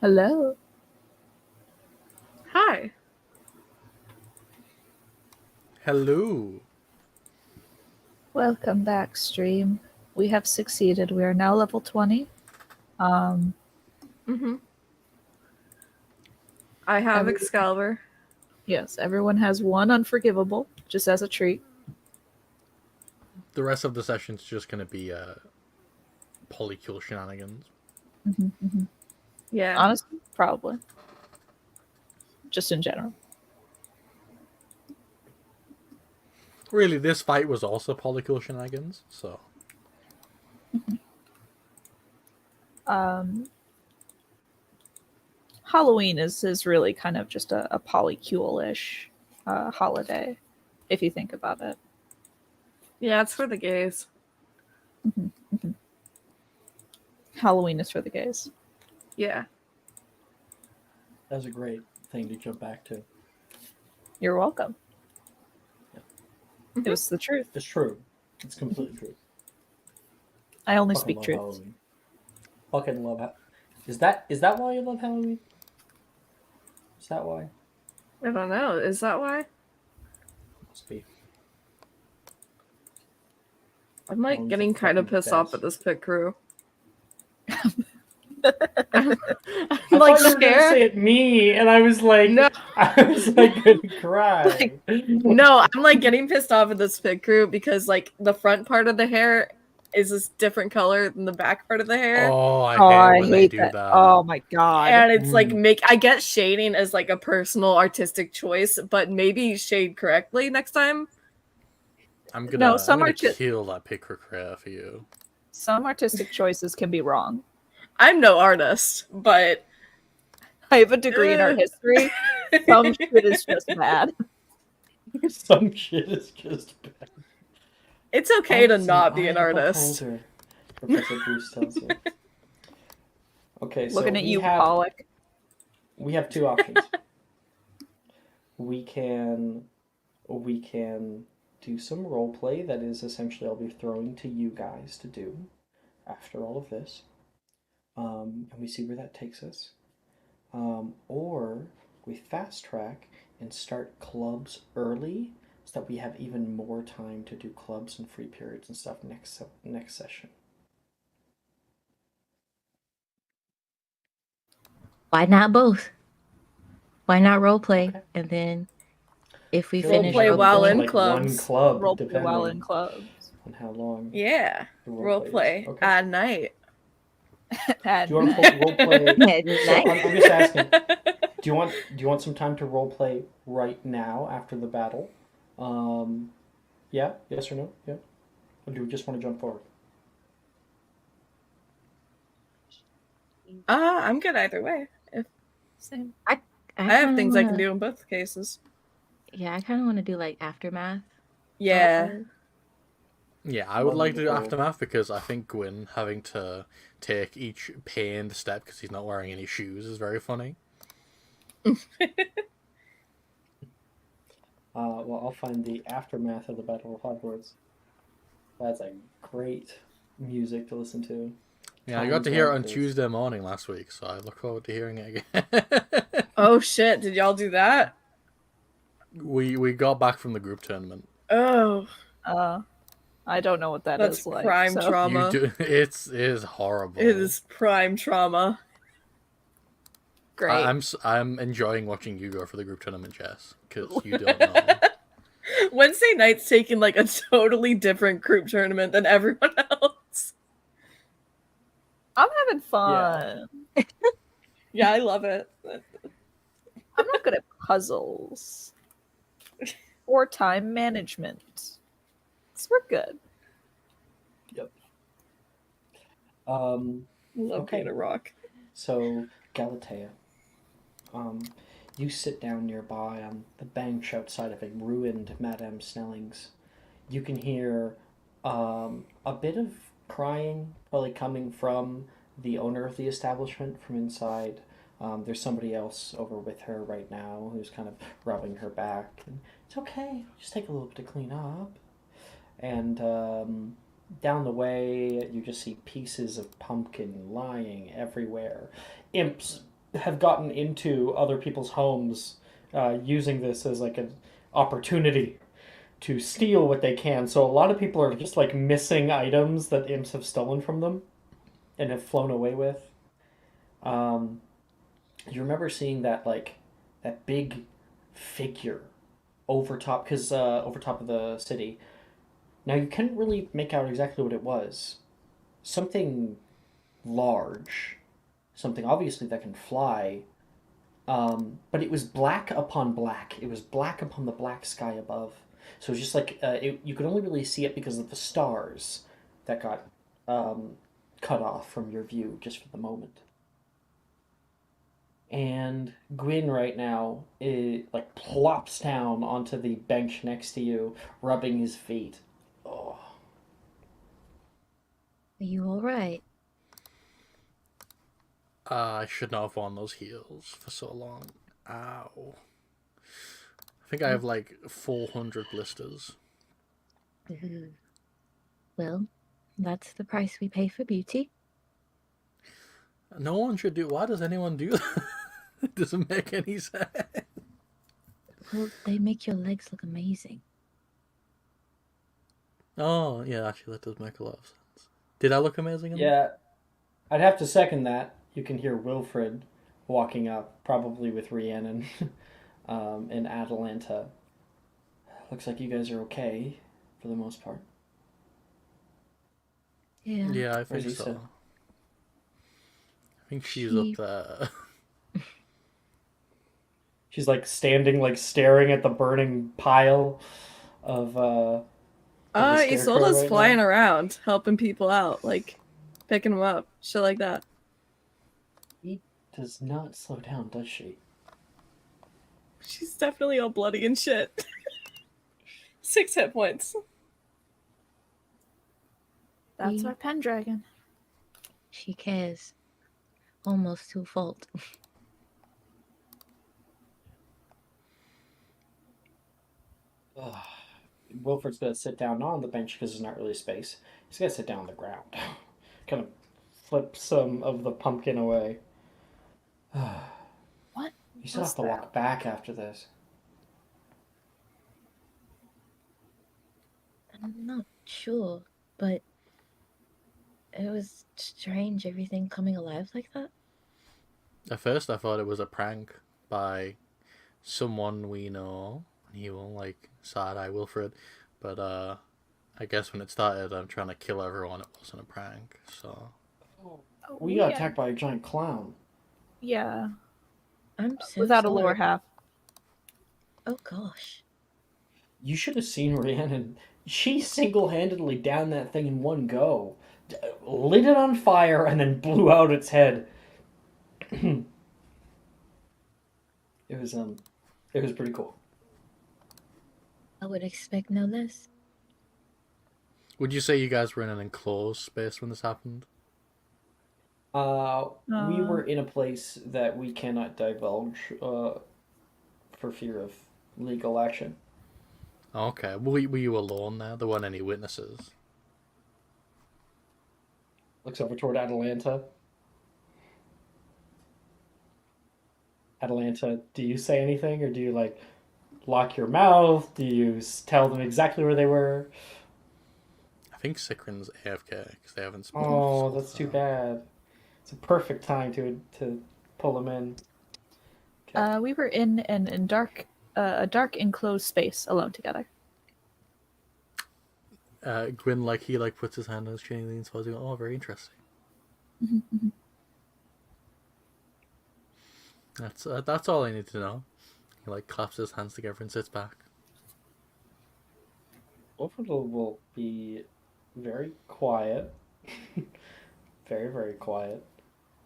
Hello. Hi. Hello. Welcome back, stream. We have succeeded. We are now level 20. Mm-hmm. I have Every- Excalibur. Yes, everyone has one unforgivable, just as a treat. The rest of the session's just going to be polycule shenanigans. Yeah. Honestly, probably. Just in general. Really, this fight was also polycule shenanigans, so... Halloween is really kind of just a polycule-ish holiday, if you think about it. Yeah, it's for the gays. Halloween is for the gays. Yeah. That's a great thing to jump back to. You're welcome. It was the truth. It's true. It's completely true. I only Fucking speak love truth. Halloween. Fucking love Is that why you love Halloween? Is that why? I don't know. Is that why? Must be. I'm like Halloween's getting the kind of fucking pissed off best. at this pit crew. I I'm thought like you were gonna say scared. it me, and I was like, No. I was like gonna cry. No, I'm like getting pissed off at this pit crew because like the front part of the hair is this different color than the back part of the hair. Oh, I Oh, hate I when they hate do that. that. Oh my god. And it's like I get shading as like a personal artistic choice, but maybe shade correctly next time. I'm No, gonna kill that picker creator for you. Some artistic choices can be wrong. I'm no artist, but I have a degree in art history. Some shit is just bad. Some shit is just bad. It's okay to Awesome. not be I an am a artist. beholder, Professor Bruce tells you. Okay, so Looking at you, have, Pollock. we have two options. we can do some role play that is essentially I'll be throwing to you guys to do after all of this. And we see where that takes us. Or we fast track and start clubs early so that we have even more time to do clubs and free periods and stuff next session. Why not both? Why not role play? Okay. And then if we Feel like finish play you role gotta while go in to, like, one clubs. club, Role play depending while in clubs. on how long. Yeah, the role play is. Okay. at night. And Do you want to role play? At So night? I'm just asking. Do you want some time to role play right now after the battle? Yeah. Yes or no? Yeah. Or do we just want to jump forward? I'm good either way. If same. I have kinda things I can wanna- do in both cases. Yeah, I kind of want to do like aftermath. Yeah. roleplay. Yeah, I would like to do Wonderful. Aftermath because I think Gwyn having to take each pained step because he's not wearing any shoes is very funny. Well, I'll find the aftermath of the Battle of Hogwarts. That's a great music to listen to. Yeah, I got to hear it on Times like this. Tuesday morning last week, so I look forward to hearing it again. Oh shit! Did y'all do that? we got back from the group tournament. Oh, I don't know what that's is like. prime so. trauma. It is horrible. It is prime trauma. Great. I'm enjoying watching you go for the group tournament, Jess, because you don't know. Wednesday night's taking like a totally different group tournament than everyone else. I'm having fun. Yeah, I love it. I'm not good at puzzles or time management. So we're good. Love Okay. being a rock. So, Galatea, you sit down nearby on the bench outside of a ruined Madame Snelling's. You can hear a bit of crying, probably coming from the owner of the establishment from inside. There's somebody else over with her right now who's kind of rubbing her back. And it's okay, just take a little bit to clean up. And down the way, you just see pieces of pumpkin lying everywhere. Imps have gotten into other people's homes, using this as like an opportunity to steal what they can. So a lot of people are just like missing items that imps have stolen from them and have flown away with. Um, you remember seeing that like that big figure over top of the city. Now you couldn't really make out exactly what it was. Something large, something obviously that can fly. But it was black upon black. It was black upon the black sky above. So it was just like you could only really see it because of the stars that got cut off from your view just for the moment. And Gwyn right now like plops down onto the bench next to you, rubbing his feet. Oh, Are you all right? I should not have worn those heels for so long. Ow. I think I have like 400 blisters. Mhm. Well, that's the price we pay for beauty. No one should do. Why does anyone do that? It doesn't make any sense. Well, they make your legs look amazing. Oh, yeah, actually, that does make a lot of sense. Did I look amazing in them? yeah, I'd have to second that. You can hear Wilfred walking up, probably with Rhiannon and Atalanta. Looks like you guys are okay for the most part. Yeah. Yeah, I Where's think so. Issa? I think she's She- up there. She's like standing, like staring at the burning pile of the scarecrow Isolde's right flying now. around, helping people out, like picking them up, shit like that. He does not slow down, does she? She's definitely all bloody and shit. 6 hit points. That's We- our Pendragon. She cares. Almost to a fault. Ugh. Wilfred's gonna sit down, not on the bench because there's not really space. He's gonna sit down on the ground. Kind of flip some of the pumpkin away. What? You still was have to that? walk back after this. I'm not sure, but it was strange everything coming alive like that. At first, I thought it was a prank by someone we know. He will like side eye Wilfred, but I guess when it started, I'm trying to kill everyone. It wasn't a prank, so. We got attacked by a giant clown. Yeah, I'm so without a sorry. lower half. Oh gosh. You should have seen Rhiannon. She single-handedly downed that thing in one go, lit it on fire, and then blew out its head. It was pretty cool. I would expect no less. Would you say you guys were in an enclosed space when this happened? We were in a place that we cannot divulge for fear of legal action. Okay. Were you alone there? There weren't any witnesses. Looks over toward Atalanta. Atalanta, do you say anything, or do you like lock your mouth? Do you tell them exactly where they were? I think Sikrin's AFK because they haven't spoken. Oh, so that's too far. bad. It's a perfect time to pull them in. Okay. We were in a dark enclosed space alone together. Gwyn he puts his hand on his chin and leans forward. Oh, very interesting. That's all I need to know. He claps his hands together and sits back. Wilfred will be very quiet. Very, very quiet.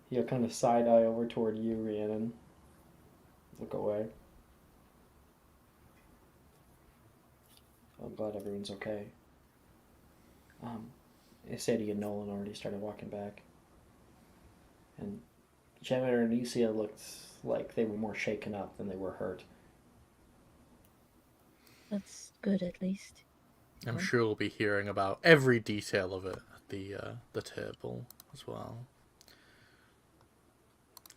He'll kind of side eye over toward you, Rhiannon. Look away. I'm glad everyone's okay. Sadie and Nolan already started walking back. And Gemma and Isia looked like they were more shaken up than they were hurt. That's good at least. I'm sure we'll be hearing about every detail of it at the table as well.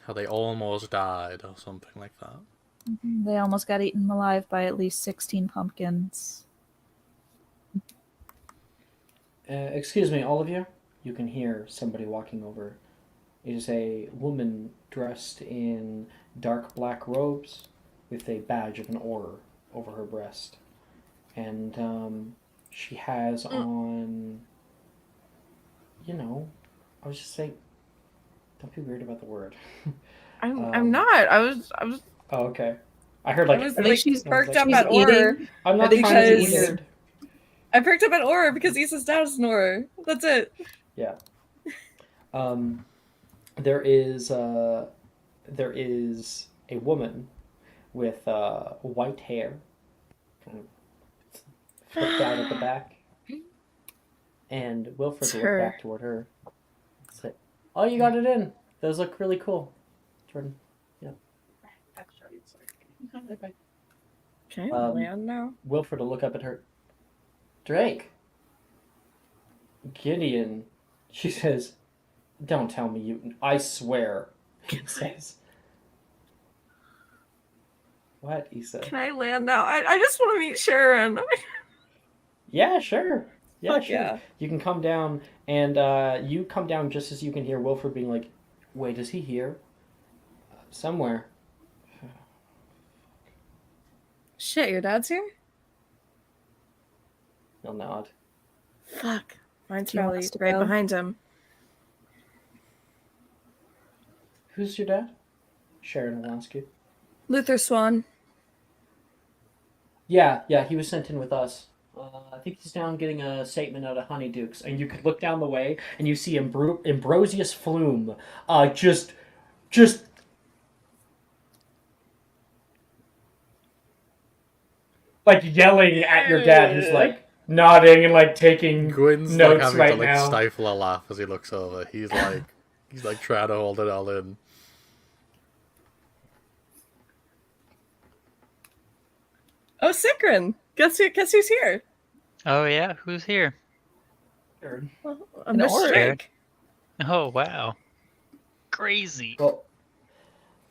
how they almost died or something like that. They almost got eaten alive by at least 16 pumpkins. Excuse me, all of you. You can hear somebody walking over. It is a woman dressed in dark black robes with a badge of an order over her breast. And she has on, I was just saying, don't be weird about the word. I'm not. I was Oh, okay. I heard I like, was I think like she's perked like, up she's at Aura. eating. I'm I not think trying to be because- weird. I perked up at Aura because Issa's dad is an Aura. That's it. Yeah. There is a woman with white hair, kind of flipped out at the back, and Wilfred It's will her. look back toward her. And say, "Oh, you got it in. Those look really cool, Jordan." Yeah. Can I Um, land now? Wilfred will look up at her. Drake. Gideon. She says, "Don't tell me you. I swear." He says. What, Issa? Can I land now? I just want to meet Sharon. Yeah, sure. Yeah, Fuck sure. yeah. You can come down, and you come down just as you can hear Wilfred being like, "Wait, is he here? Somewhere." Shit, your dad's here? He'll nod. Fuck. Mine's Do you want probably us to right go? behind him. Who's your dad? Sharon will ask you. Luther Swan. Yeah, he was sent in with us. I think he's down getting a statement out of Honeydukes, and you could look down the way, and you see Ambrosius Flume, just like yelling at your dad, who's like nodding and like taking Gwyn's like notes having right to like now. stifle a laugh as he looks over. He's like trying to hold it all in. Oh, Sikrin. Guess who's here? Oh yeah, who's here? An Miss Aura. Drake. Oh wow, crazy. Well,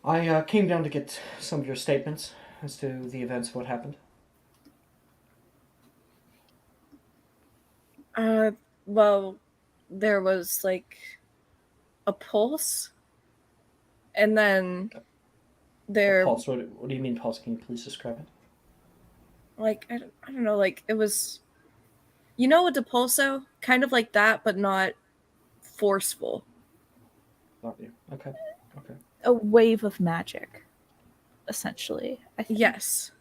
I came down to get some of your statements as to the events of what happened. Well, there was like a pulse, and then there, Pulse, what do you mean pulse? Can you please describe it? like, I don't know, like it was, you know, a depulso, kind of like that, but not forceful. Not you. Okay. A wave of magic, essentially. I think. Yes.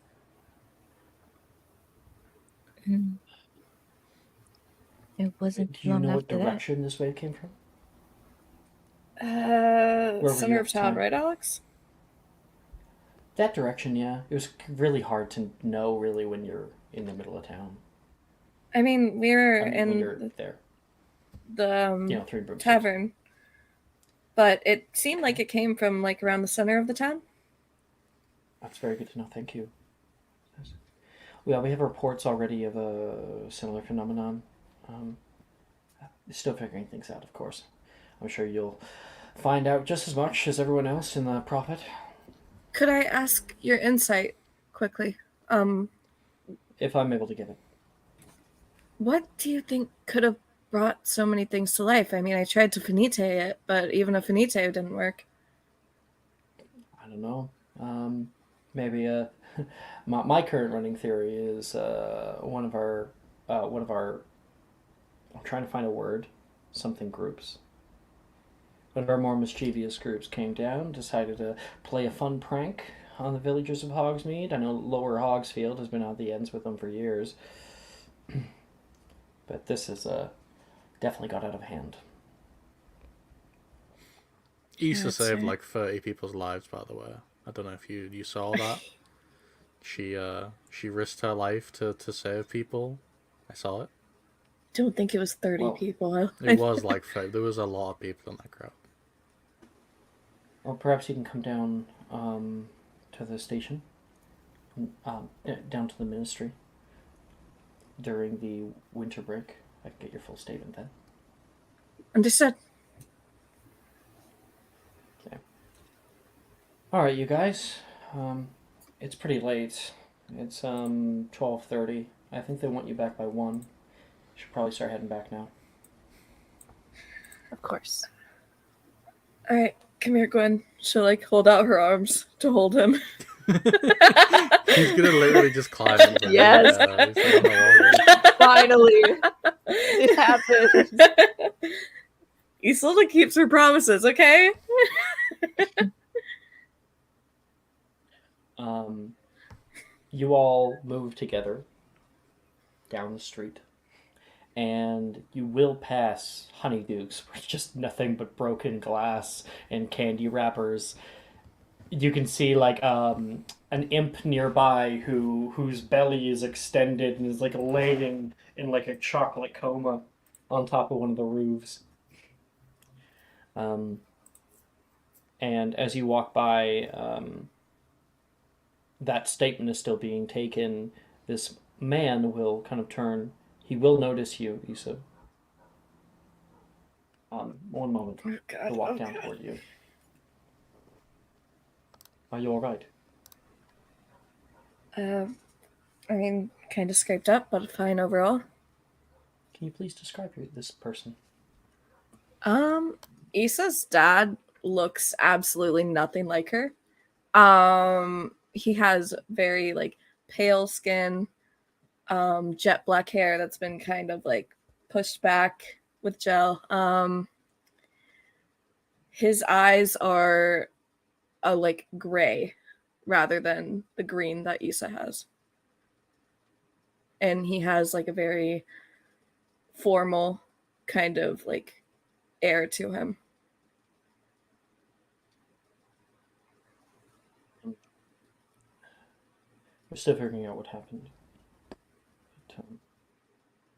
It wasn't Do you long know what after that. direction this wave came from? were Center you of at the town, time? right, Alex? That direction, yeah. It was really hard to know really when you're in the middle of town. I mean, we were When in you're there. the Three Broomsticks. tavern, but it seemed like it came from like around the center of the town. That's very good to know. Thank you. Yeah, we have reports already of a similar phenomenon. Still figuring things out, of course. I'm sure you'll find out just as much as everyone else in the Prophet. Could I ask your insight quickly? If I'm able to give it. What do you think could have brought so many things to life? I mean, I tried to finite it, but even a finite didn't work. I don't know. Maybe my current running theory is one of our I'm trying to find a word, something groups. One of our more mischievous groups came down, decided to play a fun prank on the villagers of Hogsmeade. I know Lower Hogsfield has been out the ends with them for years, but this is definitely got out of hand. Issa I'd saved say. like 30 people's lives, by the way. I don't know if you saw that. She risked her life to save people. I saw it. Don't think it was 30 Well, people. It was like 30. There was a lot of people in that crowd. Well, perhaps you can come down to the station, down to the ministry during the winter break. I can get your full statement then. Understood. Okay. All right, you guys. It's pretty late. It's 12:30. I think they want you back by 1. Should probably start heading back now. Of course. All right, come here, Gwen. She'll like hold out her arms to hold him. He's gonna literally just climb into Yes. he's like, "Oh, Finally, it happened. Isolde keeps her promises, okay? You all move together down the street, and you will pass Honeydukes with just nothing but broken glass and candy wrappers. You can see like an imp nearby whose belly is extended and is like laying in like a chocolate coma on top of one of the roofs. And as you walk by, that statement is still being taken. This man will kind of turn. He will notice you, Issa. One moment. Oh, God. He'll walk down toward you. Are you all right? I mean, kind of scraped up, but fine overall. Can you please describe this person? Issa's dad looks absolutely nothing like her. He has very like pale skin, jet black hair that's been kind of like pushed back with gel. His eyes are like gray rather than the green that Issa has. And he has like a very formal kind of like air to him. We're still figuring out what happened. But,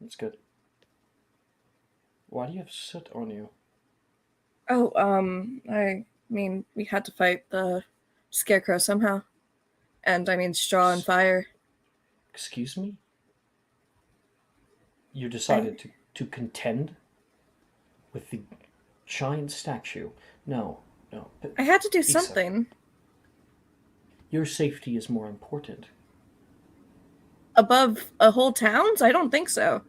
that's good. Why do you have soot on you? Oh, I mean, we had to fight the scarecrow somehow. And I mean, straw and fire. Excuse me? You decided to contend with the giant statue? No. But I had to do Issa, something. your safety is more important. Above a whole town's? I don't think so.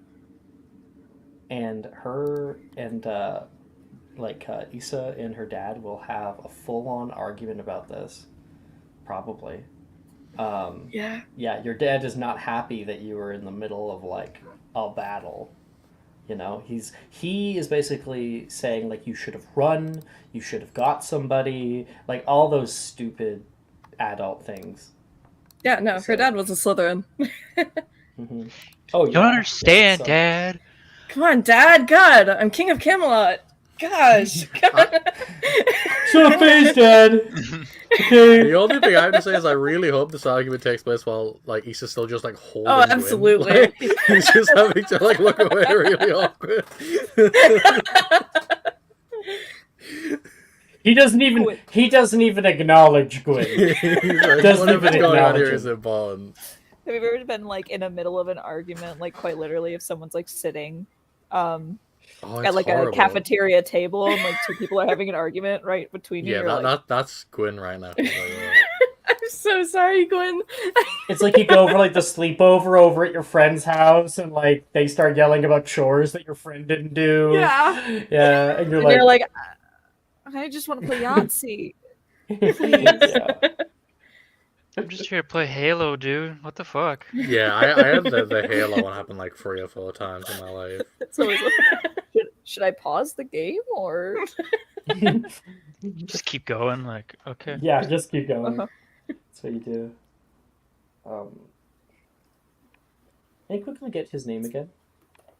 And her and Issa and her dad will have a full-on argument about this, probably. Yeah. Yeah, your dad is not happy that you were in the middle of like a battle. You know, he is basically saying like you should have run, you should have got somebody, like all those stupid adult things. Yeah, no, So- her dad was a Slytherin. Mm-hmm. Oh, You don't understand, so- Dad. Come on, Dad. God, I'm king of Camelot. Gosh. So face, Dad. Okay. The only thing I have to say is I really hope this argument takes place while like Issa's still just like holding. Oh, Gwyn. absolutely. Like, he's just having to like look away really awkward. He doesn't even acknowledge Gwyn. He's like, Doesn't whatever's even going on acknowledge here him. is important. Have you ever been like in the middle of an argument, like quite literally, if someone's like sitting Oh, at it's like horrible. a cafeteria table and like two people are having an argument right between you? Yeah, You're like, that's Gwyn right now. I'm so sorry, Gwen. It's like you go over like the sleepover over at your friend's house, and like they start yelling about chores that your friend didn't do. Yeah. Yeah, and and you're like, I just want to play Yahtzee. yeah. I'm just here to play Halo, dude. What the fuck? Yeah, I had the Halo one happen like 3 or 4 times in my life. It's always like, should I pause the game or? Just keep going. Like, okay. Yeah, just keep going. Uh-huh. That's what you do. Can you quickly get his name again?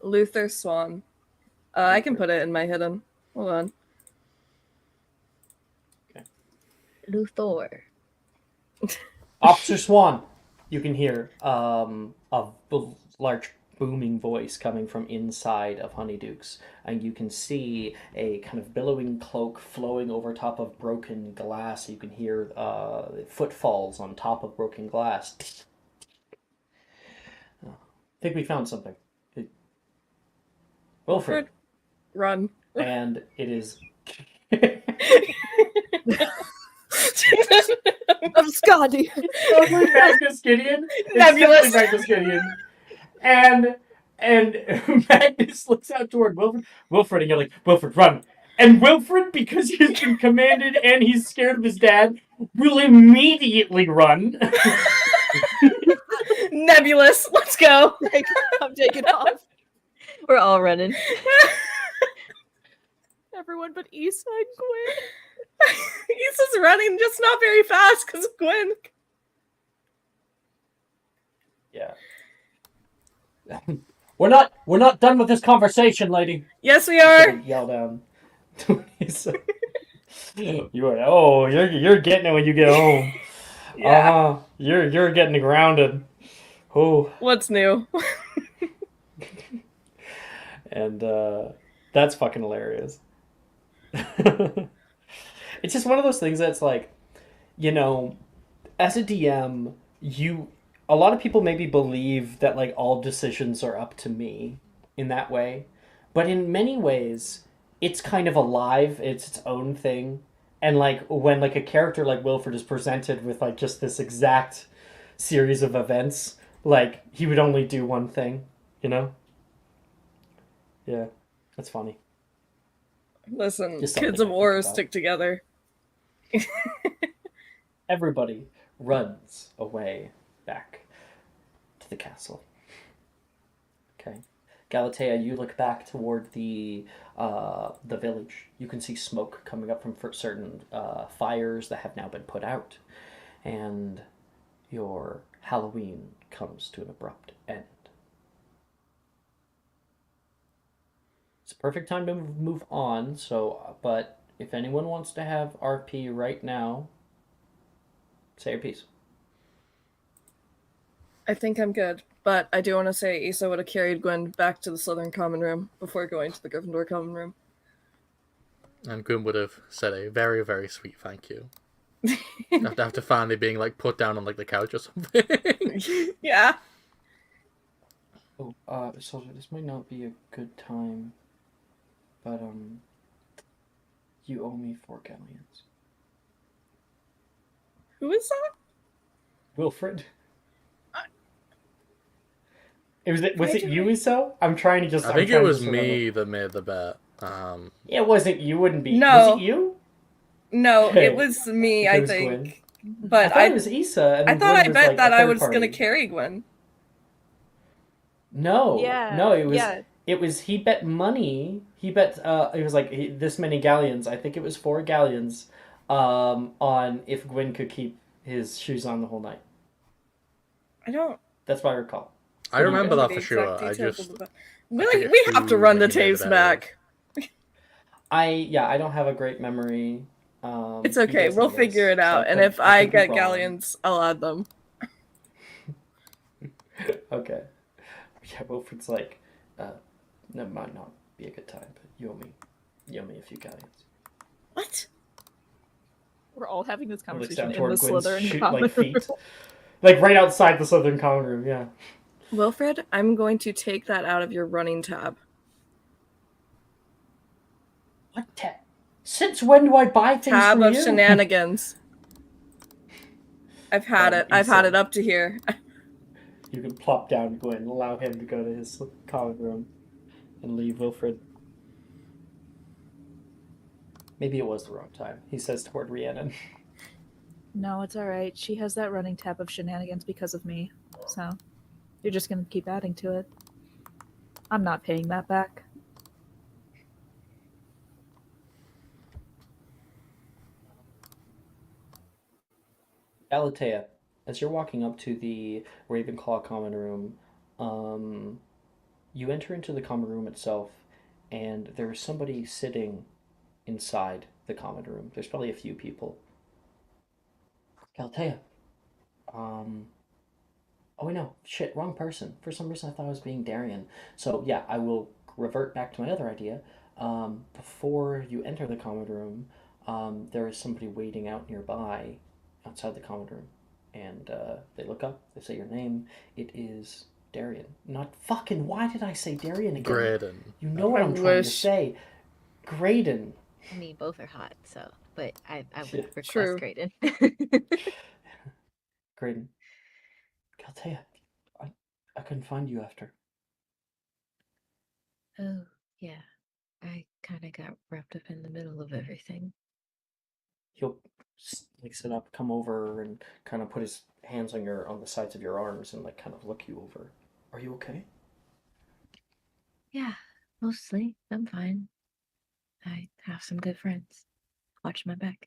Luther Swan. I can put it in my hidden. Hold on. Luthor. Officer Swan. You can hear large booming voice coming from inside of Honeydukes, and you can see a kind of billowing cloak flowing over top of broken glass. You can hear footfalls on top of broken glass. I think we found something. Wilfred. Run. And it is... God, dude. It's totally Magnus Gideon. It's Nebulous. totally Magnus Gideon. And Magnus looks out toward Wilfred, and you're like, Wilfred, run. And Wilfred, because he's been commanded and he's scared of his dad, will immediately run. Nebulous, let's go. Like, I'm taking off. We're all running. Everyone but Issa and Gwen. Issa's running, just not very fast because Gwen. Yeah. We're not done with this conversation, lady. Yes, we are. Yell down. You are. Oh, you're getting it when you get home. Yeah. You're getting grounded. Oh. What's new? And that's fucking hilarious. It's just one of those things that's like, you know, as a DM, a lot of people maybe believe that like all decisions are up to me in that way, but in many ways it's kind of alive, it's its own thing. And like when like a character like Wilfred is presented with like just this exact series of events, like he would only do one thing, you know? Yeah, that's funny. Listen, Just something kids of to war think about. stick together. Everybody runs away back to the castle. Okay. Galatea, you look back toward the village. You can see smoke coming up from certain fires that have now been put out. And your Halloween comes to an abrupt end. It's a perfect time to move on, so, but if anyone wants to have RP right now, say your piece. I think I'm good, but I do want to say Issa would have carried Gwen back to the Slytherin common room before going to the Gryffindor common room. And Gwen would have said a very, very sweet thank you. After finally being like put down on like the couch or something. Yeah. Oh, so this might not be a good time, but you owe me 4 galleons. Who is that? Wilfred. Was it you, Iso? I'm trying to just. I think it was me that made the bet. It wasn't. You wouldn't be. No. Was it you? No, Okay. it was me, It I was think. Gwen. But I thought it was Issa. And I then thought Gwen I was, bet like, that a I third was party. going to carry Gwen. No. Yeah, No, it was. yeah. It was. He bet money. He bet. It was like this many galleons. I think it was 4 galleons. On if Gwen could keep his shoes on the whole night. I don't. That's what I recall. I remember know that the for sure. exact I details just of the bet. I forget We have to who run the made the tapes bet back. I don't have a great memory. It's you okay, guys we'll know figure this, it out. so And if I could be get wrong. galleons, I'll add them. Okay. Yeah, Wilfred's like, that might not be a good time, but you owe me a few galleons. What? We're all having this He looks conversation down in the toward Gwen's Slytherin common room. feet. Like right outside the Southern common room, yeah. Wilfred, I'm going to take that out of your running tab. What tab? Since when do I buy things Tab for of you? shenanigans. I've had it. I've had Issa. it up to here. You can plop down Gwen, allow him to go to his common room, and leave Wilfred. Maybe it was the wrong time, he says toward Rhiannon. No, it's alright. She has that running tab of shenanigans because of me. So, you're just gonna keep adding to it. I'm not paying that back. Galatea, as you're walking up to the Ravenclaw common room, you enter into the common room itself, and there's somebody sitting inside the common room. There's probably a few people. Galatea. Oh wait, no, shit, wrong person. For some reason I thought I was being Darian. So yeah, I will revert back to my other idea. Before you enter the common room, there is somebody waiting out nearby outside the common room. And they look up, they say your name. It is Darian. Not fucking, why did I say Darian again? Graydon. You know what I'm trying to say. Graydon. I mean, both are hot, so. But I would Yeah. request True. Graydon. Graydon, Caltea, I couldn't find you after. Oh, yeah. I kind of got wrapped up in the middle of everything. He'll like sit up, come over, and kind of put his hands on the sides of your arms and like kind of look you over. Are you okay? Yeah, mostly. I'm fine. I have some good friends. Watch my back.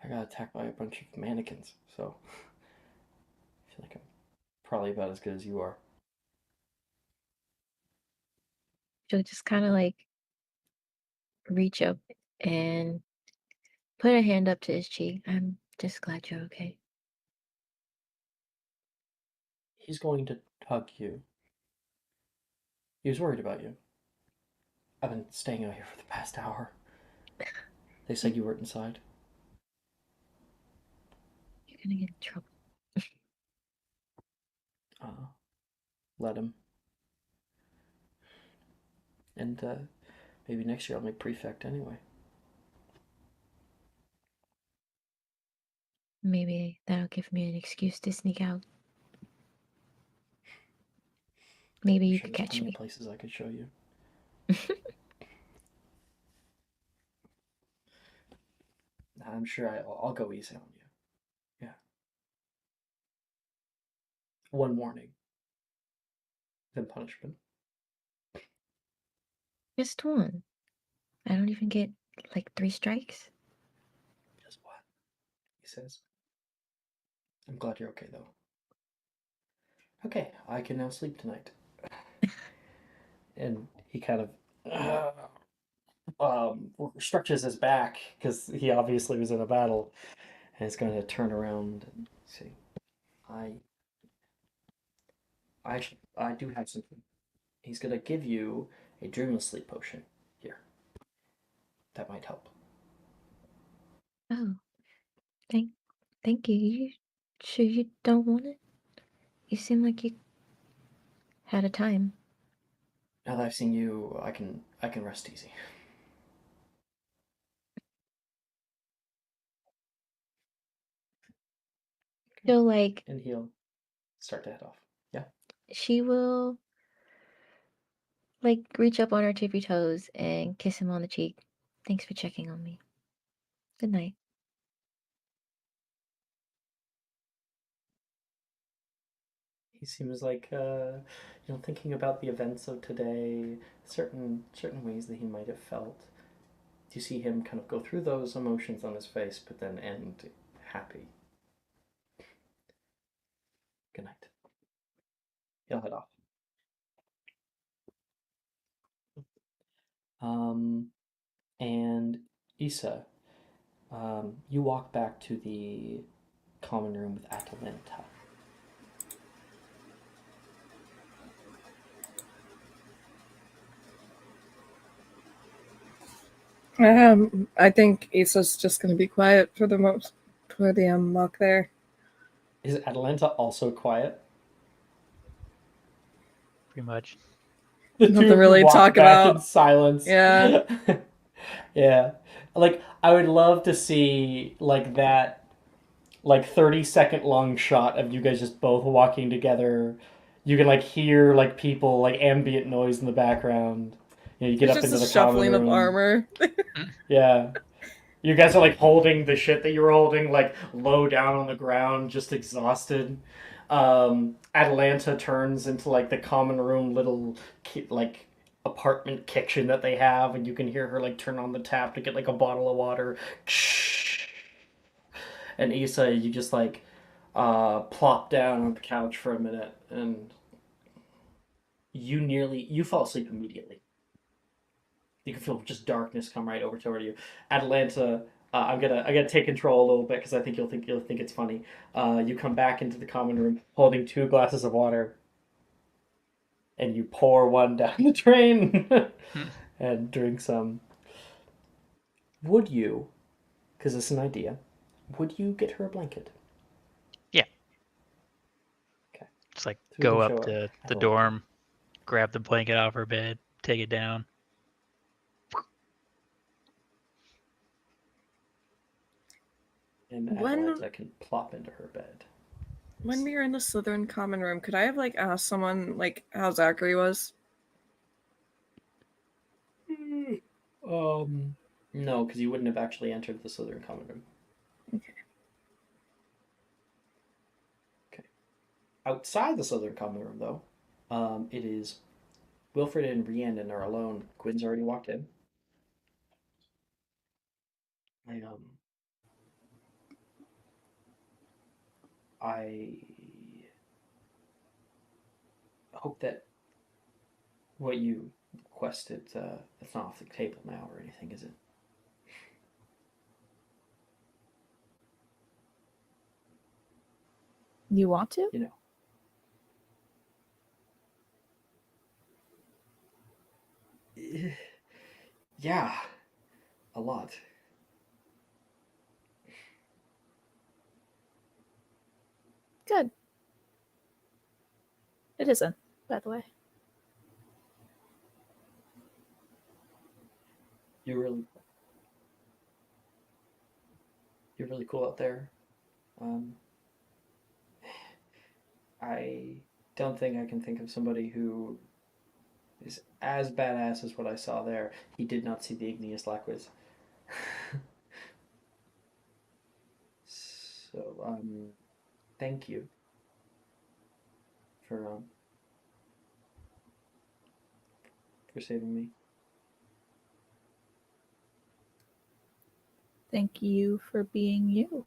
I got attacked by a bunch of mannequins, so I feel like I'm probably about as good as you are. She'll just kind of like reach up and put a hand up to his cheek. I'm just glad you're okay. He's going to hug you. He was worried about you. I've been staying out here for the past hour. They said you weren't inside. You're gonna get in trouble. Let him. And maybe next year I'll make prefect anyway. Maybe that'll give me an excuse to sneak out. Maybe you Sure, could there's catch plenty me. of places I could show you. I'm sure I'll go easy on you. Yeah. One warning, then punishment. Just one. I don't even get like 3 strikes. Just what? He says. I'm glad you're okay though. Okay, I can now sleep tonight. And he kind of stretches his back because he obviously was in a battle, and he's going to turn around and say, "I, I do have something." He's going to give you a dreamless sleep potion. Here, that might help. Oh, thank, thank you. You sure you don't want it? You seem like you had a time. Now that I've seen you, I can rest easy. She'll like, And he'll start to head off. Yeah. she will like reach up on her tippy toes and kiss him on the cheek. Thanks for checking on me. Good night. He seems like thinking about the events of today, certain ways that he might have felt. You see him kind of go through those emotions on his face, but then end happy. Good night. He'll head off. And Issa, you walk back to the common room with Atalanta. I think Issa's just gonna be quiet for the mock there. Is Atalanta also quiet? Pretty much. The Nothing two of really you walk talk back about. in silence. Yeah. Yeah. Like I would love to see like that 30-second long shot of you guys just both walking together. You can like hear like people like ambient noise in the background. You get It's up just into a the common shuffling of room. armor. Yeah. You guys are like holding the shit that you were holding like low down on the ground, just exhausted. Atalanta turns into like the common room little like apartment kitchen that they have, and you can hear her like turn on the tap to get like a bottle of water. And Issa, you just like plop down on the couch for a minute, and you fall asleep immediately. You can feel just darkness come right over toward you. Atalanta, I'm gonna take control a little bit because I think you'll think it's funny. You come back into the common room holding 2 glasses of water, and you pour one down the drain and drink some. Would you? Because it's an idea. Would you get her a blanket? Yeah. Okay. Just like So we go can up show to the Atalanta. dorm, grab the blanket off her bed, take it down. And When Adeliza can plop into her bed. when we were in the Slytherin common room, could I have like asked someone like how Zachary was? No, because you wouldn't have actually entered the Slytherin common room. Okay. Outside the Slytherin common room, though, it is Wilfred and Rhiannon are alone. Quinn's already walked in. I hope that what you requested, it's not off the table now or anything, is it? You want to? You know. Yeah, a lot. Good. It isn't, by the way. You're really cool out there. I don't think I can think of somebody who is as badass as what I saw there. He did not see the igneous laquis. So, thank you for saving me. Thank you for being you.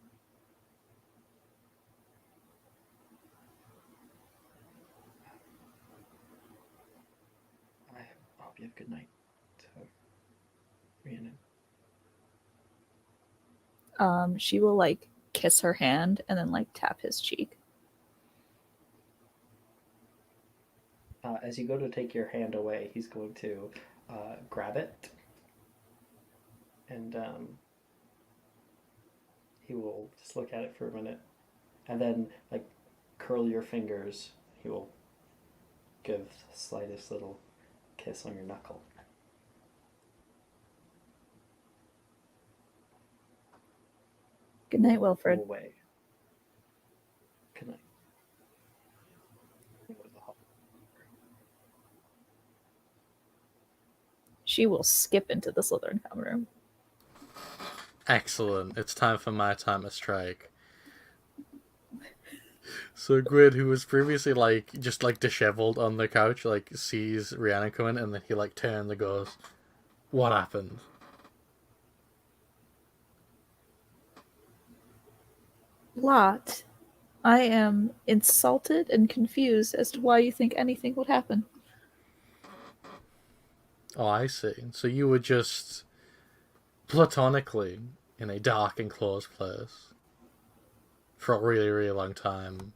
I hope you have a good night, Rhiannon. She will like kiss her hand and then like tap his cheek. As you go to take your hand away, he's going to grab it, and he will just look at it for a minute, and then like curl your fingers. He will give the slightest little kiss on your knuckle. Good night, Wilfred. Go away. Good night. She will skip into the Slytherin common room. Excellent. It's time for my time to strike. So Gwyn, who was previously like just like disheveled on the couch, like sees Rhiannon coming, and then he like turns and goes, "What happened?" Lot, I am insulted and confused as to why you think anything would happen. Oh, I see. So you were just platonically in a dark enclosed place for a really, really long time.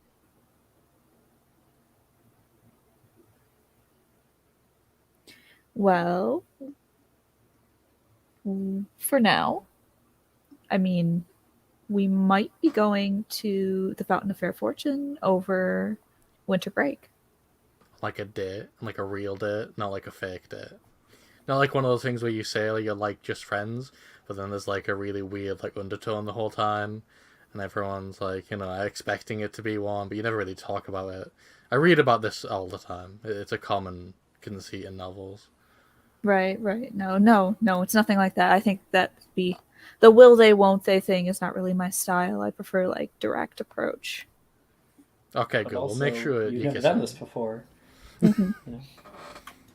Well, for now, I mean, we might be going to the Fountain of Fair Fortune over winter break. Like a date, like a real date, not like a fake date. Not like one of those things where you say like, you're like just friends, but then there's like a really weird like undertone the whole time, and everyone's like, you know, expecting it to be one, but you never really talk about it. I read about this all the time. It's a common conceit in novels. Right. No, it's nothing like that. I think that the will they, won't they thing is not really my style. I prefer like direct approach. Okay, But good. We'll also, make sure you've you never kiss done him. this before. Mhm. You know?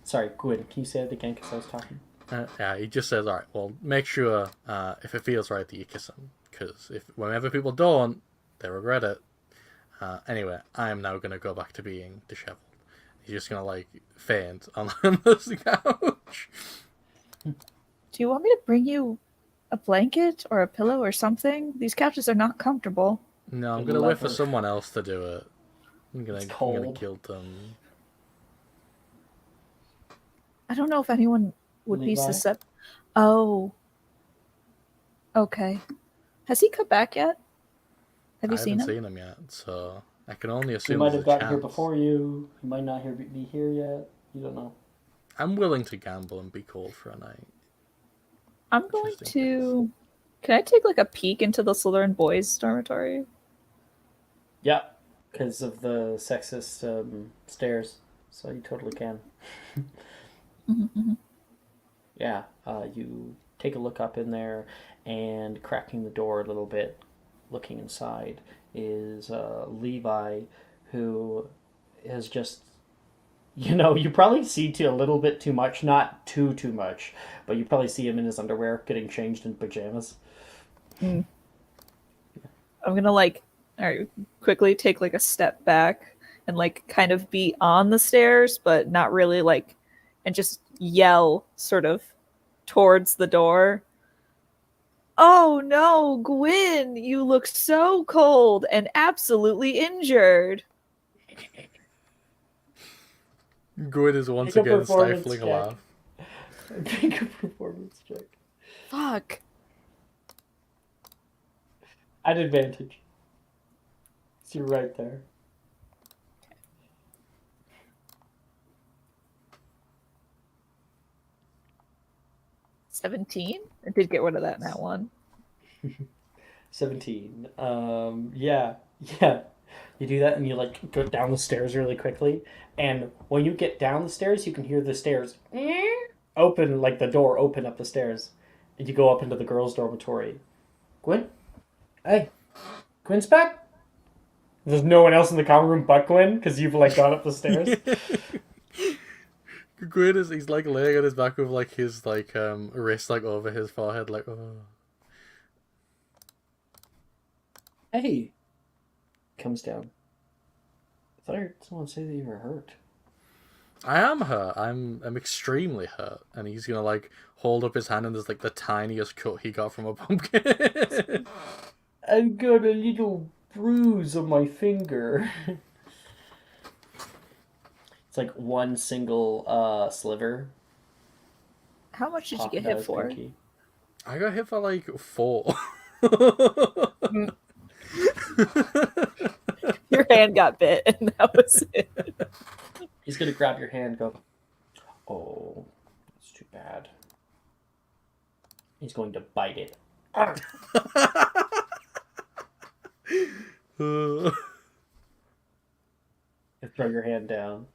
Sorry, Gwyn, can you say it again because I was talking? Yeah, he just says, all right, well, make sure if it feels right that you kiss him, because whenever people don't, they regret it. Anyway, I am now gonna go back to being disheveled. He's just gonna like faint on the couch. Do you want me to bring you a blanket or a pillow or something? These couches are not comfortable. No, I'm Good gonna wait for lever. someone else to do it. I'm gonna It's cold. guilt them. I don't know if anyone would be Levi? susceptible. Oh. Okay. Has he come back yet? Have you I seen haven't him? seen him yet, so I can only He assume might there's have a gotten here chance. before you. He might not be here yet. You don't know. I'm willing to gamble and be cold for a night. I'm going Just in to Can I take like a peek into the Slytherin boys' dormitory? Yeah, because of the sexist stairs. So you totally can. Yeah, you take a look up in there, and cracking the door a little bit, looking inside, is Levi, who is just, you probably see a little bit too much, not too much, but you probably see him in his underwear getting changed in pajamas. I'm gonna like, all right, quickly take like a step back and like kind of be on the stairs, but not really like, and just yell sort of towards the door. Oh no, Gwyn, you look so cold and absolutely injured. Gwyn is once Make a again performance stifling a check. laugh. Make a performance check. Fuck. At advantage. So you're right there. $17? I did get rid of that in that one. 17. Yeah. You do that and you like go down the stairs really quickly. And when you get down the stairs, you can hear the stairs open, like the door open up the stairs. And you go up into the girls' dormitory. Gwen? Hey. Gwen's back? There's no one else in the common room but Gwen because you've like gone up the stairs. Gwyn he's like laying on his back with like his like wrist like over his forehead, like oh. Hey. Comes down. I thought I heard someone say that you were hurt. I am hurt. I'm extremely hurt. And he's gonna like hold up his hand and there's like the tiniest cut he got from a pumpkin. I've got a little bruise on my finger. It's like one single sliver. How much did you popping get out hit his for? pinky. I got hit for like 4. Your hand got bit, and that was it. He's gonna grab your hand and go, oh, that's too bad. He's going to bite it. You throw your hand down.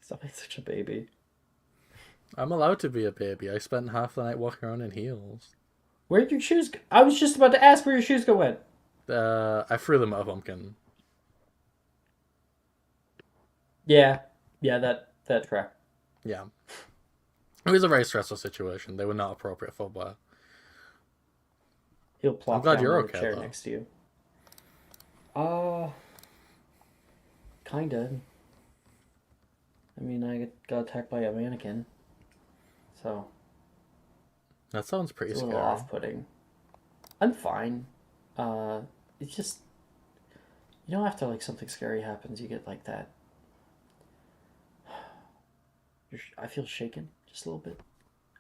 Stop being such a baby. I'm allowed to be a baby. I spent half the night walking around in heels. Where'd your shoes go? I was just about to ask where your shoes go went. I threw them at a pumpkin. Yeah, that track. Yeah. It was a very stressful situation. They were not appropriate footwear. He'll plop I'm glad down you're in the okay, chair though. next to you. Kinda. I mean, I got attacked by a mannequin. So, That sounds pretty it's a scary. little off-putting. I'm fine. It's just, after like something scary happens, you get like that. I feel shaken just a little bit.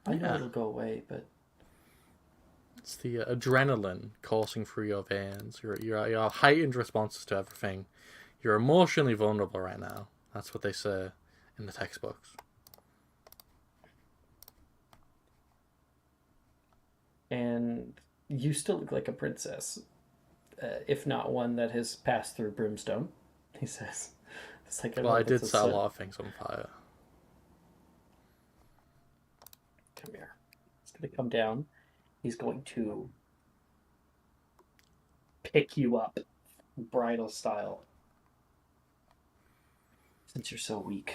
I know Yeah. it'll go away, but It's the adrenaline coursing through your veins. Your heightened responses to everything. You're emotionally vulnerable right now. That's what they say in the textbooks. and you still look like a princess, if not one that has passed through brimstone. He says, "It's like Well, I did set a lot of things on fire. Come here. He's gonna come down. He's going to pick you up, bridal style. Since you're so weak.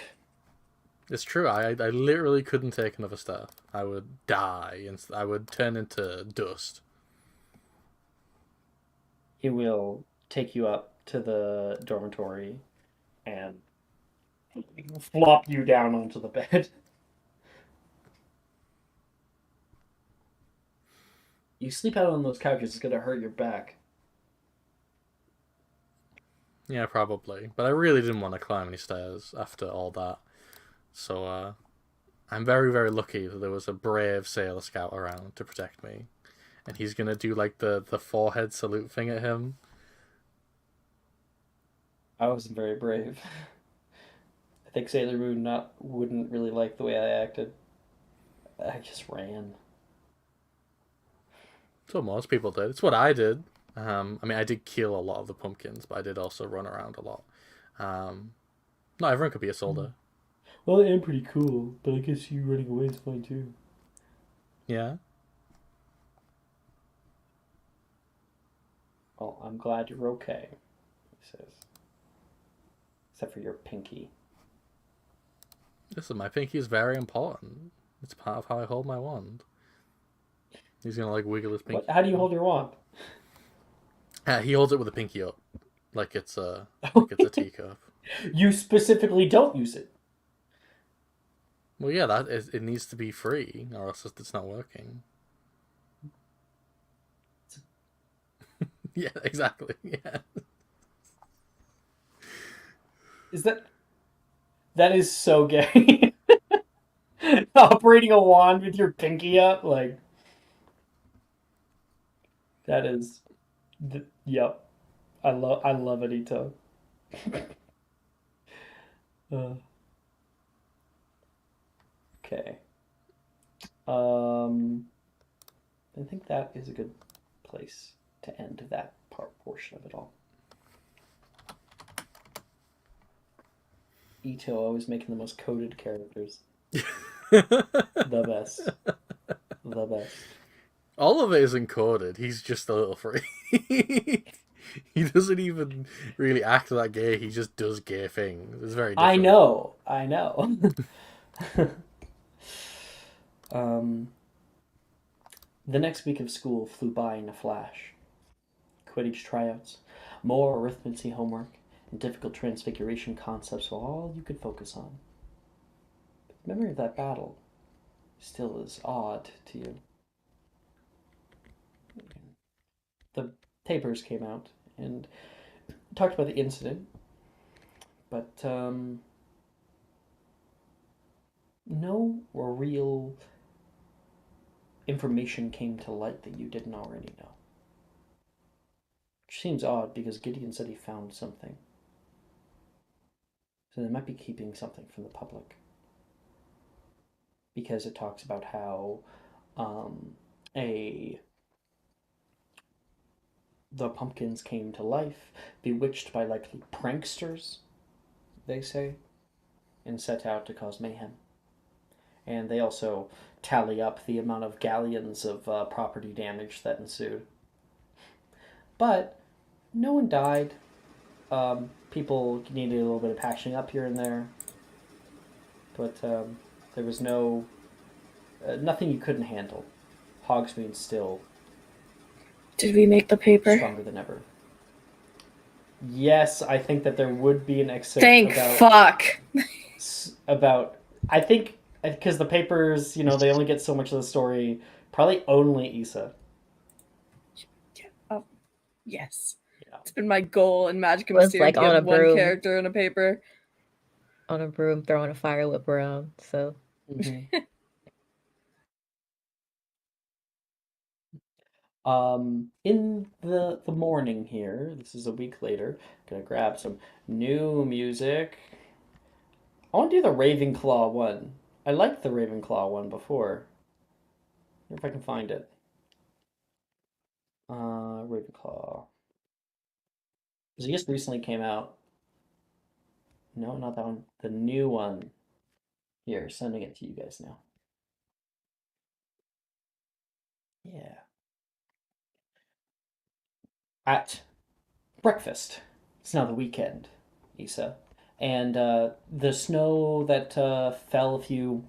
It's true. I literally couldn't take another step. I would die, and I would turn into dust. He will take you up to the dormitory and flop you down onto the bed. You sleep out on those couches, it's gonna hurt your back. Yeah, probably. But I really didn't want to climb any stairs after all that. So, I'm very, very lucky that there was a brave Sailor Scout around to protect me. And he's gonna do, like, the forehead salute thing at him. I wasn't very brave. I think Sailor Moon wouldn't really like the way I acted. I just ran. So most people did. It's what I did. I mean, I did kill a lot of the pumpkins, but I did also run around a lot. Not everyone could be a soldier. Well, I am pretty cool, but I guess you running away is fine too. Yeah. Well, I'm glad you're okay, he says. Except for your pinky. Listen, my pinky is very important. It's part of how I hold my wand. He's gonna like wiggle his pinky. How do you hold your wand? He holds it with a pinky up, like it's a teacup. You specifically don't use it. Well, yeah, it needs to be free, or else it's not working. Yeah, exactly. Yeah. That is so gay. Operating a wand with your pinky up, like that is, yep. I love it, Ito. Okay. I think that is a good place to end that portion of it all. Ito always making the most coded characters. The best. The best. All of it is encoded. He's just a little freak. He doesn't even really act that gay. He just does gay things. It's very different. I know. The next week of school flew by in a flash. Quidditch tryouts, more arithmetic homework, and difficult transfiguration concepts were all you could focus on. But the memory of that battle still is odd to you. The papers came out and talked about the incident, but no real information came to light that you didn't already know. Which seems odd because Gideon said he found something. So they might be keeping something from the public. Because it talks about how the pumpkins came to life, bewitched by likely pranksters, they say, and set out to cause mayhem. And they also tally up the amount of galleons of property damage that ensued. But no one died. People needed a little bit of patching up here and there. But there was nothing you couldn't handle. Hogsmeade's still Did we make the paper? stronger than ever. Yes, I think that there would be an excerpt Thank fuck. about, I think, because the papers, they only get so much of the story. Probably only Issa. Oh, yes. Yeah. It's been my goal in Magic and Was Mysterium like to on get a one broom. character in a paper. On a broom, throwing a fire whip around. So Mm-hmm. In the morning here, this is a week later, gonna grab some new music. I want to do the Ravenclaw one. I liked the Ravenclaw one before. Wonder if I can find it. Ravenclaw. Because it just recently came out. No, not that one. The new one. Here, sending it to you guys now. Yeah. At breakfast. It's now the weekend, Issa. And the snow that fell a few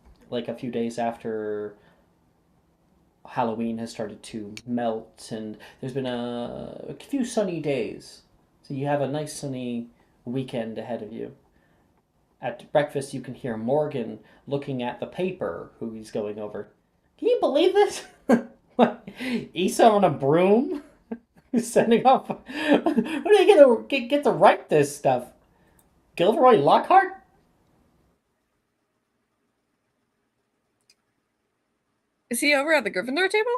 days after Halloween has started to melt, and there's been a few sunny days. So you have a nice sunny weekend ahead of you. At breakfast, you can hear Morgan looking at the paper, who he's going over. Can you believe this? What? Issa on a broom? Sending off. Where do you get to write this stuff? Gilderoy Lockhart? Is he over at the Gryffindor table?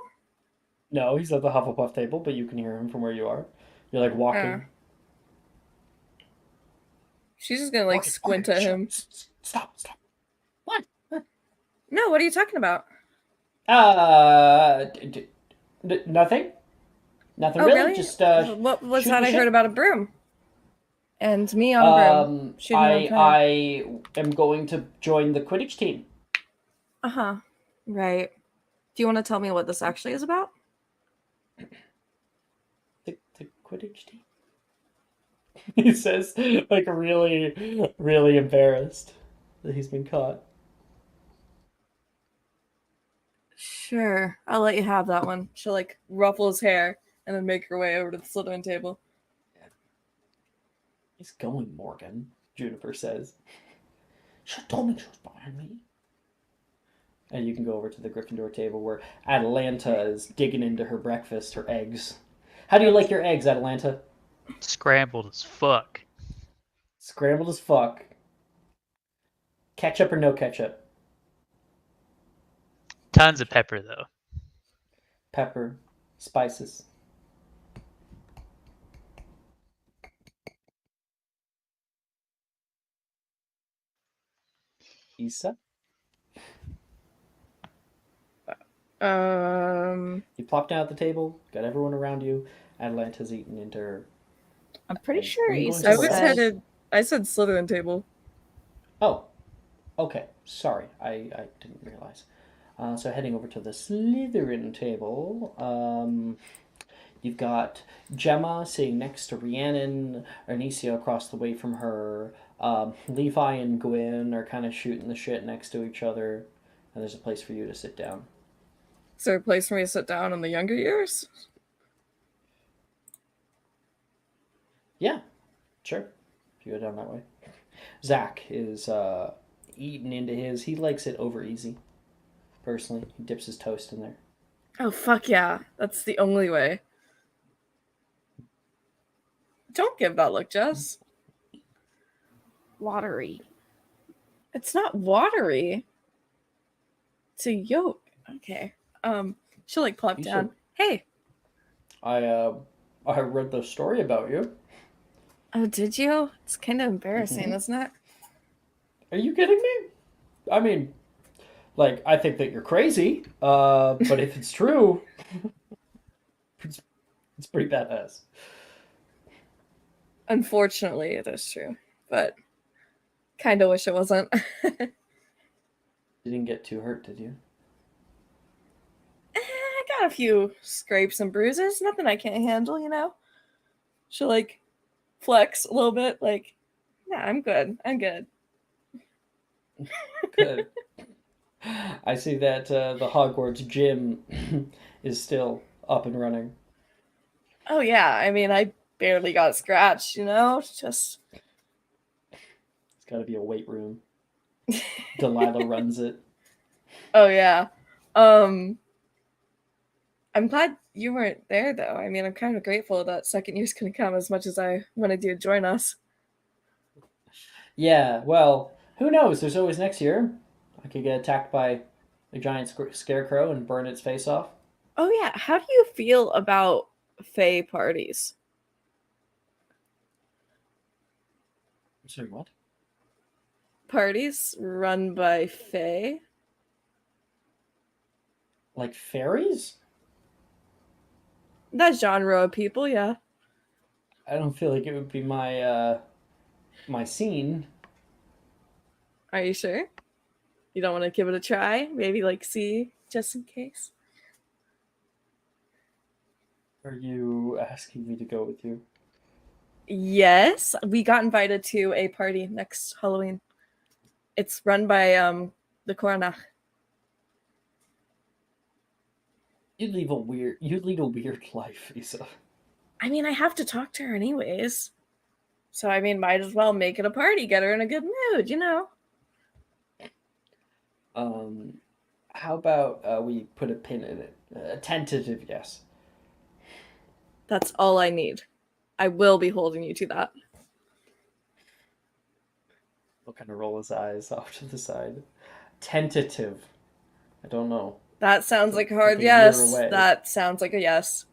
No, he's at the Hufflepuff table, but you can hear him from where you are. You're like walking. She's just gonna like squint at him. Stop. What? No, what are you talking about? Nothing. Nothing Oh, really. really? Just What was shooting that the I heard shit. about a broom? And me on a broom. Shooting on fire. I am going to join the Quidditch team. Uh-huh. Right. Do you want to tell me what this actually is about? The Quidditch team. He says, like, really, really embarrassed that he's been caught. Sure. I'll let you have that one. She'll, like, ruffle his hair and then make her way over to the Slytherin table. He's going, Morgan, Juniper says. She told me she was behind me. And you can go over to the Gryffindor table where Atalanta is digging into her breakfast, her eggs. How do you like your eggs, Atalanta? Scrambled as fuck. Scrambled as fuck. Ketchup or no ketchup? Tons of pepper though. Pepper, spices. Issa? You plop down at the table, got everyone around you. Atalanta's eating into her. I'm pretty sure Are you going Issa I somewhere was else? said headed. I said Slytherin table. Oh, okay. Sorry, I didn't realize. So heading over to the Slytherin table, you've got Gemma sitting next to Rhiannon, Anicia across the way from her. Levi and Gwyn are kind of shooting the shit next to each other, and there's a place for you to sit down. Is there a place for me to sit down in the younger years? Yeah, sure. If you go down that way. Zach is eating into his. He likes it over easy. Personally, he dips his toast in there. Oh, fuck yeah. That's the only way. Don't give that look, Jess. watery. It's not watery. It's a yolk. Okay. She'll like plop You down. should- Hey. I read the story about you. Oh, did you? It's kind of embarrassing, isn't it? Are you kidding me? I mean, like, I think that you're crazy, but if it's true, it's pretty badass. Unfortunately, it is true, but kind of wish it wasn't. You didn't get too hurt, did you? I got a few scrapes and bruises. Nothing I can't handle, you know? She'll like flex a little bit, like, yeah, I'm good. I'm good. Good. I see that the Hogwarts gym is still up and running. Oh, yeah. I mean, I barely got scratched, you know? Just. It's got to be a weight room. Delilah runs it. Oh, yeah. I'm glad you weren't there, though. I mean, I'm kind of grateful that second year's going to come as much as I wanted you to join us. Yeah, well, who knows? There's always next year. I could get attacked by a giant scarecrow and burn its face off. Oh, yeah. How do you feel about Fae parties? Sorry, what? Parties run by Fae? Like fairies? That genre of people, yeah. I don't feel like it would be my scene. Are you sure? You don't want to give it a try? Maybe, like, see, just in case? Are you asking me to go with you? Yes, we got invited to a party next Halloween. It's run by the Coronach. You'd lead a weird life, Issa. I mean, I have to talk to her anyways. So, I mean, might as well make it a party, get her in a good mood, you know? How about we put a pin in it? A tentative yes. That's all I need. I will be holding you to that. He'll kind of roll his eyes off to the side. Tentative. I don't know. That sounds like a hard Like a year yes. away. That sounds like a yes.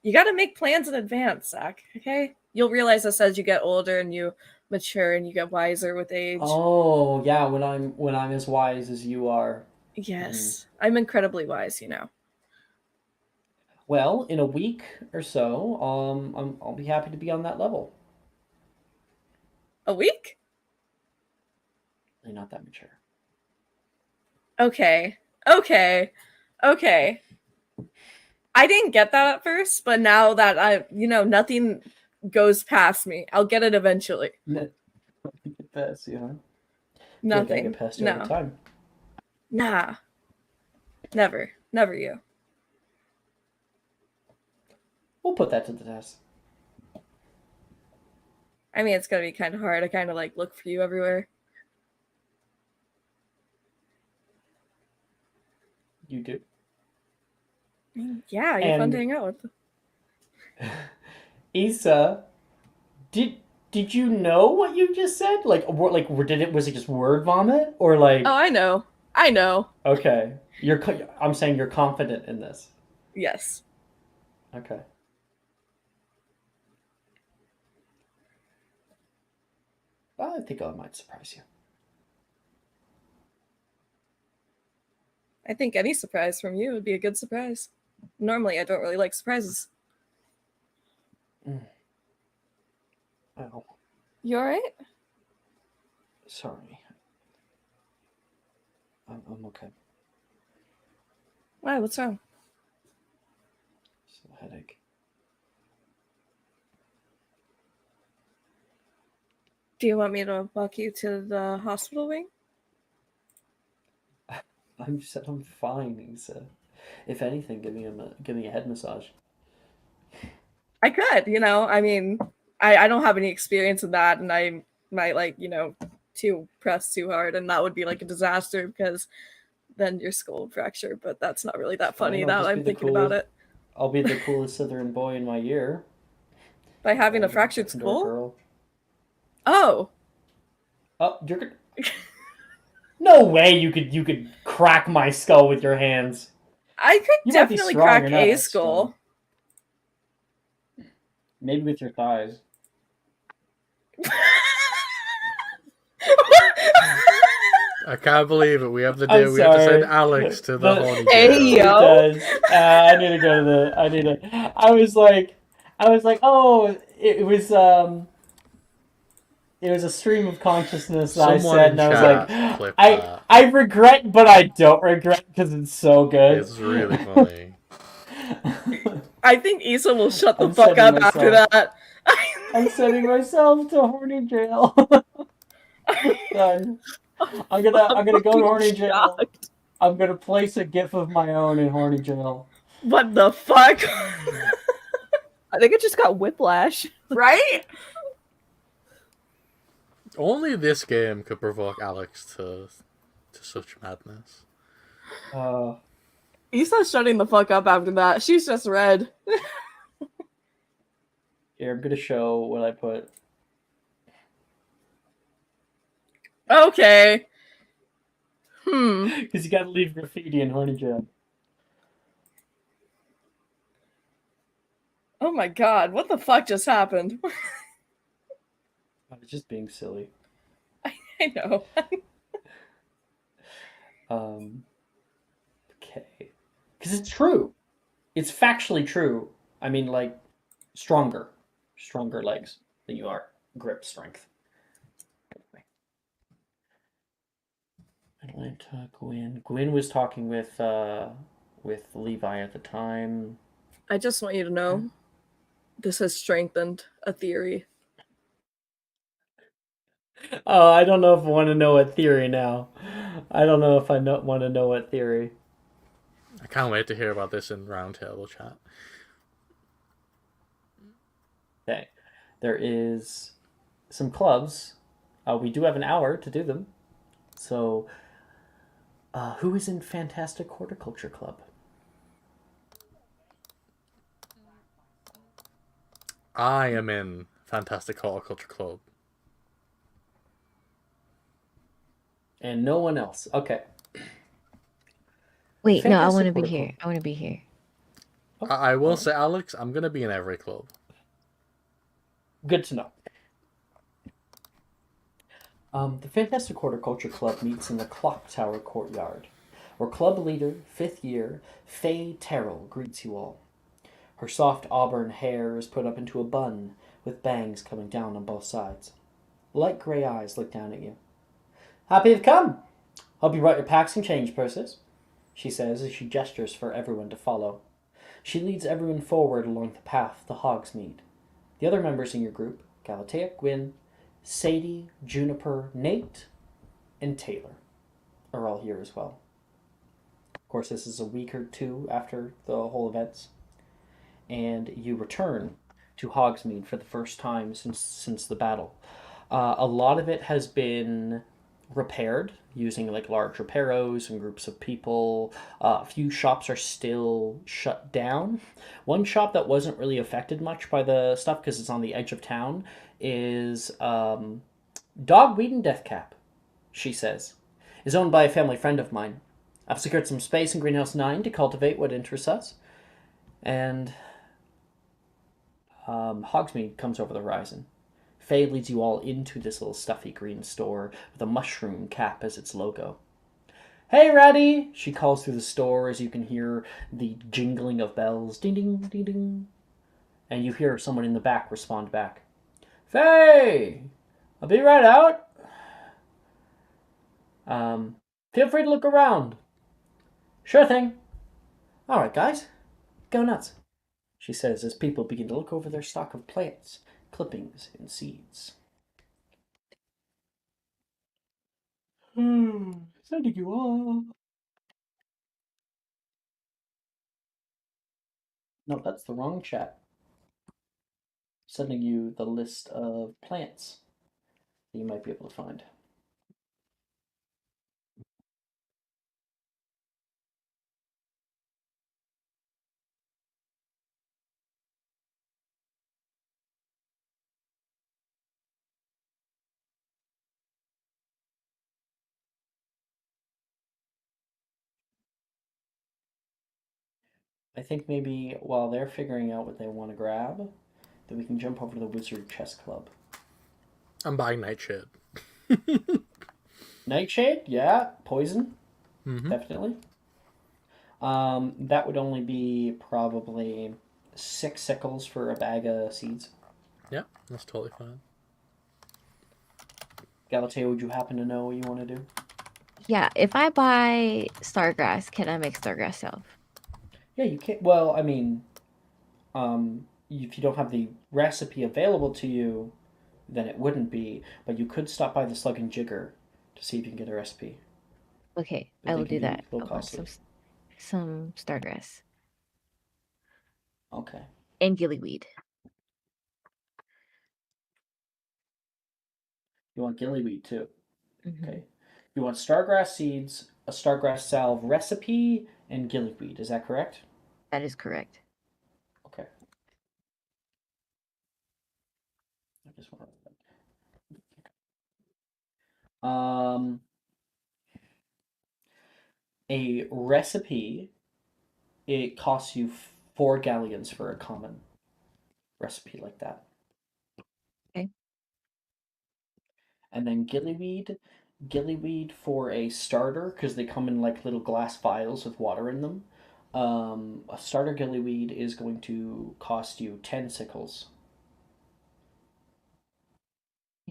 You got to make plans in advance, Zach, okay? You'll realize this as you get older and you mature and you get wiser with age. Oh yeah, when I'm as wise as you are. Yes. I'm incredibly wise, you know. Well, in a week or so, I'll be happy to be on that level. A week? You're not that mature. Okay. Okay. Okay. I didn't get that at first, but now that nothing goes past me. I'll get it eventually. Get past you, huh? I feel like I Nothing. get past you all the No. time. Nah. Never. Never you. We'll put that to the test. I mean, it's gonna be kind of hard. I kind of like look for you everywhere. You do. Yeah, you're fun And to hang out with. Issa, did you know what you just said? Was it just word vomit or like? Oh, I know. I know. Okay, I'm saying you're confident in this. Yes. Okay. I think I might surprise you. I think any surprise from you would be a good surprise. Normally, I don't really like surprises. Oh, You alright? sorry. I'm okay. Why? What's wrong? Just a headache. Do you want me to walk you to the hospital wing? I'm fine, Issa. If anything, give me a head massage. I could, I mean, I don't have any experience in that, and I might too press too hard, and that would be like a disaster because then your skull would fracture. But that's not really that funny Fine, I'll now just I'm be the thinking about coolest. it. I'll be the coolest Slytherin boy in my year. By having a The fractured Gryffindor skull? girl. Oh. Oh, you're good. No way you could crack my skull with your hands. I could You might be definitely strong, crack you're not a that skull. Maybe with your thighs. I can't believe it. We have the I'm day. We have to send sorry. Alex to the horny Hey, jail. yo. It does. I need to go to the. I need to. I was like, oh, it was it was a stream of consciousness that I Someone said, in and I was chat like, clip that. I regret, but I don't regret because it's so good. It's really funny. I think Issa will shut the I'm fuck up sending after myself- that. I'm sending myself to horny jail. Done. I'm gonna go to horny jail. Shocked. I'm gonna place a gif of my own in horny jail. What the fuck? I think it just got whiplash. Right? Only this game could provoke Alex to such madness. Issa's shutting the fuck up after that. She's just red. Here, I'm gonna show what I put. Okay. Because you gotta leave graffiti in horny jail. Oh my god, what the fuck just happened? I was just being silly. I know. Okay. Because it's true. It's factually true. I mean, like, stronger legs than you are. Grip strength. Anyway. Atlanta, Gwyn. Gwyn was talking with Levi at the time. I just want you to know this has strengthened a theory. Oh, I don't know if I want to know what theory now. I don't know if I want to know what theory. I can't wait to hear about this in roundtable chat. Okay. There is some clubs. We do have an hour to do them. So, who is in Fantastic Horticulture Club? I am in Fantastic Horticulture Club. And no one else. Okay. Wait, no, I Fantastic want to be Protocol. here. I want to be here. I will say, Alex, I'm going to be in every club. Good to know. The Fantastic Horticulture Club meets in the Clock Tower courtyard, where club leader, 5th year, Faye Terrell greets you all. Her soft auburn hair is put up into a bun, with bangs coming down on both sides. Light grey eyes look down at you. Happy you've come! Hope you brought your packs and change purses, she says as she gestures for everyone to follow. She leads everyone forward along the path to Hogsmeade. The other members in your group, Galatea, Gwyn, Sadie, Juniper, Nate, and Taylor, are all here as well. Of course, this is a week or two after the whole events, and you return to Hogsmeade for the first time since the battle. A lot of it has been repaired using like large repairos and groups of people. A few shops are still shut down. One shop that wasn't really affected much by the stuff because it's on the edge of town is Dogweed and Deathcap, she says, is owned by a family friend of mine. I've secured some space in Greenhouse 9 to cultivate what interests us, and Hogsmeade comes over the horizon. Faye leads you all into this little stuffy green store with a mushroom cap as its logo. Hey, Ratty! She calls through the store as you can hear the jingling of bells. Ding, ding, ding, ding. And you hear someone in the back respond back. Faye! I'll be right out. Feel free to look around. Sure thing. All right, guys. Go nuts, she says as people begin to look over their stock of plants, clippings, and seeds. Sending you off. No, that's the wrong chat. Sending you the list of plants that you might be able to find. I think maybe while they're figuring out what they want to grab, that we can jump over to the Wizard Chess Club. I'm buying Nightshade. Nightshade, yeah. Poison, Mm-hmm. definitely. That would only be probably 6 sickles for a bag of seeds. Yeah, that's totally fine. Galatea, would you happen to know what you want to do? Yeah, if I buy Stargrass, can I make Stargrass salve? Yeah, you can. Well, I mean, if you don't have the recipe available to you, then it wouldn't be. But you could stop by the Slug and Jigger to see if you can get a recipe. Okay, But I they will can do be that. a little I want costly. some Stargrass Okay. and gillyweed. You want gillyweed too. Mhm. Okay. You want stargrass seeds, a stargrass salve recipe, and gillyweed. Is that correct? That is correct. Okay. I just want to. A recipe. It costs you 4 galleons for a common recipe like that. Okay. And then gillyweed for a starter because they come in like little glass vials with water in them. A starter gillyweed is going to cost you 10 sickles.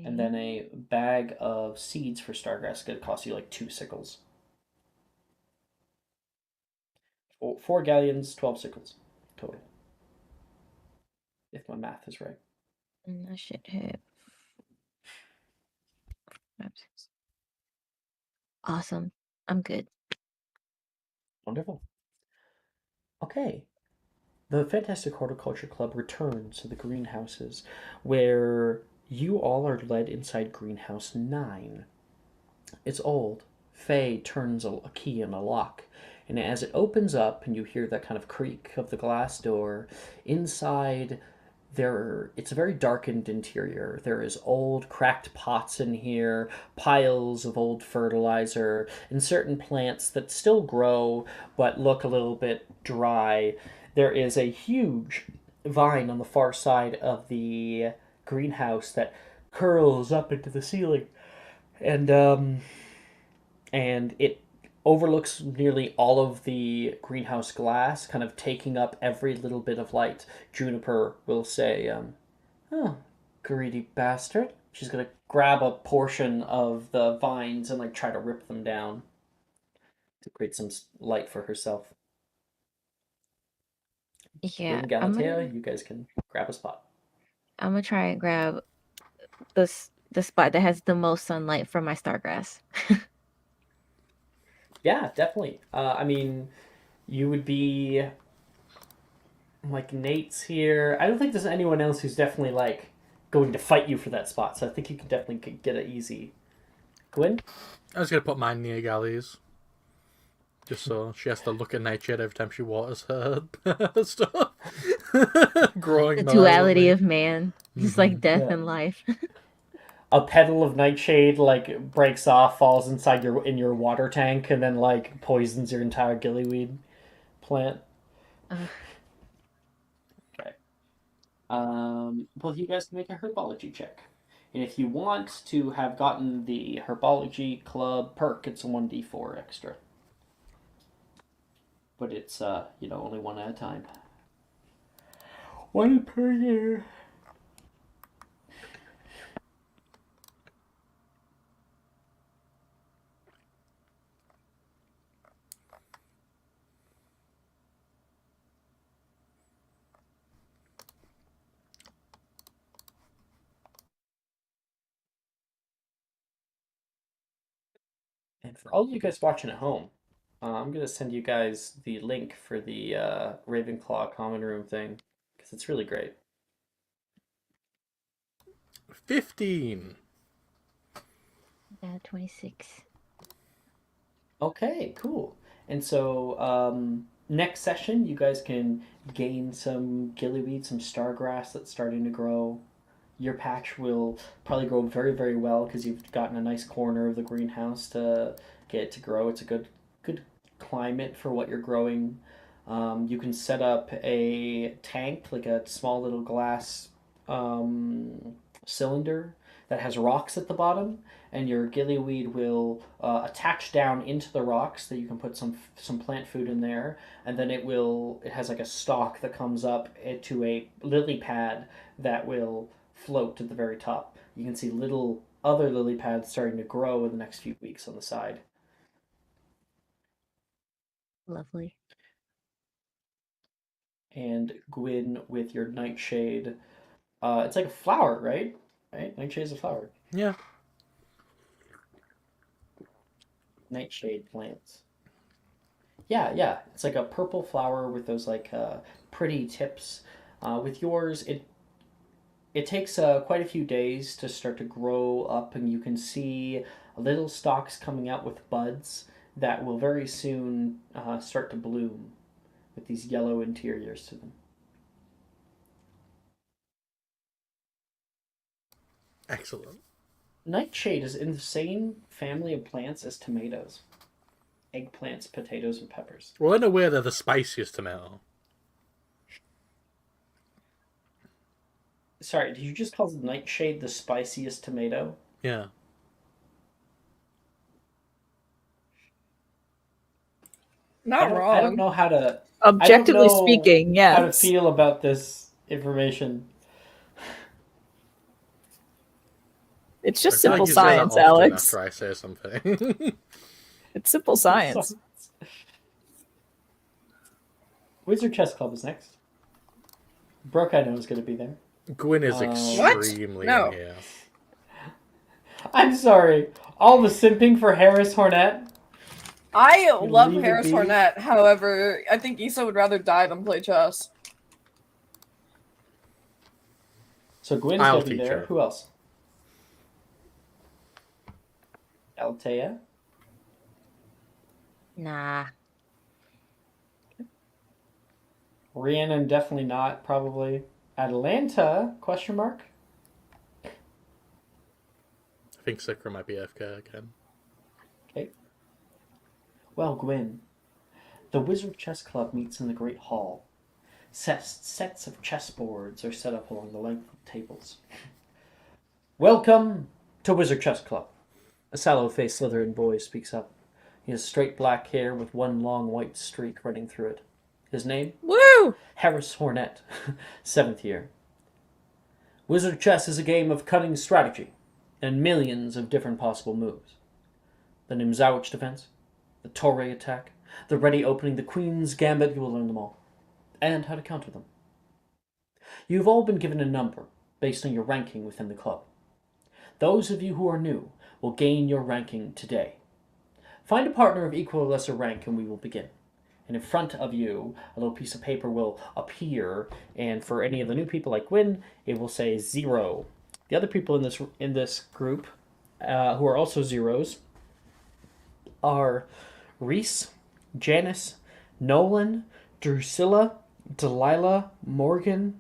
And then a bag of seeds for stargrass is going to cost you like 2 sickles. 4 galleons, 12 sickles total. If my math is right. And I should have. Awesome. I'm good. Wonderful. Okay. The Fantastic Horticulture Club returns to the greenhouses, where you all are led inside Greenhouse 9. It's old. Faye turns a key in a lock, and as it opens up and you hear that kind of creak of the glass door, inside it's a very darkened interior. There is old cracked pots in here, piles of old fertilizer, and certain plants that still grow but look a little bit dry. There is a huge vine on the far side of the greenhouse that curls up into the ceiling, and it overlooks nearly all of the greenhouse glass, kind of taking up every little bit of light. Juniper will say, "Oh, greedy bastard." She's gonna grab a portion of the vines and like try to rip them down to create some light for herself. Yeah, Gwyn, Galatea, you guys can grab a spot. I'm gonna try and grab the spot that has the most sunlight from my stargrass. Yeah, definitely. I mean, you would be like Nate's here. I don't think there's anyone else who's definitely like going to fight you for that spot, so I think you can definitely get it easy. Gwyn? I was gonna put mine near Gallies, just so she has to look at Nightshade every time she waters her stuff. Growing The duality mildly. of man, just like death and life. A petal of nightshade like breaks off, falls inside your water tank, and then like poisons your entire gillyweed plant. Okay. Both of you guys can make a herbology check. And if you want to have gotten the herbology club perk, it's a 1d4 extra. But it's only one at a time. One per year. And for all of you guys watching at home, I'm going to send you guys the link for the Ravenclaw Common Room thing, because it's really great. 15. Yeah, 26. Okay, cool. And so next session, you guys can gain some gillyweed, some stargrass that's starting to grow. Your patch will probably grow very, very well because you've gotten a nice corner of the greenhouse to get it to grow. It's a good climate for what you're growing. You can set up a tank, like a small little glass cylinder that has rocks at the bottom, and your gillyweed will attach down into the rocks that you can put some plant food in there, and then it has like a stalk that comes up to a lily pad that will float at the very top. You can see little other lily pads starting to grow in the next few weeks on the side. Lovely. And Gwyn with your nightshade. It's like a flower, right? Right? Nightshade's a flower. Yeah. Nightshade plants. Yeah. It's like a purple flower with those like pretty tips. With yours, it takes quite a few days to start to grow up, and you can see little stalks coming out with buds that will very soon start to bloom with these yellow interiors to them. Excellent. Nightshade is in the same family of plants as tomatoes, eggplants, potatoes, and peppers. Well, in a way, they're the spiciest tomato. Sorry, did you just call nightshade the spiciest tomato? Yeah. Not wrong. I don't know how to. Objectively speaking, yes. How to feel about this information? It's just I feel simple like you say that science, often Alex. After I say something. It's simple science. Wizard Chess Club is next. Brooke, I know, is going to be there. Gwyn is extremely No. in here. I'm sorry. All the simping for Harris Hornet. I love leave it Harris be? Hornet, however, I think Issa would rather die than play chess. So Gwyn's I'll going to be teach there. her. Who else? Altea. Nah. Rhiannon, definitely not, probably. Atlanta, question mark? I think Sikra might be AFK again. Okay. Well, Gwyn, the Wizard Chess Club meets in the Great Hall. Sets of chessboards are set up along the length of tables. Welcome to Wizard Chess Club. A sallow-faced Slytherin boy speaks up. He has straight black hair with one long white streak running through it. His name? Woo! Harris Hornet, 7th year. Wizard chess is a game of cunning strategy and millions of different possible moves. The Nimzowich defense, the Torre attack, the ready opening, the Queen's gambit, you will learn them all. And how to counter them. You've all been given a number based on your ranking within the club. Those of you who are new will gain your ranking today. Find a partner of equal or lesser rank and we will begin. And in front of you, a little piece of paper will appear, and for any of the new people like Gwyn, it will say 0. The other people in this group, who are also zeros, are Reese, Janice, Nolan, Drusilla, Delilah, Morgan,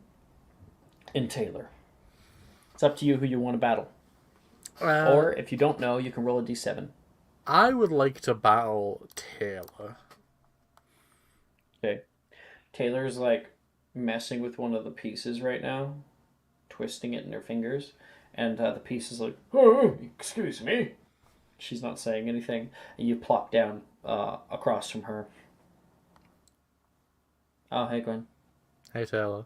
and Taylor. It's up to you who you want to battle. Or, if you don't know, you can roll a d7. I would like to battle Taylor. Okay. Taylor's like messing with one of the pieces right now, twisting it in her fingers, and the piece is like, "Oh, excuse me." She's not saying anything, and you plop down across from her. Oh, hey, Gwen. Hey, Taylor.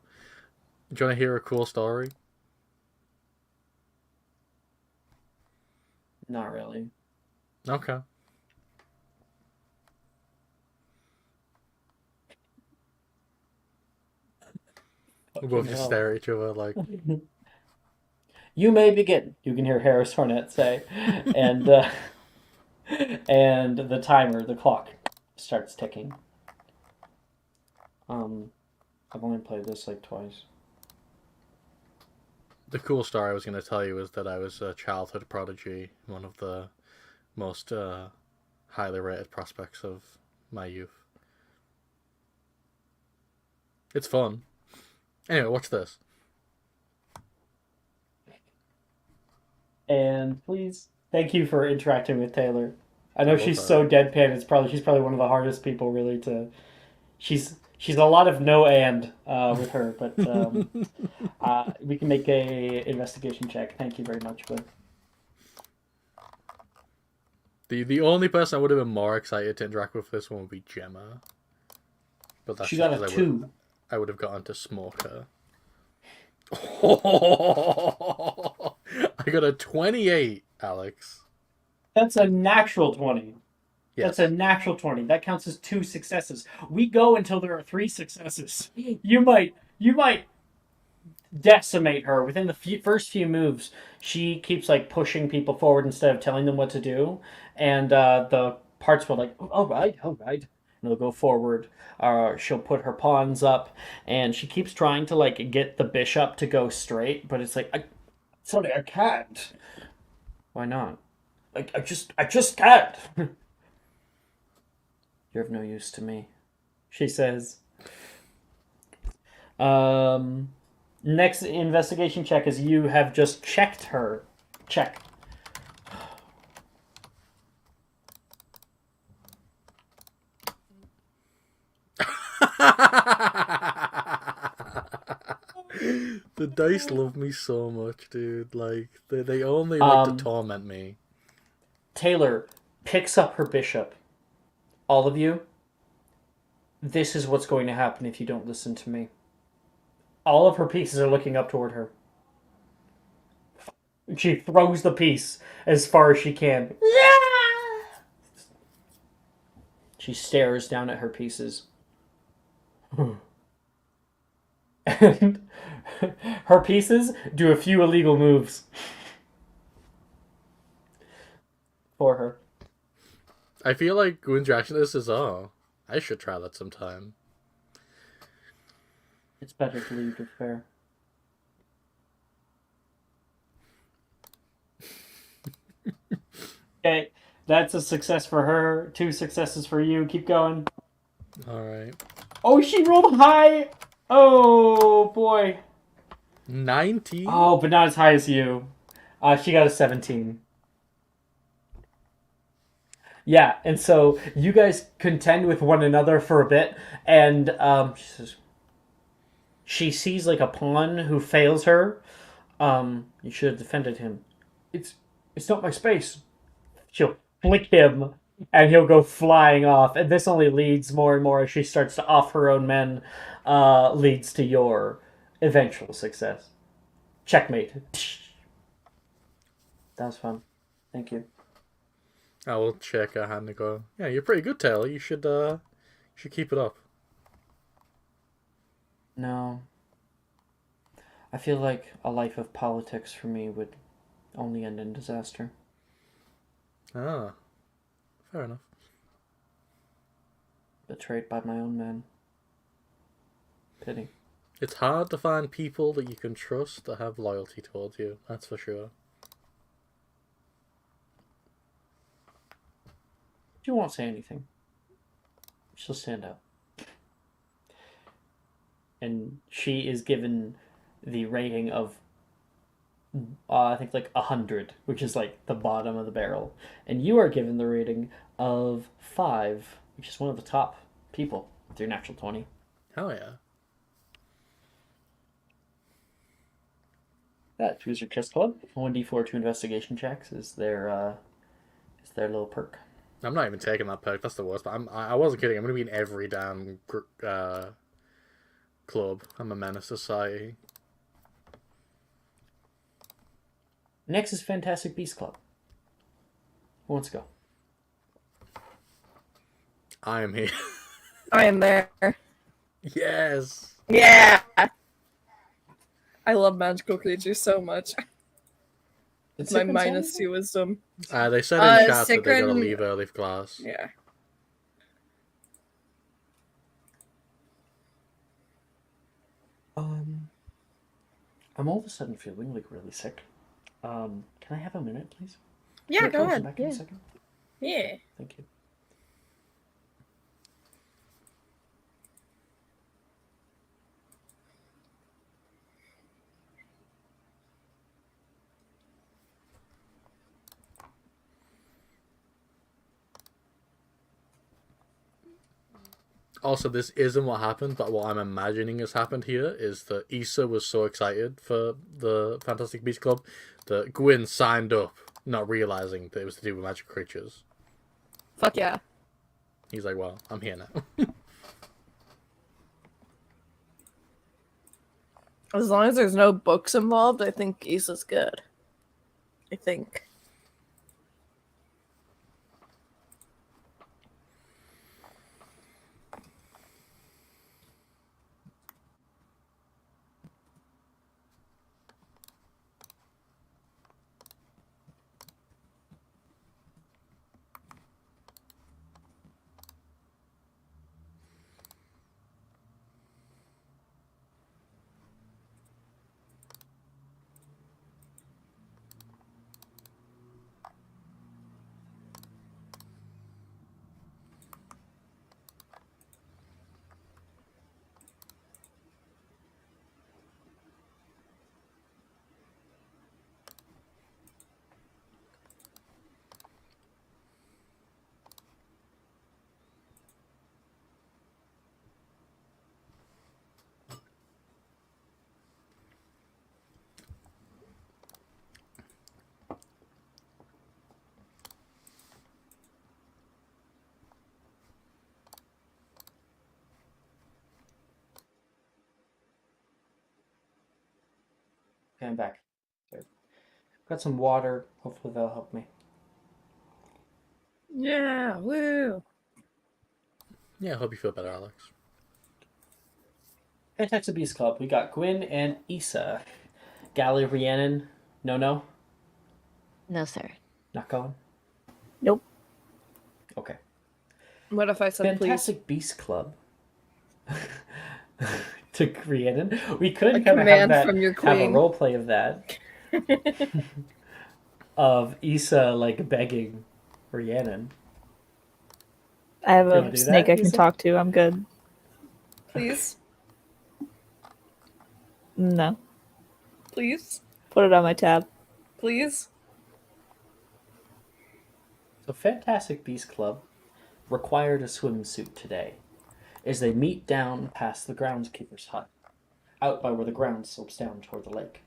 Do you want to hear a cool story? Not really. Okay. We both just stare at each other like... You may begin, you can hear Harris Hornet say, and and the timer, the clock, starts ticking. I've only played this like twice. The cool story I was going to tell you is that I was a childhood prodigy, one of the most highly rated prospects of my youth. It's fun. Anyway, watch this. And please, thank you for interacting with Taylor. I know she's so deadpan. She's probably one of the hardest people really to. She's a lot of no and with her, but we can make a investigation check. Thank you very much, Gwen. The only person I would have been more excited to interact with this one would be Gemma. But that's she got a 2. I would have gotten to smoke her. I got a 28, Alex. That's a natural 20. Yes. That's a natural 20. That counts as 2 successes. We go until there are 3 successes. You might decimate her within the first few moves. She keeps like pushing people forward instead of telling them what to do, and the parts will like, all right, and they'll go forward. She'll put her pawns up, and she keeps trying to like get the bishop to go straight, but it's like, sorry, I can't. Why not? I just can't. You're of no use to me, she says. Next investigation check is you have just checked her. Check. The dice love me so much, dude. Like, they only like to torment me. Taylor picks up her bishop. All of you, this is what's going to happen if you don't listen to me. All of her pieces are looking up toward her. She throws the piece as far as she can. She stares down at her pieces. And her pieces do a few illegal moves for her. I feel like Gwyn's reaction to this is, oh, I should try that sometime. It's better to leave it fair. Okay, that's a success for her. 2 successes for you. Keep going. Alright. Oh, she rolled high! Oh, boy. 19? Oh, but not as high as you. She got a 17. Yeah, and so you guys contend with one another for a bit, and she says, she sees like a pawn who fails her. You should have defended him. It's not my space. She'll flick him and he'll go flying off. And this only leads more and more as she starts to off her own men, leads to your eventual success. Checkmate. That was fun. Thank you. I will check her hand and go, yeah, you're pretty good, Taylor. You should keep it up. No. I feel like a life of politics for me would only end in disaster. Ah, fair enough. Betrayed by my own men. Pity. It's hard to find people that you can trust that have loyalty towards you, that's for sure. She won't say anything. She'll stand up. And she is given the rating of, I think, like 100, which is like the bottom of the barrel. And you are given the rating of 5, which is one of the top people with your natural 20. Hell yeah. That choose your chess club. 1d4 2 investigation checks is their little perk. I'm not even taking that perk. That's the worst. But I wasn't kidding. I'm going to be in every damn club. I'm a menace to society. Next is Fantastic Beast Club. Who wants to go? I am here. I am there. Yes. Yeah. I love magical creatures so much. It's my -2 wisdom. They said in chat that they gotta Cicrin- leave early for class. Yeah. I'm all of a sudden feeling like really sick. Can I have a minute, please? Yeah, Can I go come ahead. back in a second? Yeah. Thank you. Also, this isn't what happened, but what I'm imagining has happened here is that Issa was so excited for the Fantastic Beasts Club that Gwyn signed up, not realizing that it was to do with magic creatures. Fuck yeah. He's like, well, I'm here now. As long as there's no books involved, I think Issa's good. I think. Okay, I'm back. Sorry. Got some water. Hopefully that'll help me. Yeah, woo. Yeah, I hope you feel better, Alex. Fantastic Beast Club. We got Gwyn and Issa. Gally, Rhiannon. No? No, sir. Not going? Nope. Okay. What if I said Fantastic Beast Club. To Rhiannon. We could A kind of have command that, from your have a queen. role play of that. Of Issa, like, begging Rhiannon. I have You wanna a do snake that, I can Issa? talk to. I'm good. Please? No. Please? Put it on my tab. Please? So Fantastic Beast Club required a swimsuit today as they meet down past the groundskeeper's hut, out by where the ground slopes down toward the lake.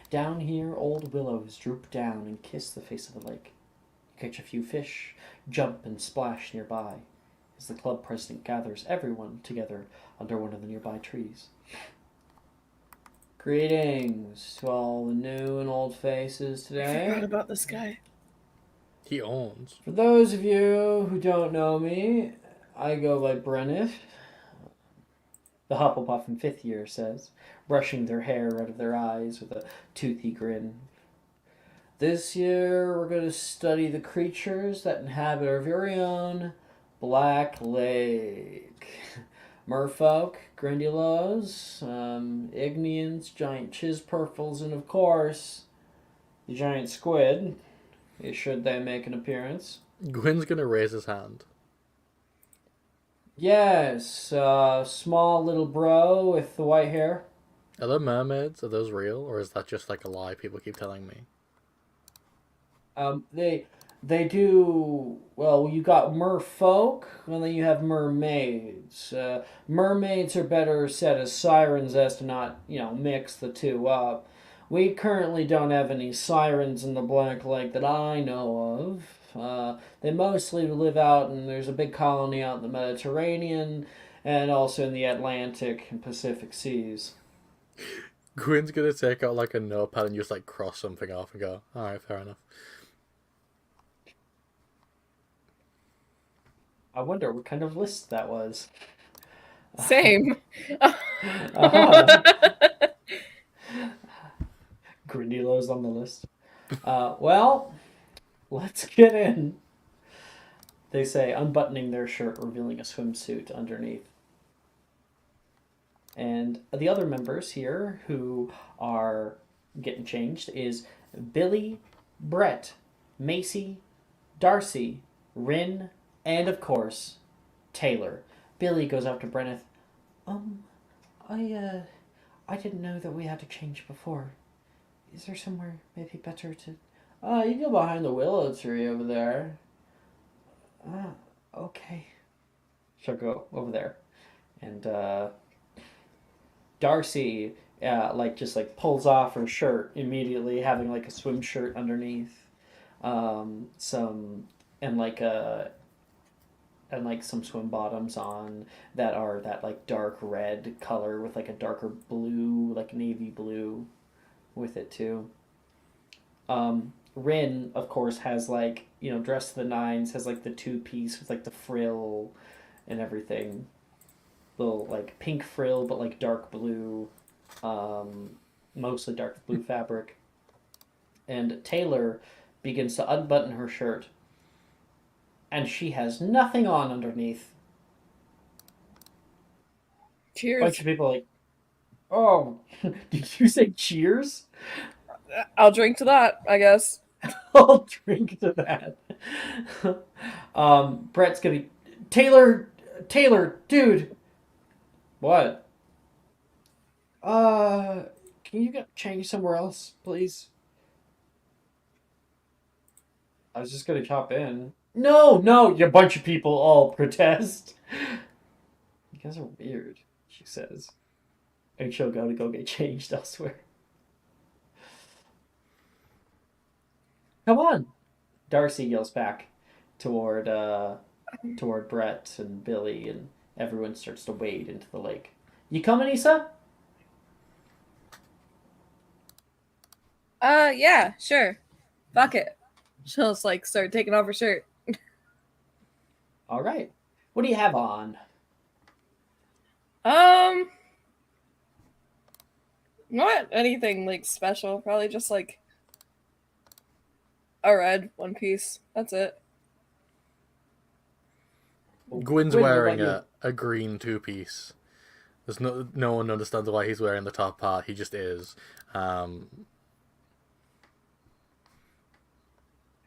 Down here, old willows droop down and kiss the face of the lake. You catch a few fish, jump and splash nearby, as the club president gathers everyone together under one of the nearby trees. Greetings to all the new and old faces I forgot today. about this guy. He owns. For those of you who don't know me, I go by Brenneth, the Hufflepuff in 5th year says, brushing their hair out of their eyes with a toothy grin. This year, we're going to study the creatures that inhabit our very own Black Lake. Merfolk, Grindylows, Ignians, giant Chispurfles, and of course, the giant squid, should they make an appearance. Gwyn's gonna raise his hand. Yes, small little bro with the white hair. Are there mermaids? Are those real, or is that just like a lie people keep telling me? They do well. You got merfolk, and then you have mermaids. Mermaids are better set as sirens, as to not mix the two up. We currently don't have any sirens in the Black Lake that I know of. They mostly live out, and there's a big colony out in the Mediterranean, and also in the Atlantic and Pacific seas. Gwyn's gonna take out like a notepad and just like cross something off and go, alright, fair enough. I wonder what kind of list that was. Same. Grindylows on the list. Well, let's get in. They say, unbuttoning their shirt, revealing a swimsuit underneath. And the other members here who are getting changed is Billy, Brett, Macy, Darcy, Rin, and of course, Taylor. Billy goes up to Brenneth. I didn't know that we had to change before. Is there somewhere maybe better to... you go behind the willow tree over there. Okay. She'll go over there. And, Darcy, just pulls off her shirt immediately, having, like, a swim shirt underneath. Some swim bottoms on that are that, like, dark red color with, like, a darker blue, like, navy blue with it, too. Rin, of course, has, like, dressed to the nines, has, like, the two-piece with, like, the frill and everything. Little, like, pink frill, but, like, dark blue. Mostly dark blue fabric. And Taylor begins to unbutton her shirt. And she has nothing on underneath. Cheers. A bunch of people are like, oh, did you say cheers? I'll drink to that, I guess. I'll drink to that. Brett's gonna be Taylor, dude. What? Can you get change somewhere else, please? I was just gonna hop in. No, you bunch of people all protest. You guys are weird, she says. And she'll go get changed elsewhere. Come on! Darcy yells back toward Brett and Billy, and everyone starts to wade into the lake. You coming, Issa? Yeah, sure. Fuck it. She'll just, like, start taking off her shirt. All right. What do you have on? Not anything, like, special. Probably just, like, a red one piece. That's it. Gwyn's Gwyn, what wearing about a green two-piece. There's no one understands why he's wearing the top part. He just is. Hey,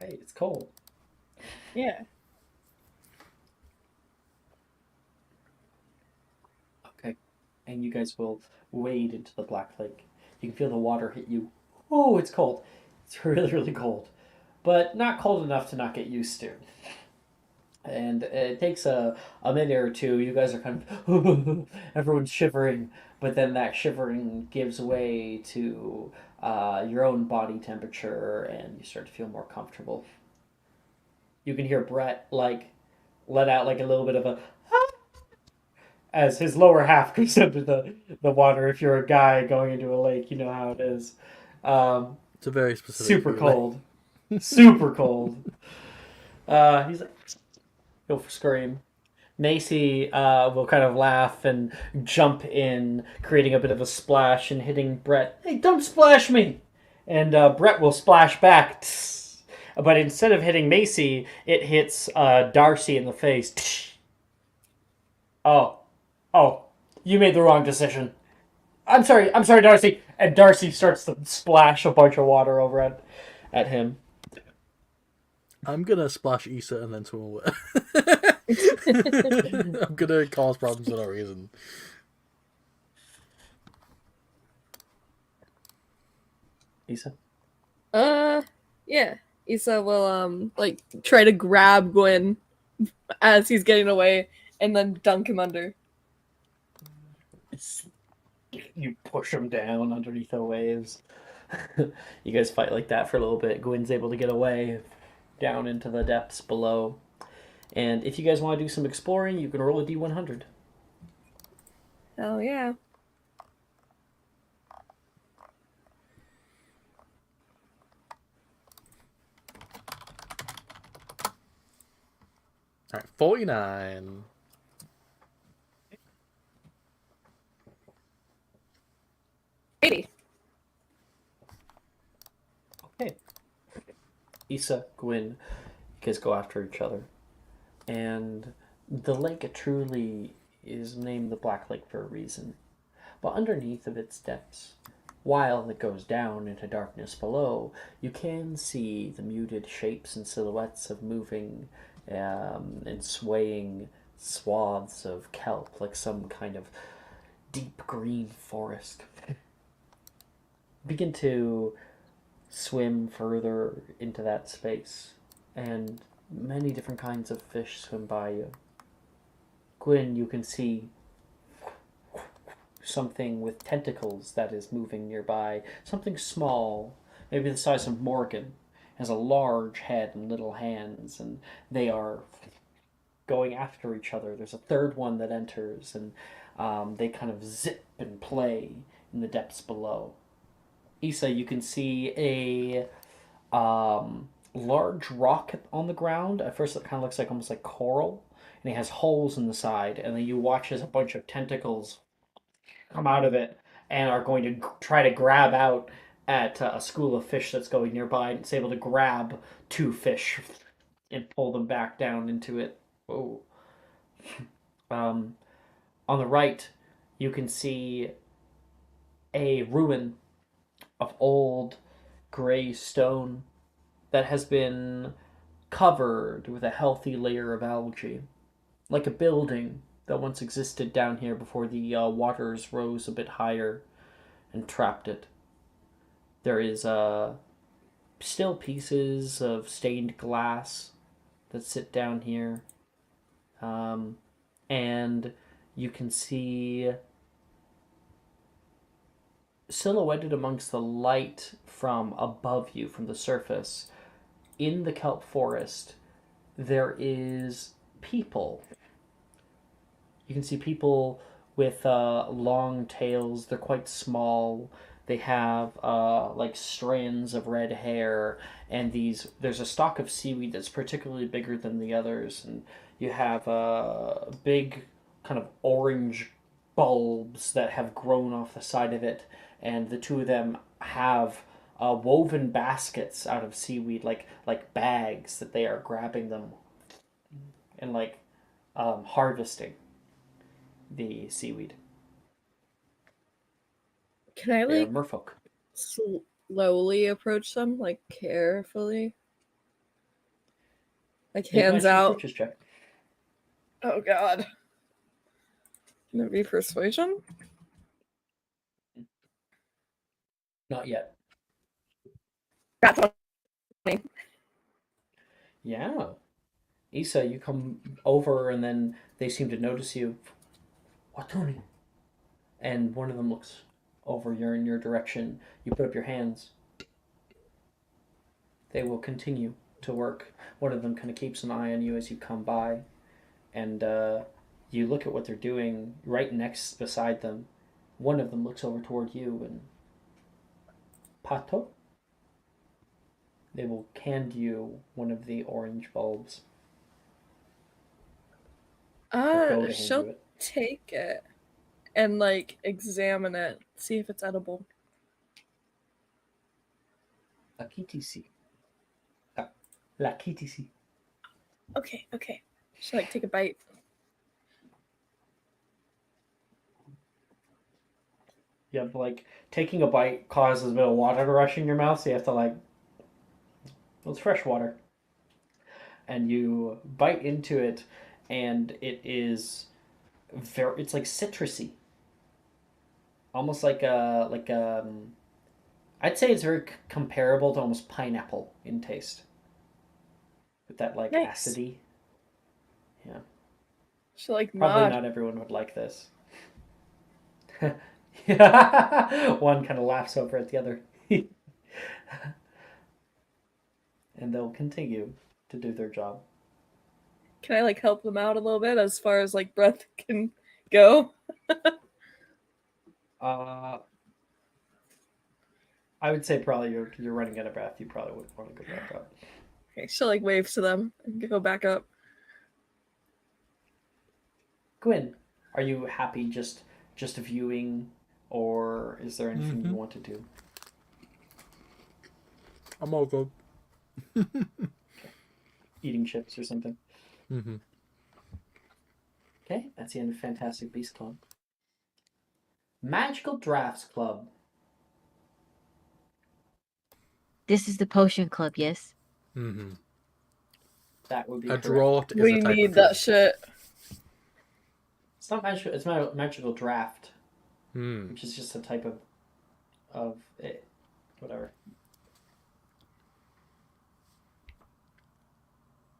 it's cold. Yeah. Okay. And you guys will wade into the Black Lake. You can feel the water hit you. Oh, it's cold. It's really, really cold. But not cold enough to not get used to. And it takes a minute or two. You guys are kind of... everyone's shivering. But then that shivering gives way to your own body temperature, and you start to feel more comfortable. you can hear Brett like let out like a little bit of a as his lower half goes into the water. If you're a guy going into a lake, you know how it is. It's a very specific Super feeling. cold, super cold. He's like, go for scream. Macy will kind of laugh and jump in, creating a bit of a splash and hitting Brett. Hey, don't splash me! And Brett will splash back. But instead of hitting Macy, it hits Darcy in the face. Oh, oh, you made the wrong decision. I'm sorry, Darcy. And Darcy starts to splash a bunch of water over at him. I'm gonna splash Issa and then swim away. I'm gonna cause problems for no reason. Issa? Yeah. Issa will like try to grab Gwyn as he's getting away and then dunk him under. You push him down underneath the waves. You guys fight like that for a little bit. Gwyn's able to get away down into the depths below. And if you guys want to do some exploring, you can roll a d100. Oh yeah. Alright, 49. Eighty. Okay. Issa, Gwyn, you guys go after each other. And the lake truly is named the Black Lake for a reason. But underneath of its depths, while it goes down into darkness below, you can see the muted shapes and silhouettes of moving and swaying swaths of kelp, like some kind of deep green forest. Begin to swim further into that space, and many different kinds of fish swim by you. Gwyn, you can see something with tentacles that is moving nearby. Something small, maybe the size of Morgan, has a large head and little hands, and they are going after each other. There's a third one that enters, and they kind of zip and play in the depths below. Issa, you can see a large rock on the ground. At first, it kind of looks like almost like coral, and it has holes in the side. And then you watch as a bunch of tentacles come out of it and are going to try to grab out at a school of fish that's going nearby. And it's able to grab two fish and pull them back down into it. Oh. On the right, you can see a ruin of old gray stone that has been covered with a healthy layer of algae, like a building that once existed down here before the waters rose a bit higher and trapped it. There is still pieces of stained glass that sit down here, and you can see silhouetted amongst the light from above you, from the surface, in the kelp forest, there is people. You can see people with long tails. They're quite small. They have like strands of red hair, and there's a stalk of seaweed that's particularly bigger than the others, and you have big kind of orange bulbs that have grown off the side of it, and the two of them have woven baskets out of seaweed, like bags that they are grabbing them and like harvesting the seaweed. Can I They are like merfolk. slowly approach them, like carefully? Like Make an hands action out. approaches check. Oh god. Can it be persuasion? Not yet. That's funny. Yeah. Issa, you come over and then they seem to notice you. What, Tony? And one of them looks over in your direction. You put up your hands. They will continue to work. One of them kind of keeps an eye on you as you come by, and you look at what they're doing right next beside them. One of them looks over toward you and Pato. They will hand you one of the orange bulbs. Or go to hand She'll you it. take it and like examine it, see if it's edible. La KTC. La KTC. Okay. She'll like take a bite. You have like taking a bite causes a bit of water to rush in your mouth, so you have to like. Well, it's fresh water. And you bite into it, and it is it's like citrusy, almost like I'd say it's very comparable to almost pineapple in taste, with that like Nice. acidity. Yeah, She'll like probably nod. not everyone would like this. Yeah, one kind of laughs over at the other, and they'll continue to do their job. Can I like help them out a little bit as far as like breath can go? I would say probably you're running out of breath. You probably would want to go back up. Okay, she'll like wave to them and go back up. Gwyn, are you happy just viewing, or is there anything you want to do? I'm all good. Eating chips or something? Mm-hmm. Okay, that's the end of Fantastic Beast Club. Magical Drafts Club. This is the potion club, yes? Mm-hmm. That would be A correct. draught is We a type need of that drink. shit. It's not magical. It's magical draft, Hmm. which is just a type of it, whatever.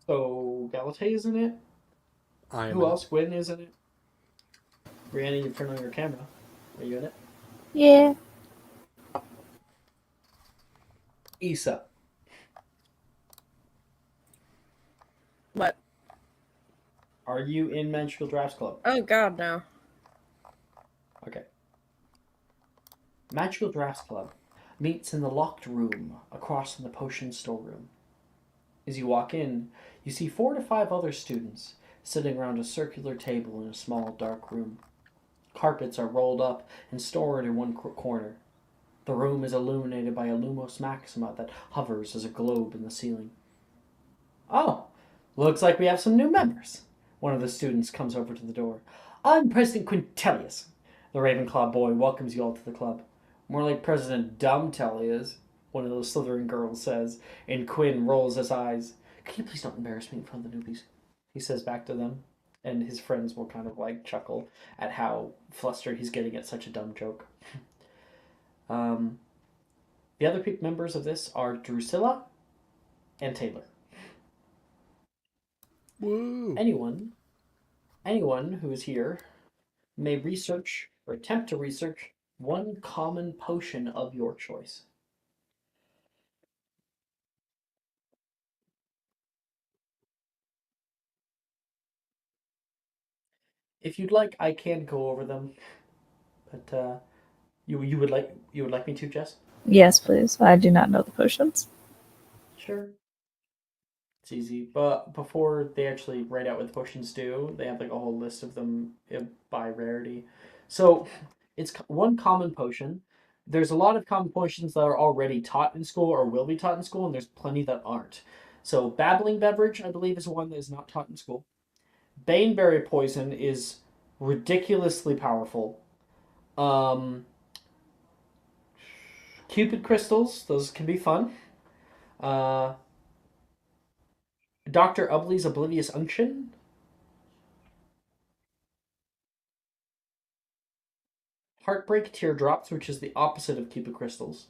So Galate is in it. Who else? Gwyn is in it. Brianna, you turn on your camera. Are you in it? Yeah. Issa. What? Are you in Magical Drafts Club? Oh god, no. Okay. Magical Drafts Club meets in the locked room across from the potion storeroom. As you walk in, you see 4 to 5 other students sitting around a circular table in a small dark room. Carpets are rolled up and stored in one corner. The room is illuminated by a Lumos Maxima that hovers as a globe in the ceiling. Oh, looks like we have some new members. One of the students comes over to the door. I'm President Quintelius. The Ravenclaw boy welcomes you all to the club. More like President Dumbtellius, one of those Slytherin girls says, and Quinn rolls his eyes. Can you please don't embarrass me in front of the newbies? He says back to them, and his friends will kind of like chuckle at how flustered he's getting at such a dumb joke. The other members of this are Drusilla and Taylor. Woo. Anyone who is here may research or attempt to research one common potion of your choice. If you'd like, I can go over them, but you would like me to, Jess? Yes, please. I do not know the potions. Sure. It's easy, but before they actually write out what the potions do, they have like a whole list of them by rarity. So it's one common potion. There's a lot of common potions that are already taught in school or will be taught in school, and there's plenty that aren't. So babbling beverage, I believe, is one that is not taught in school. Baneberry poison is ridiculously powerful. Cupid crystals, those can be fun. Dr. Ubley's Oblivious Unction. Heartbreak Teardrops, which is the opposite of Cupid crystals.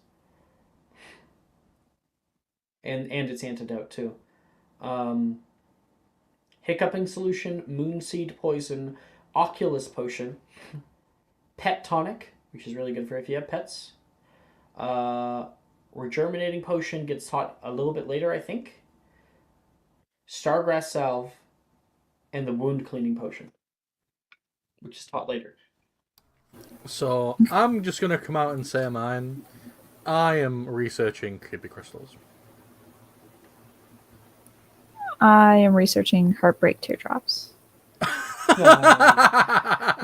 And its antidote, too. Hiccuping Solution, Moonseed Poison, Oculus Potion, Pet Tonic, which is really good for if you have pets. Regerminating Potion gets taught a little bit later, I think. Stargrass Salve, and the Wound Cleaning Potion, which is taught later. So I'm just gonna come out and say mine. I am researching creepy crystals. I am researching heartbreak teardrops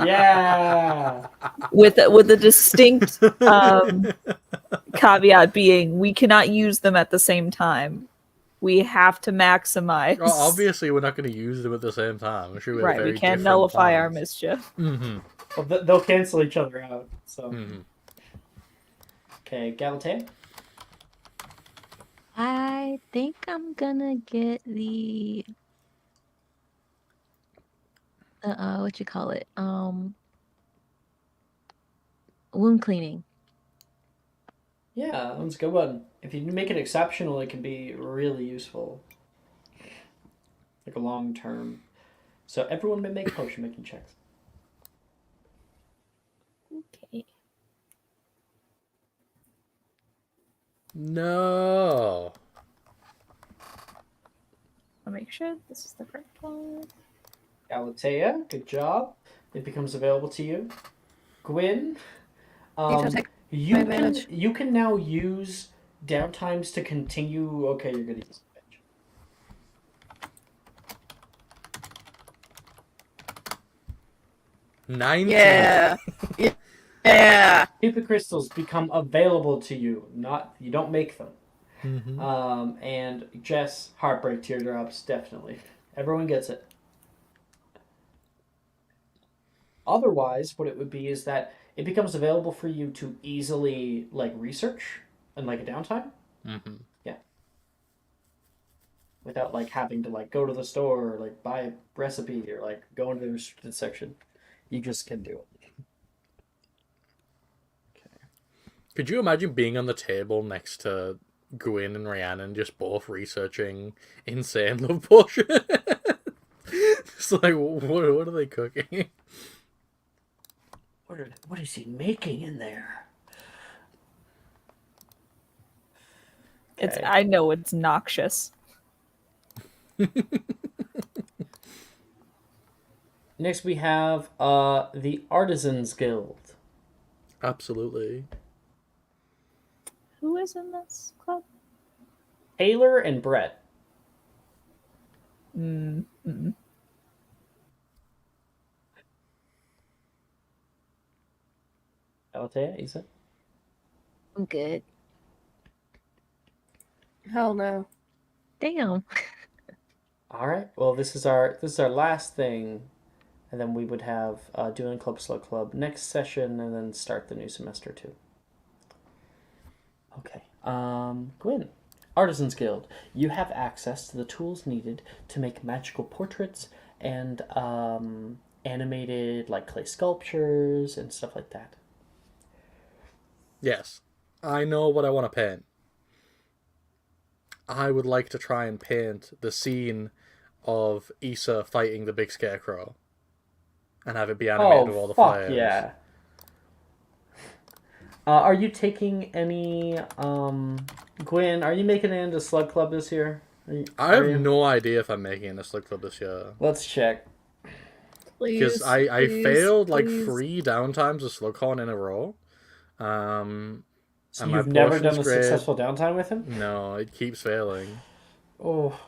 Yeah. with a distinct caveat being we cannot use them at the same time. We have to maximize. Well, obviously, we're not going to use them at the same time. I'm sure we have Right, very we can't different nullify our plans. mischief. Mm-hmm. Well, they'll cancel each other out. So. Mm-hmm. Okay, Galatea? I think I'm gonna get the what you call it? Wound cleaning. Yeah, that one's a good one. If you make it exceptional, it can be really useful. Like a long term. So everyone may make potion making checks. Okay. No. I'll make sure this is the correct one. Galatea, good job. It becomes available to you. Gwyn, Need to take you my can advantage. you can now use downtimes to continue. Okay, you're gonna use advantage. Yeah. Yeah. Creepy crystals become available to you. Not you don't make them. Mm-hmm. And Jess, heartbreak teardrops, definitely. Everyone gets it. Otherwise, what it would be is that it becomes available for you to easily like research and like a downtime. Mm-hmm. Yeah. Without like having to like go to the store or like buy a recipe or like go into the restricted section. You just can do it. Could you imagine being on the table next to Gwyn and Rhiannon just both researching insane love potion? It's like, what are they cooking? What is he making in there? It's Okay. I know it's noxious. Next we have the Artisans Guild. Absolutely. Who is in this club? Taylor and Brett. Mm-mm. Galatea, Isa? I'm good. Hell no. Damn. All right. Well, this is our last thing, and then we would have Dueling Club Slug Club next session, and then start the new semester too. Okay. Gwyn, Artisans Guild. You have access to the tools needed to make magical portraits and animated like clay sculptures and stuff like that. Yes. I know what I want to paint. I would like to try and paint the scene of Issa fighting the big scarecrow and have it be animated with all the flares. Yeah. Are you taking any Gwyn, are you making it into Slug Club this year? I have no idea if I'm making it a Slug Club this year. Let's check. Because Please. I please, failed like please. 3 downtimes of Slughorn in a row. So and my you've never done potion's a great. successful downtime with him? No, it keeps failing. Oh.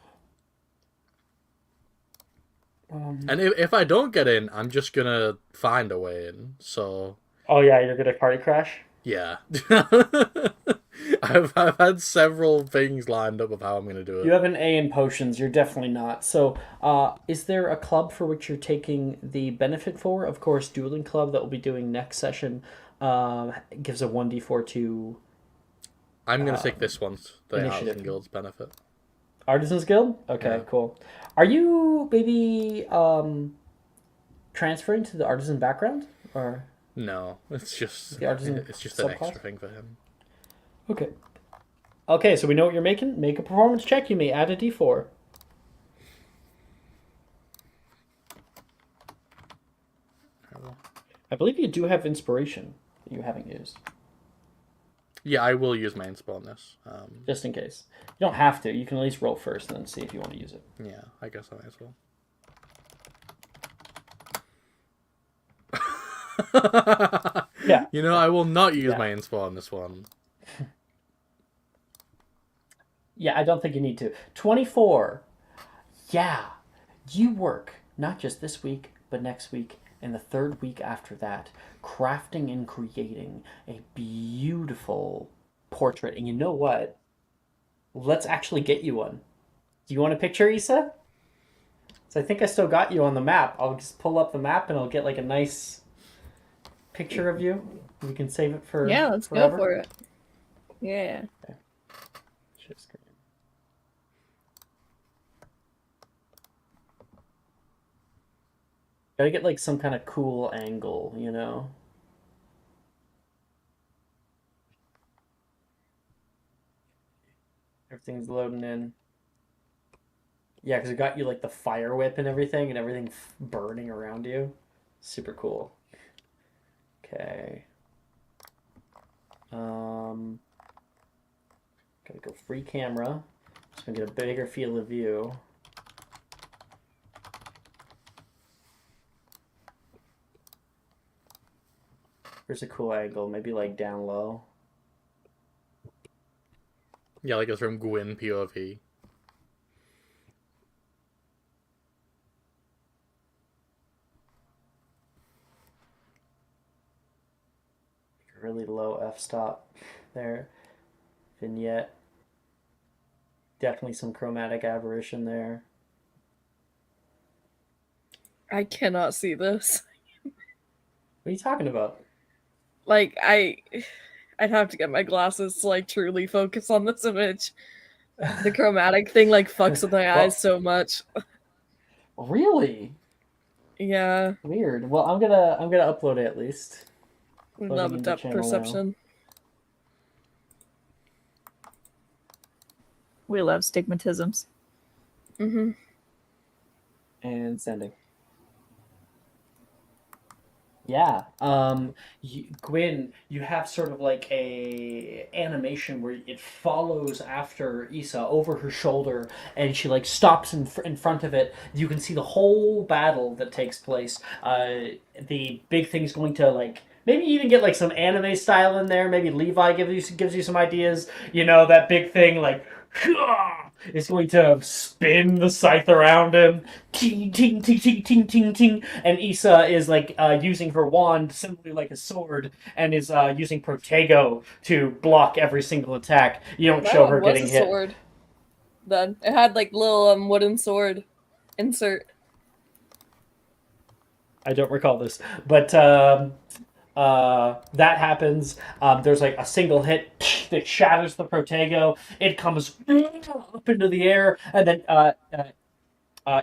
And if I don't get in, I'm just gonna find a way in. So Oh yeah, you're gonna party crash? yeah. I've had several things lined up of how I'm gonna do it. You have an A in potions, you're definitely not. So, is there a club for which you're taking the benefit for? Of course, Dueling Club that we'll be doing next session gives a 1d4 to I'm gonna take this one, the initiative. Artisan Guild's benefit. Artisans Guild? Okay, Yeah. cool. Are you maybe transferring to the artisan background? Or No, it's just The artisan an extra subclass? thing for him. okay. Okay, so we know what you're making. Make a performance check. You may add a d4. I believe you do have inspiration that you haven't used. Yeah, I will use my inspo on this. Just in case. You don't have to. You can at least roll first and then see if you want to use it. Yeah, I guess I might as well. Yeah. You know, I will not use my inspo on this one. Yeah, I don't think you need to. 24. Yeah. You work, not just this week, but next week and the third week after that, crafting and creating a beautiful portrait. And you know what? Let's actually get you one. Do you want a picture, Issa? So I think I still got you on the map. I'll just pull up the map and I'll get like a nice picture of you. We can save it for let's forever. go for it. Yeah. Share screen. Gotta get like some kind of cool angle, you know? Everything's loading in. Yeah, because it got you like the fire whip and everything burning around you. Super cool. Okay. Gotta go free camera. Just gonna get a bigger field of view. Here's a cool angle, maybe like down low. Yeah, like it's from Gwyn POV. Really low f-stop there. Vignette. Definitely some chromatic aberration there. I cannot see this. What are you talking about? Like, I'd have to get my glasses to like truly focus on this image. The chromatic thing like fucks with my eyes so much. Really? Yeah. Weird. Well, I'm gonna upload it at least. Love a depth perception. We love stigmatisms. Mm-hmm. And sending. Yeah. Gwyn, you have sort of like a animation where it follows after Issa over her shoulder, and she like stops in front of it. You can see the whole battle that takes place. The big thing's going to like maybe even get like some anime style in there. Maybe Levi gives you some ideas. You know, that big thing like is going to spin the scythe around him. Ting, ting, ting, ting, ting, ting, ting. And Issa is like using her wand simply like a sword, and is using Protego to block every single attack. You don't show her getting hit. Sword. Then it had like little wooden sword insert. I don't recall this, but that happens. There's like a single hit that shatters the Protego. It comes up into the air, and then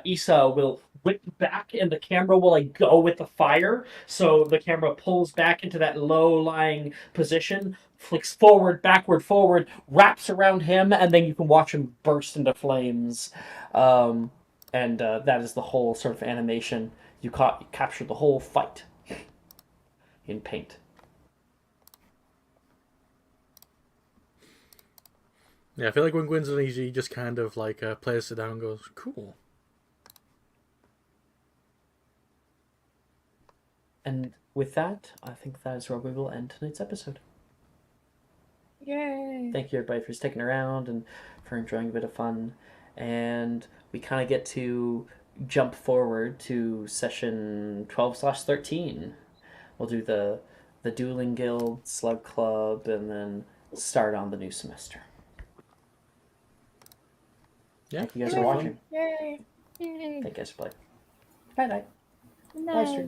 Issa will whip back, and the camera will like go with the fire. So the camera pulls back into that low-lying position, flicks forward, backward, forward, wraps around him, and then you can watch him burst into flames. And that is the whole sort of animation. You captured the whole fight in paint. Yeah, I feel like when Gwyn's uneasy, he just kind of like plays it down and goes, cool. And with that, I think that is where we will end tonight's episode. Yay! Thank you everybody for sticking around and for enjoying a bit of fun. And we kind of get to jump forward to session 12/13. We'll do the Dueling Guild, Slug Club, and then start on the new semester. Yeah. Thank you guys for watching. Yay! Yay. Thank you guys for playing. Bye night. Good Bye night. stream.